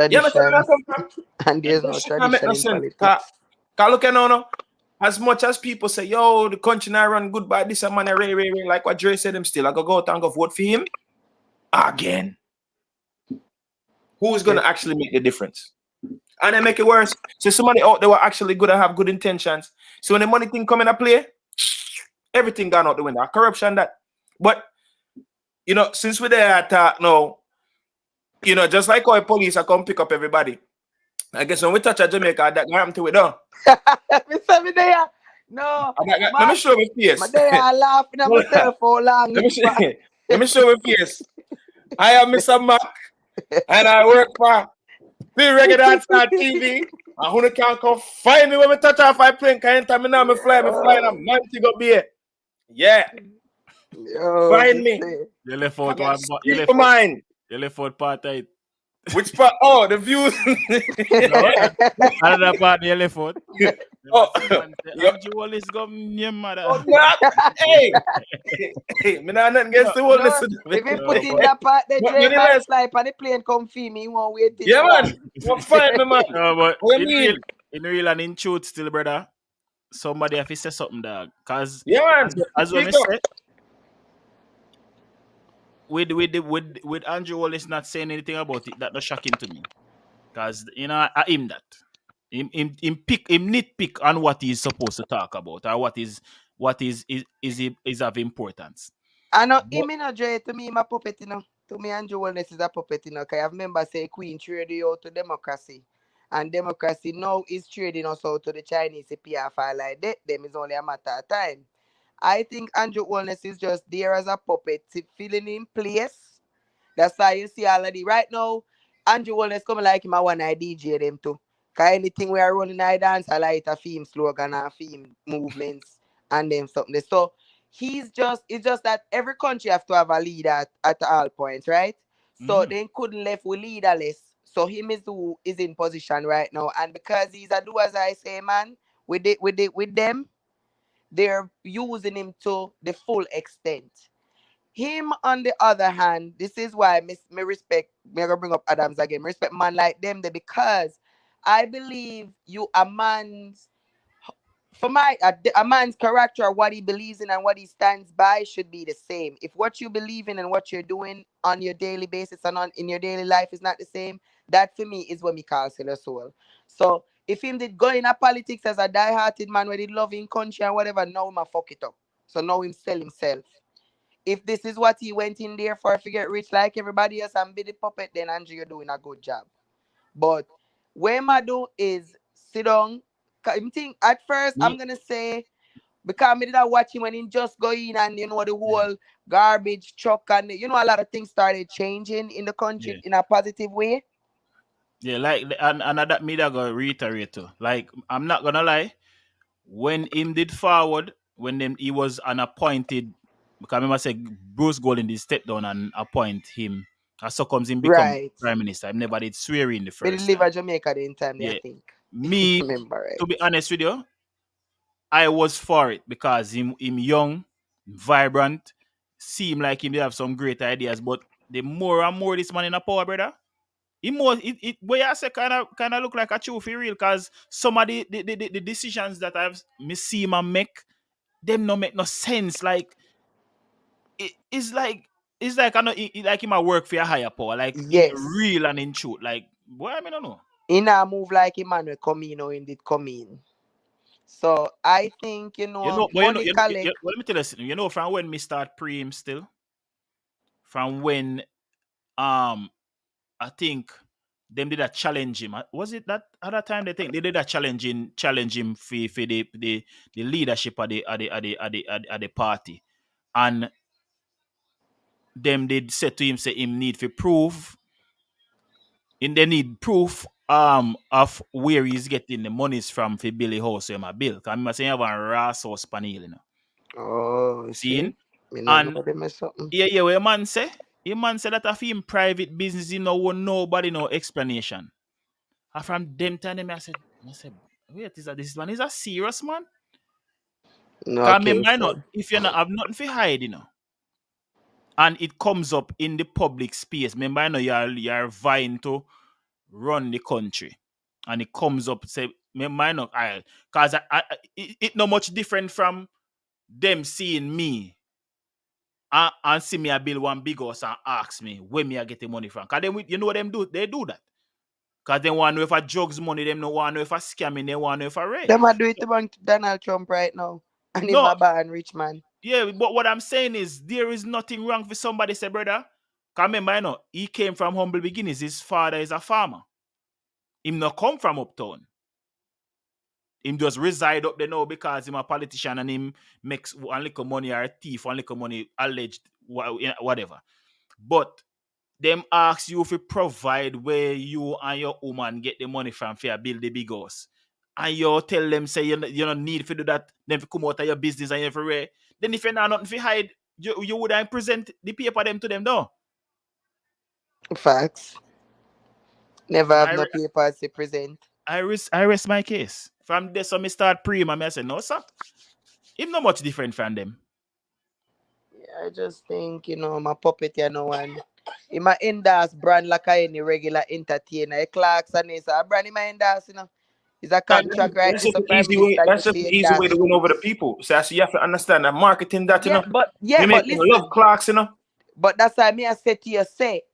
You understand where I Traditions. come from? And there's That no shit not make tradition no in sense. Cause politics. look at now, as much as people say, yo, the country now run good by this man, Ray, like what Dre said, them still I go out and go vote for him again. Who's gonna actually make the difference? And then make it worse. So somebody out there were actually good and have good intentions. So when the money thing come in a play, everything gone out the window. Corruption that. But since we're there at now, just like how police are come pick up everybody. I guess when we touch a Jamaica, that happened to it, though. Me there. No, Let me show my face. my day I laughing at myself for long. Let me show my face. I am Mr. Mac, and I work for the Regular Star TV. And who can come find me when we touch off my plane? Can't tell me now, me fly, and I'm man to go be. Yeah. Find me. You left out one. You left out part of it. Which part? Oh, the views. Another part you left out. Oh, Andrew is going your mother. Oh, hey, me not nothing against the whole listen. If you put in that part, the Dre by slide and the plane come fee me, you won't wait till. Yeah, man. You're fine, me, man. No, but What you mean? In real and in truth, still, brother, somebody have to say something, dog. Cause yeah, man. As when I said, with Andrew Wallace not saying anything about it, that not shocking to me. Cause I him that. Him nitpick on what he's supposed to talk about or what is of importance. I know him Dre to me my puppet, To me Andrew Wellness is a puppet, Cause I remember say Queen traded you out to democracy. And democracy now is trading us out to the Chinese PFI like that. Them is only a matter of time. I think Andrew Wellness is just there as a puppet, filling in place. That's why you see already right now, Andrew Wellness coming like him, I want I DJ them too. Cause anything we are running I dance, I like a theme slogan and theme movements and them something. So it's just that every country have to have a leader at all points, right? So they couldn't left with leaderless. So him is who is in position right now. And because he's a do as I say, man, with them, they're using him to the full extent. Him, on the other hand, this is why me respect, me gonna bring up Adams again. Me respect man like them there because I believe you a man's for a man's character, what he believes in and what he stands by should be the same. If what you believe in and what you're doing on your daily basis and in your daily life is not the same, that for me is what me call sell a soul. So if him did go in a politics as a die-hearted man where he love in country and whatever, now him a fuck it up. So now him sell himself. If this is what he went in there for to get rich like everybody else and be the puppet, then Andrew, you're doing a good job. But what I do is sit down. I think at first I'm gonna say, because me did I watch him when he just go in and the whole garbage truck and a lot of things started changing in the country in a positive way. Yeah, like and that me that go reiterate too. Like I'm not gonna lie, when him did forward, when he was unappointed, because I remember say Bruce Golding did step down and appoint him. And so comes him become Right. prime minister. I never did swear in the But he first live time. at Jamaica the time there, Yeah. I think. Me, Remember, right? to be honest with you, I was for it because him young, vibrant, seem like him they have some great ideas. But the more and more this man in a power, brother, it where I say kind of look like a true for real, because some of the decisions that I've me see him make, them no make no sense. Like it's like I know like him a work for a higher power, like in Yes. real and in truth. Like boy, I mean, I don't know. In a move like Emmanuel come in or him did come in. So I think money collect. Well, let me tell you something. From when me start pre still, from when I think them did a challenge him. Was it that other time they think they did a challenge him for the leadership of the party, and them did say to him say him need for proof, and they need proof of where he's getting the monies from for Billy House or my bill. Cause I'm saying have a ras house panel, Oh, Seeing? see? Me not And know them or something. yeah, what your man say? Your man said that of him private business, want nobody no explanation. And from them time, I said, wait, this man is a serious man? No, Because okay, remember, so. if you not have nothing to hide, and it comes up in the public space, remember, you're vying to run the country, and it comes up, say, remember, because it not much different from them seeing me and see me I build one big house and ask me where me I get the money from. Because then you know what them do? They do that. Because they want to know if I drugs money, them no want to know if I scamming, they want to know if I rape. Them are do it to Donald Trump right now. And him No. a ban rich man. Yeah, but what I'm saying is there is nothing wrong for somebody say, brother. Because remember, he came from humble beginnings. His father is a farmer. Him not come from uptown. Him just reside up there now because him a politician and him makes one little money or a thief, one little money alleged, whatever. But them ask you to provide where you and your woman get the money from for build the big house. And you tell them, say, you don't need to do that, then to come out of your business and everywhere. Then if you're not nothing to hide, you would have present the paper them to them, though. Facts. Never So have no papers to present. I rest my case. From there, so me start pre, I say, no, sir. Him not much different from them. Yeah, I just think, my puppet, and he might endorse brand like any regular entertainer. Clarks and it's a brand he might endorse, It's a contract, right? That's It's just a an prime easy way. minister That's get just an paid easy way that. to win over the people. So you have to understand that marketing that Yeah, but you listen. love clocks, But that's why me I said to you,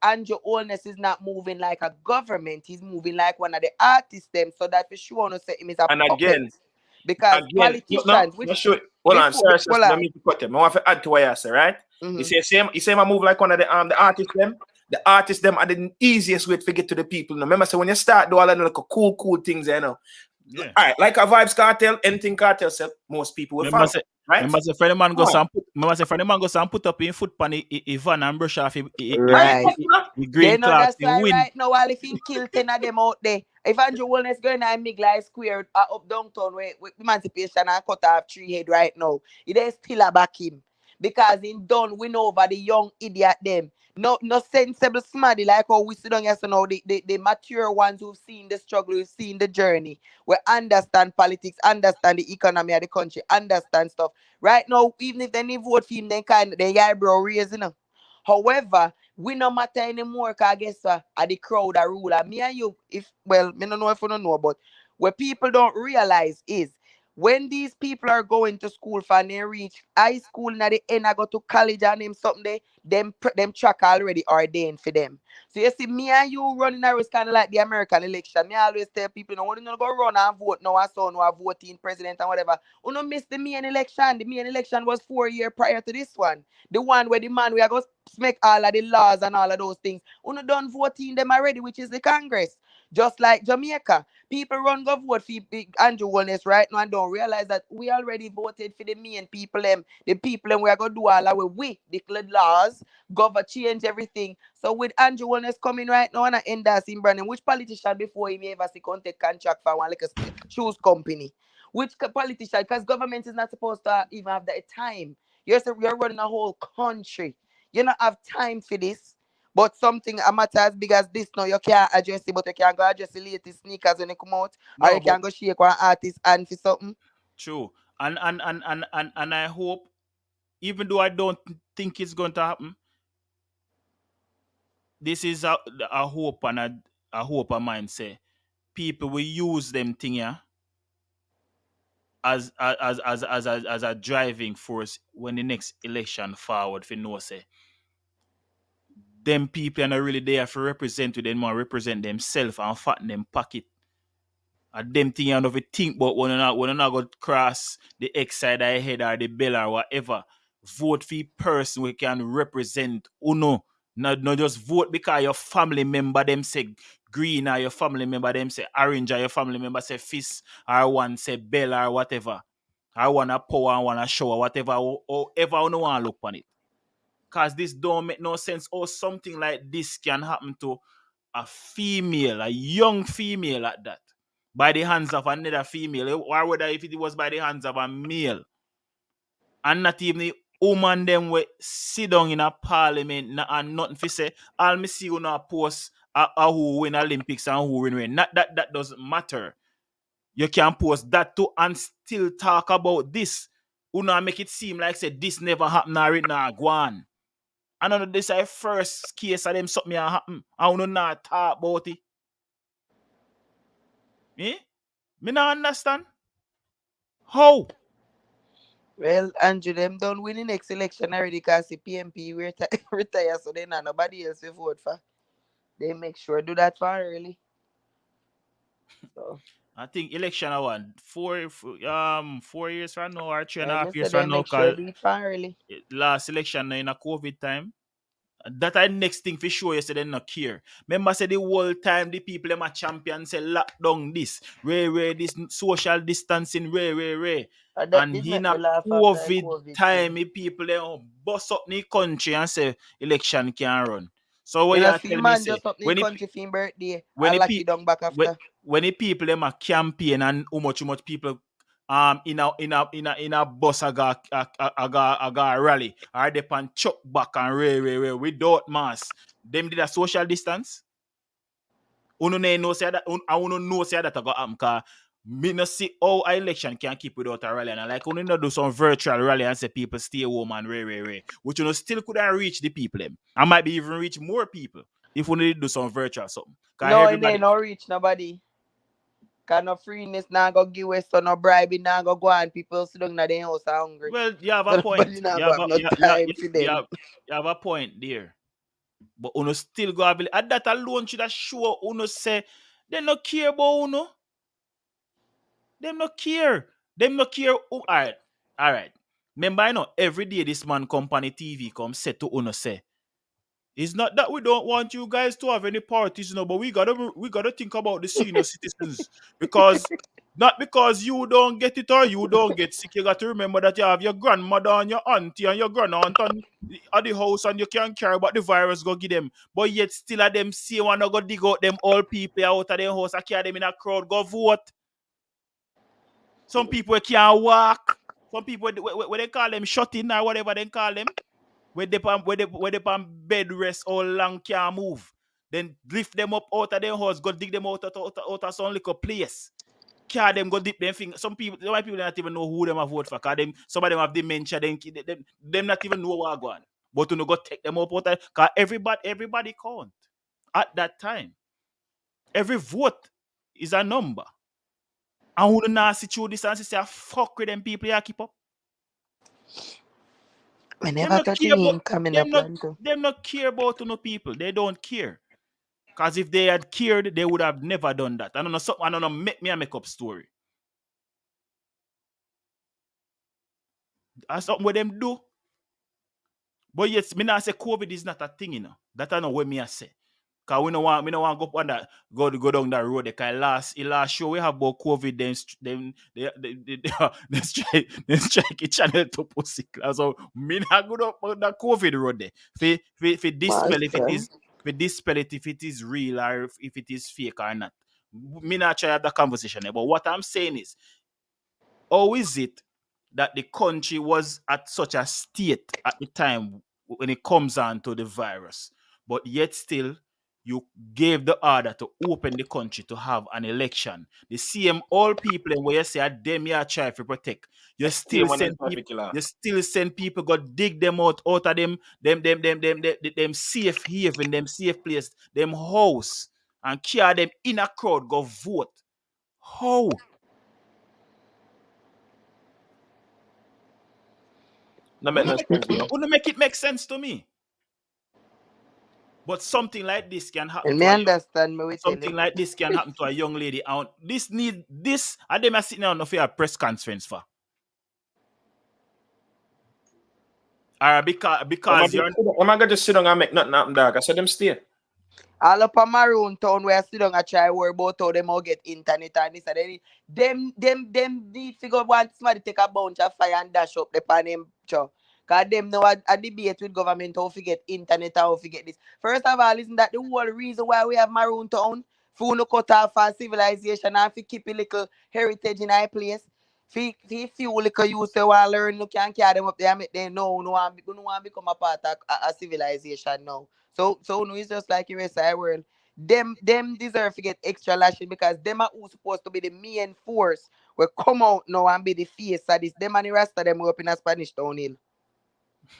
Andrew Holness is not moving like a government. He's moving like one of the artists them. So that for sure want to say him is a And puppet. again, Because politicians, not sure. Hold on, sorry, sister, let me cut them. I want to add to what you say, right? Mm-hmm. You say I move like one of the artists them. The artists them are the easiest way to get to the people. Remember, so when you start do all that like cool things, Yeah. All right, like a Vibes Cartel, anything cartel sell, most people will follow. Right? Remember, say friend man go and put up in foot pan a van and brush off Right. green clocks in wind. Right now, while if he kill 10 of them out there, if Andrew Wellness going to make like square up downtown with emancipation and cut off 3 head right now, he they still a back him. Because he done win over the young idiot them. No sensible smarty like how we sit down here so now the mature ones who've seen the struggle, who've seen the journey, we understand politics, understand the economy of the country, understand stuff. Right now, even if they need vote for him, they eyebrow raise, However, we no matter anymore because I guess are the crowd a ruler. Me and you, me don't know if you don't know, but what people don't realize is When these people are going to school for and they reach high school and at the end I go to college and them something them track already ordained for them. So you see me and you running a race kind of like the American election. Me always tell people, no, when you go run and vote now and so no are voting president and whatever. You no miss the main election. The main election was 4 years prior to this one. The one where the man we are going to make all of the laws and all of those things. You no done voting them already, which is the Congress. Just like Jamaica. People run go vote for Andrew Wellness right now and don't realize that we already voted for the main people them. The people them we are gonna do all our we declared laws, govern change everything. So with Andrew Wellness coming right now and endorsing Brandon, which politician before him ever see contact contract for one like a shoes company? Which politician? Because government is not supposed to even have that time. You're running a whole country. You don't have time for this. But something a matter as big as this now, you can't address it, but you can go address the latest sneakers when they come out. Or No, you but can go shake one artist hand for something. true. And I hope, even though I don't think it's going to happen, this is a hope and a hope of mine say people will use them thing yeah, as a driving force when the next election forward for no say them people are not really there for represent to them or represent themselves and fatten them pocket. And them thing you know if think but when you not go cross the X side of the head or the bell or whatever, vote for a person we can represent uno. Not just vote because your family member them say green or your family member them say orange or your family member say fist or one say bell or whatever. I want a power and want a show or whatever or ever you no want to look on it. Cause this don't make no sense. Or something like this can happen to a female, a young female at that, by the hands of another female. Or whether if it was by the hands of a male. And not even the woman them we sit down in a parliament and nothing for say, all me see you now post who win Olympics and who win. Not that doesn't matter. You can post that too and still talk about this. You know, make it seem like say this never happened or it now go on. I know this is first case of them something happen. I don't not talk about it. Eh? Me not understand. How? Well, Andrew, them done win the next election already because the PMP retire, so they not nobody else will vote for. They make sure do that for early. So I think election I want 4 years from now or three and a I half just said years they from now make sure cause do it for early. last election in a COVID time. That I next thing for sure you say they not care. Remember say the whole time the people them a champion say lock down this, this social distancing, And that And did in make me a laugh after the COVID COVID time, thing. the people them bust up the country and say election can run. So what You you know, are see telling me man say just up in country for him birthday when and the lock it pe- down back when, after. when the people them a campaign and how much people in a bus aga rally or they pan chuck back and without mask, them did a social distance. Uno know say that uno know say that go happen cause me no see how a election can keep without a rally and like uno no do some virtual rally and say people stay home and which you know still couldn't reach the people them. I might be even reach more people if we need do some virtual something. Cause No, and they everybody no reach nobody. Cause no freeness now go give us so no bribe now go on. People sit down in their house are hungry. well you have a So point. nobody now go have no time for them. You have a point there. But uno still go have and that alone should have show uno say they no care about uno. Them no care. Them no care. All right. All right. Remember, I know every day this man company TV come say to uno say, it's not that we don't want you guys to have any parties, but we gotta think about the senior citizens because not because you don't get it or you don't get sick. You got to remember that you have your grandmother and your auntie and your grand aunt at the house and you can't care about the virus go give them. But yet still at them see one go dig out them old people out of their house and carry them in a crowd go vote. Some people can't walk. Some people what they call them shutting or whatever they call them. Where they bed rest all long can't move. Then lift them up out of their house, go dig them out of some little place. Carry them go dip them finger. Some people not even know who them have vote for. Cause some of them have dementia. Them not even know what going. But you go take them up out of cause everybody count at that time. Every vote is a number. And who not see through this and say, fuck with them people you keep up. I never touch an income in the plan too. Them not care about no people. They don't care. Because if they had cared, they would have never done that. I don't know, make me a make up story. That's something what them do. But yes, me not say COVID is not a thing, you know. That I know what me I say. Cause we don't want go up on that go down that road. Cause last show we have about COVID, they strike each channel to pussy. So me not go up on that COVID road there. For dispel if it is real or if it is fake or not. Me not try have that conversation there. But what I'm saying is, how is it that the country was at such a state at the time when it comes on to the virus, but yet still you gave the order to open the country to have an election? The same all people and where you say them you try to protect. You still send people go dig them out of them safe haven, them safe place, them house, and carry them in a crowd, go vote. How? No make no sense, bro. Wouldn't make it make sense to me. But something like this can happen. And me understand me with something like this can happen to a young lady. And this. And them are sitting down for a press conference for. Because you're. I'm not gonna just sit down and make nothing happen, dog. I said them stay. All up on Maroon Town where I sit down and try worry about how them all get internet and this and them need to go want somebody take a bunch of fire and dash up the pan him. Because them know a debate with government how to get internet and how to get this. First of all, isn't that the whole reason why we have Maroon Town? For no cut off our civilization and to keep a little heritage in our place. If you little you say want learn, you can carry them up there and make them know no one become a part of a civilization now. So no, it's just like the rest of the world. Them deserve to get extra lashing because them are who supposed to be the main force will come out now and be the face of this. Them and the rest of them up in a Spanish town hill.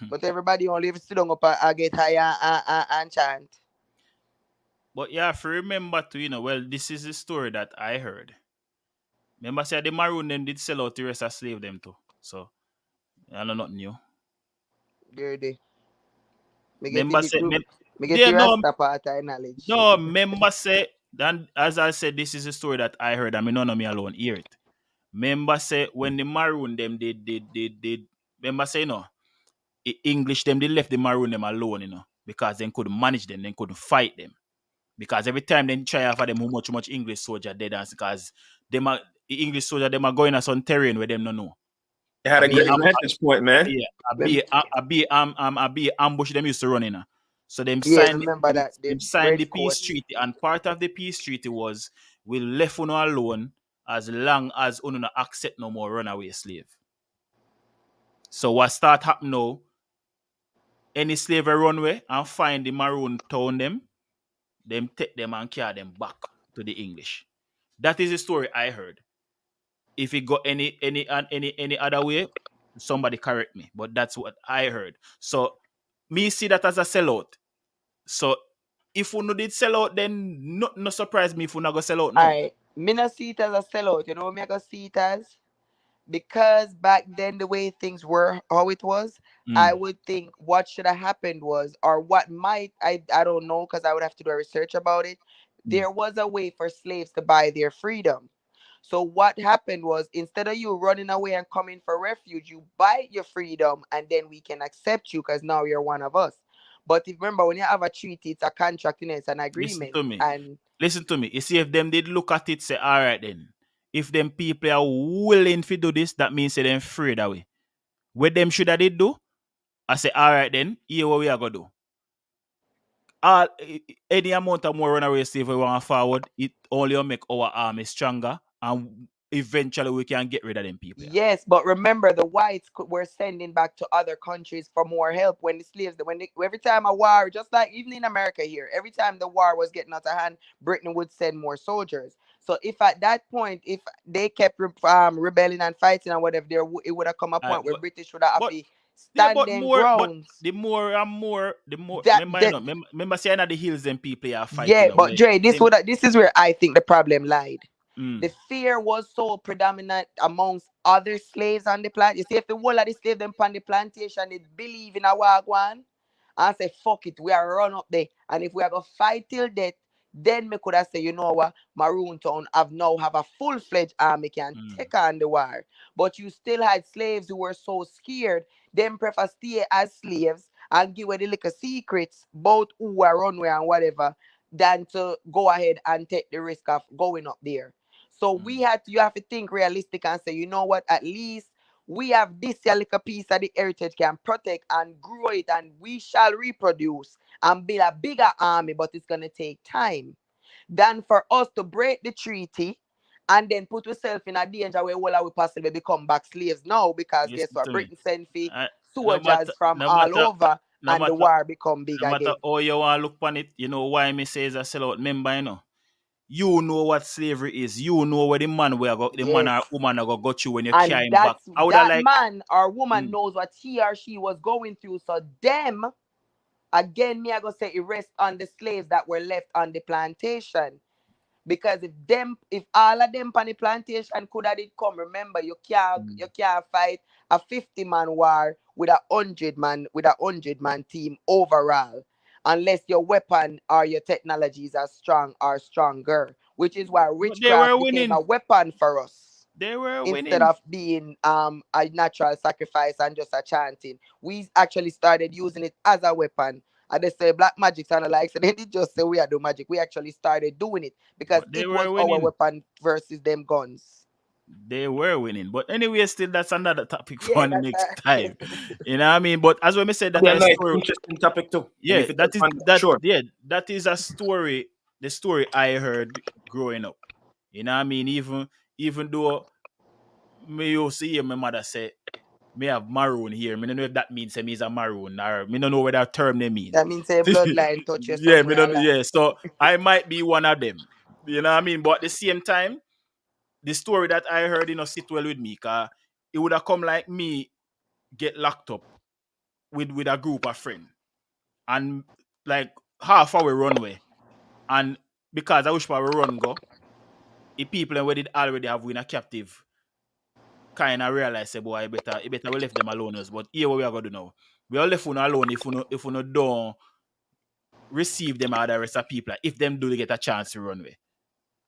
But everybody only sit down up and get high and chant. But yeah, if you remember to, well, this is the story that I heard. Remember, say the Maroon them did sell out the rest of slave them too. So I know nothing new. Girdy. Member say, part of knowledge. No, member say, then as I said, this is a story that I heard. I mean, none of me alone hear it. Member say when the Maroon them did member say English them they left the Maroon them alone, because they couldn't manage them, they couldn't fight them. Because every time they try offer them how much English soldier dead, because the English soldier them are going on some terrain where them no know. They had a great vantage point, man. Yeah, I be ambush them used to run in. So them signed the peace treaty, and part of the peace treaty was we'll left uno alone as long as uno not accept no more runaway slave. So what start happen now? Any slave runway and find the Maroon Town them take them and carry them back to the English. That is the story I heard. If it got any other way, somebody correct me. But that's what I heard. So me see that as a sellout. So if we no did sell out, then no surprise me if we not go sell out now. Alright. Me not see it as a sellout. You know what me I go see it as? Because back then the way things were, how it was, I would think what should have happened was, or what might, I don't know, because I would have to do a research about it. There was a way for slaves to buy their freedom. So what happened was, instead of you running away and coming for refuge, you buy your freedom and then we can accept you because now you're one of us. But remember, when you have a treaty, it's a contract, it's an agreement. Listen to me. You see, if them did look at it, say, all right then. If them people are willing to do this, that means they're free that way. What them should have did do? I say, all right then, here what we are going to do. Any amount of more runaway slave we want forward, it only will make our army stronger, and eventually we can get rid of them people. Yes, but remember, the whites were sending back to other countries for more help when the slaves, every time a war, just like even in America here, every time the war was getting out of hand, Britain would send more soldiers. So if at that point, if they kept rebelling and fighting and whatever, it would have come a point where British would have standing grounds. But the more, remember saying that the hills and people are fighting. Yeah, but Dre, this is where I think the problem lied. The fear was so predominant amongst other slaves on the plant. You see, if the whole of the slaves them on the plantation, they believe in a wagwan and say, fuck it, we are run up there. And if we are going to fight till death, then me could have said, you know what, Maroon Town have a full-fledged army can take on the war. But you still had slaves who were so scared, them prefer stay as slaves and give away the little secrets, both who are runway and whatever, than to go ahead and take the risk of going up there. So you have to think realistic and say, you know what, at least we have this here little piece of the heritage can protect and grow it, and we shall reproduce and build a bigger army, but it's gonna take time. Than for us to break the treaty and then put ourselves in a danger where all we possibly become back slaves now, because guess Listen what? to me. Britain send for No matter, soldiers from no all matter, over no and the matter, war become big no matter again. how you want to look on it, you know why me say is a sellout member, you know. You know what slavery is. You know where the man the man Yes. or woman are gonna got you when you carry And him back. I would have that like man or woman mm, knows what he or she was going through. So them, again, me I go say it rests on the slaves that were left on the plantation. Because if all of them on the plantation could have did come, remember you can't fight a 50-man war with a 100-man team overall, unless your weapon or your technologies are strong or stronger, which is why but they were witchcraft became a winning. weapon for us They were instead winning. of being a natural sacrifice and just a chanting. We actually started using it as a weapon. And they say black magic sound like, so they didn't just say we are doing magic. We actually started doing it because But they it was were our winning. weapon versus them guns. They were winning. But anyway, still that's another topic Yeah, for the that's next time. You know what I mean? But as when we said that Yeah, I no, it's story, interesting topic too. And yeah, if it that is on that sure. yeah, that is a story, the story I heard growing up. You know what I mean? Even though me used to hear my mother say me have maroon here. Me don't know if that means me is a maroon or me don't know what that term they mean. that means a bloodline touch you Yeah, me somewhere don't along. yeah. So I might be one of them. You know what I mean? But at the same time, the story that I heard, sit well with me, cause it would have come like me get locked up with a group of friends and like half hour runway. And because I wish for a run go, the people where did already have win a captive kind of realize say boy it better we left them alone us. But here what we are gonna do now. We all left one alone if we don't receive them out the rest of people if them do get a chance to run away.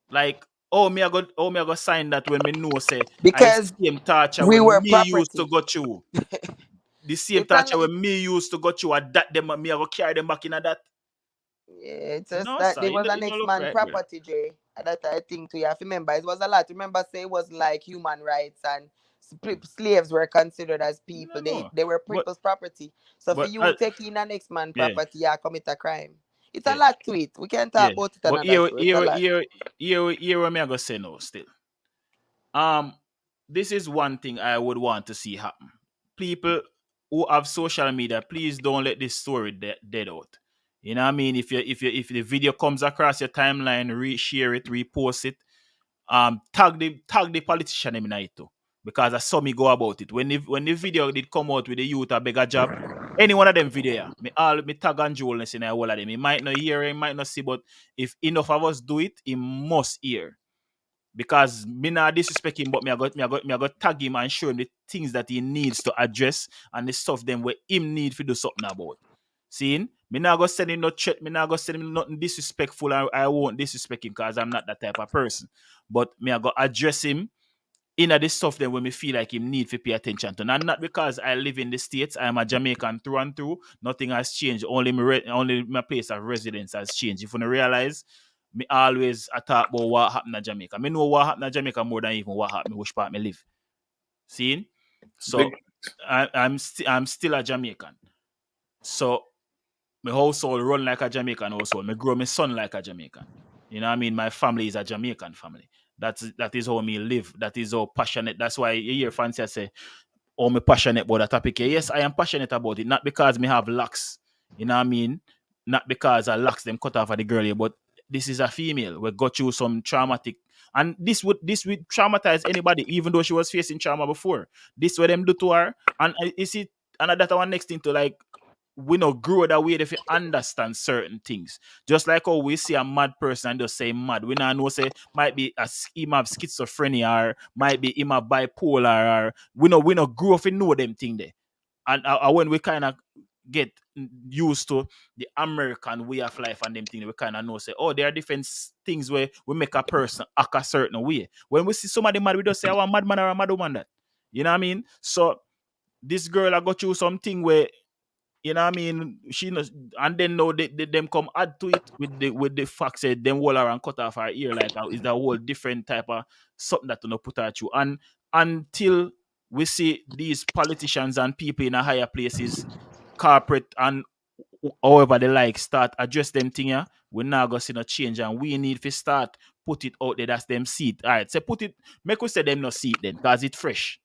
Like me I go sign that when me know say I Because same torture we when were me used to property. go through. The same It's torture a, when me used to go through at that them me I go carry them back in at that. Yeah, it's just No that sir, there was you an don't next look man right there. property, Jay. That I think to you have to remember. It was a lot. Remember, say it was like human rights and slaves were considered as people. No They no. they were But people's property. So for but you taking a next man yeah, property, you commit a crime. It's a yeah, lot to it. We can talk yeah. about it But another show. It's a lot. here what me I go say no still. Um, this is one thing I would want to see happen. People who have social media, please don't let this story dead out. You know what I mean? If the video comes across your timeline, share it, repost it, tag the politician in it too. Because I saw me go about it. When the video did come out with the youth a bigger job, any one of them video, yeah, me tag and Joelness in all of them. He might not hear, he might not see, but if enough of us do it, he must hear because me not disrespect him, but me I got tag him and show him the things that he needs to address and the stuff them where him need to do something about. Seeing? Me not go send him no threat, me not go send him nothing disrespectful. I won't disrespect him because I'm not that type of person. But me I go address him in the stuff then when me feel like him need to pay attention to. And not because I live in the States, I'm a Jamaican through and through. Nothing has changed. Only my place of residence has changed. If you don't realize, me always I talk about what happened in Jamaica. Me know what happened in Jamaica more than even what happened which part me live. Seeing? Big So I'm still a Jamaican. So my household run like a Jamaican household. Me grow my son like a Jamaican. You know what I mean? My family is a Jamaican family. That is how me live. That is how passionate. That's why you hear fancy say, oh, me passionate about that topic. Yes, I am passionate about it. Not because me have locks. You know what I mean? Not because I locks them cut off of the girl here, but this is a female. We got through some traumatic. And this would traumatize anybody, even though she was facing trauma before. This what them do to her. And is it another one next thing to like we not grow that way if you understand certain things. Just like how we see a mad person and just say mad. We now know say might be him have schizophrenia or might be him a bipolar or we not grow up and know them thing there. And when we kind of get used to the American way of life and them things, we kind of know say, oh, there are different things where we make a person act a certain way. When we see somebody mad, we just say, oh, a madman or a mad woman that. You know what I mean? So this girl I got through something where, you know what I mean, she knows, and then now they them come add to it with the fact that them wall around cut off her ear like is a whole different type of something that you know put her through. And until we see these politicians and people in a higher places, corporate and however they like start address them thing, yeah, we're not gonna see no change, and we need to start put it out there that's them see it. All right, so put it, make us say them not see it then, cause it's fresh.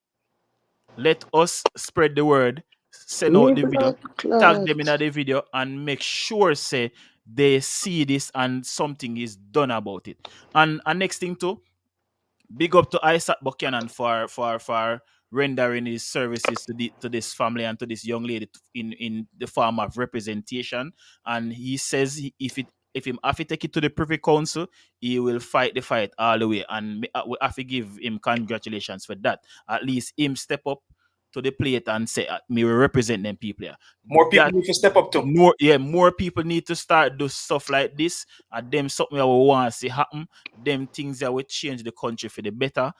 Let us spread the word, send out the video, tag them in the video, and make sure say they see this and something is done about it. And next thing too, big up to Isaac Buchanan for rendering his services to this family and to this young lady in the form of representation. And he says if him have to take it to the Privy Council, he will fight the fight all the way. And we have to give him congratulations for that. At least him step up to the plate and say, me will represent them people here. More people need to step up too. More people need to start do stuff like this. And them something that we want to see happen. Them things that will change the country for the better.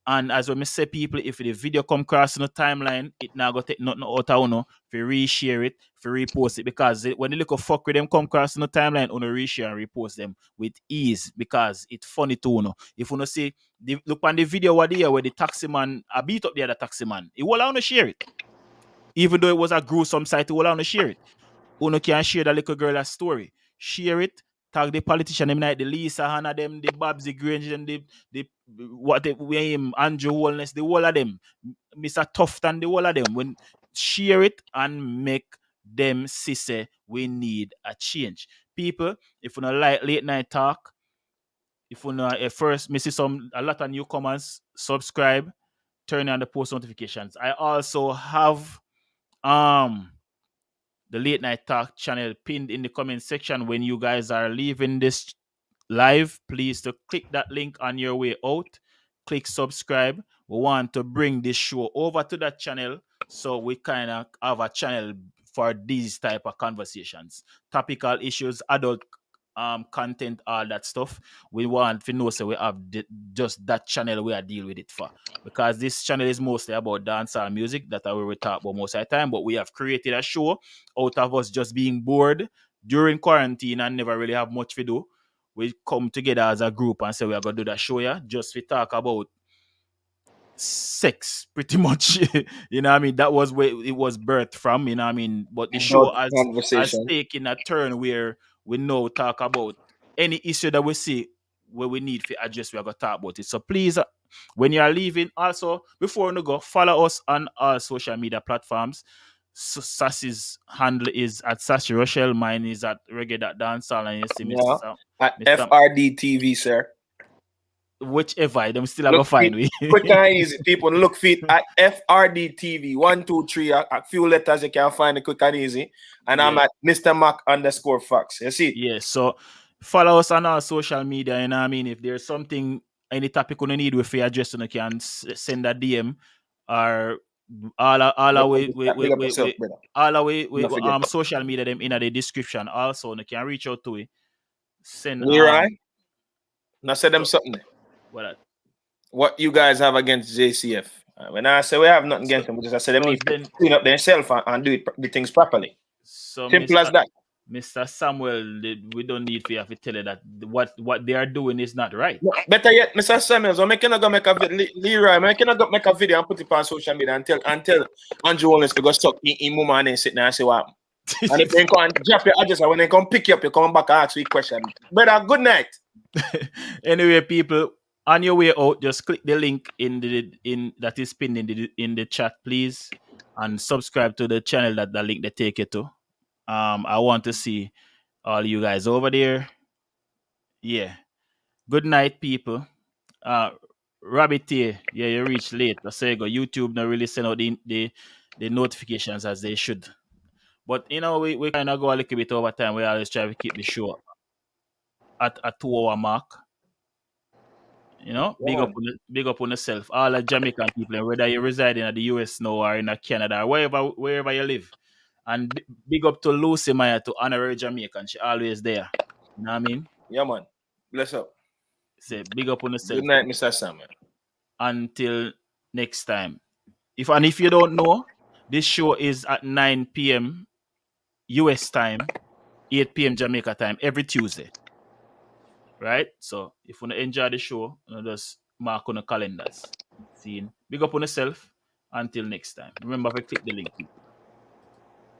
And as when I say people, if the video come across in the timeline, it now go take nothing out of if you reshare it, if you repost it, because when the little fuck with them come across in the timeline, on reshare and repost them with ease because it's funny too. If you see look on the video where the taxi man I beat up the other taxi man, he will want to share it. Even though it was a gruesome site, he will want to share it. Uno can share the little girl's story. Share it, tag the politician, them like the Lisa Hanna, them, the Babsy Grange, them, the what they him, Andrew Holness, the whole of them, Mr. Tufton, the whole of them. When share it and make them see say we need a change. People, if you don't like late night talk, if you know first me see a lot of newcomers, subscribe, turn on the post notifications. I also have the late night talk channel pinned in the comment section. When you guys are leaving this live, please to click that link on your way out, click subscribe. We want to bring this show over to that channel so we kind of have a channel for these type of conversations, topical issues, adult content, all that stuff. We want to know so we have just that channel we are deal with it for, because this channel is mostly about dancehall music that I will talk about most of the time, but we have created a show out of us just being bored during quarantine and never really have much to do. We come together as a group and say we are going to do that show, yeah, just to talk about sex pretty much. You know what I mean? That was where it was birthed from, you know what I mean? But the show has taken a turn where we now talk about any issue that we see where we need to address, we are going to talk about it. So please, when you are leaving, also before you go, follow us on all social media platforms. So Sassy's handle is at Sassy Rochelle. Mine is at Reggae.Dancehall. And you see Mr. At FRD TV, sir. Whichever, them still have a find me. Quick and easy, people. Look feet at FRD TV. 1, 2, 3. A few letters you can find it quick and easy. And I'm at Mr. Mac _Fox. You see? Yeah. So follow us on our social media. You know what I mean? If there's something, any topic you need with your address, you can send a DM or all our way social media them in the description. Also, you can reach out to it. Send right. Now say them something. What you guys have against JCF? When I say we have nothing against them, because I say they need to clean up themselves and do things properly. So simple as that. Mr. Samuel, we don't need to have to tell you that what they are doing is not right. No, better yet, Mr. Samuel, I'm making go make a video. Leroy, I'm making go make a video and put it on social media and tell Andrew Holness to go stuck in mama and sit there and say what. And if they come drop your address, when they come pick you up, you come back and ask me a question. Brother, good night. Anyway, people, on your way out, just click the link in that is pinned in the chat, please, and subscribe to the channel that the link they take you to. I want to see all you guys over there. Yeah. Good night, people. Rabbit here. Yeah, you reached late. I say go. YouTube not really send out the notifications as they should. But you know, we kind of go a little bit over time. We always try to keep the show at a 2 hour mark. You know, Yeah, big up on yourself. All the Jamaican people, whether you reside in the US now or in Canada, or wherever you live. And big up to Lucy Maya, to honorary Jamaican. She always there. You know what I mean? yeah, man. Bless up. Say big up on Good yourself. night, Mr. Samuel. Until next time. If you don't know, this show is at 9 p.m. US time, 8 p.m. Jamaica time every Tuesday. Right? So if you want to enjoy the show, just mark on the calendars. See, big up on yourself. Until next time. Remember to click the link.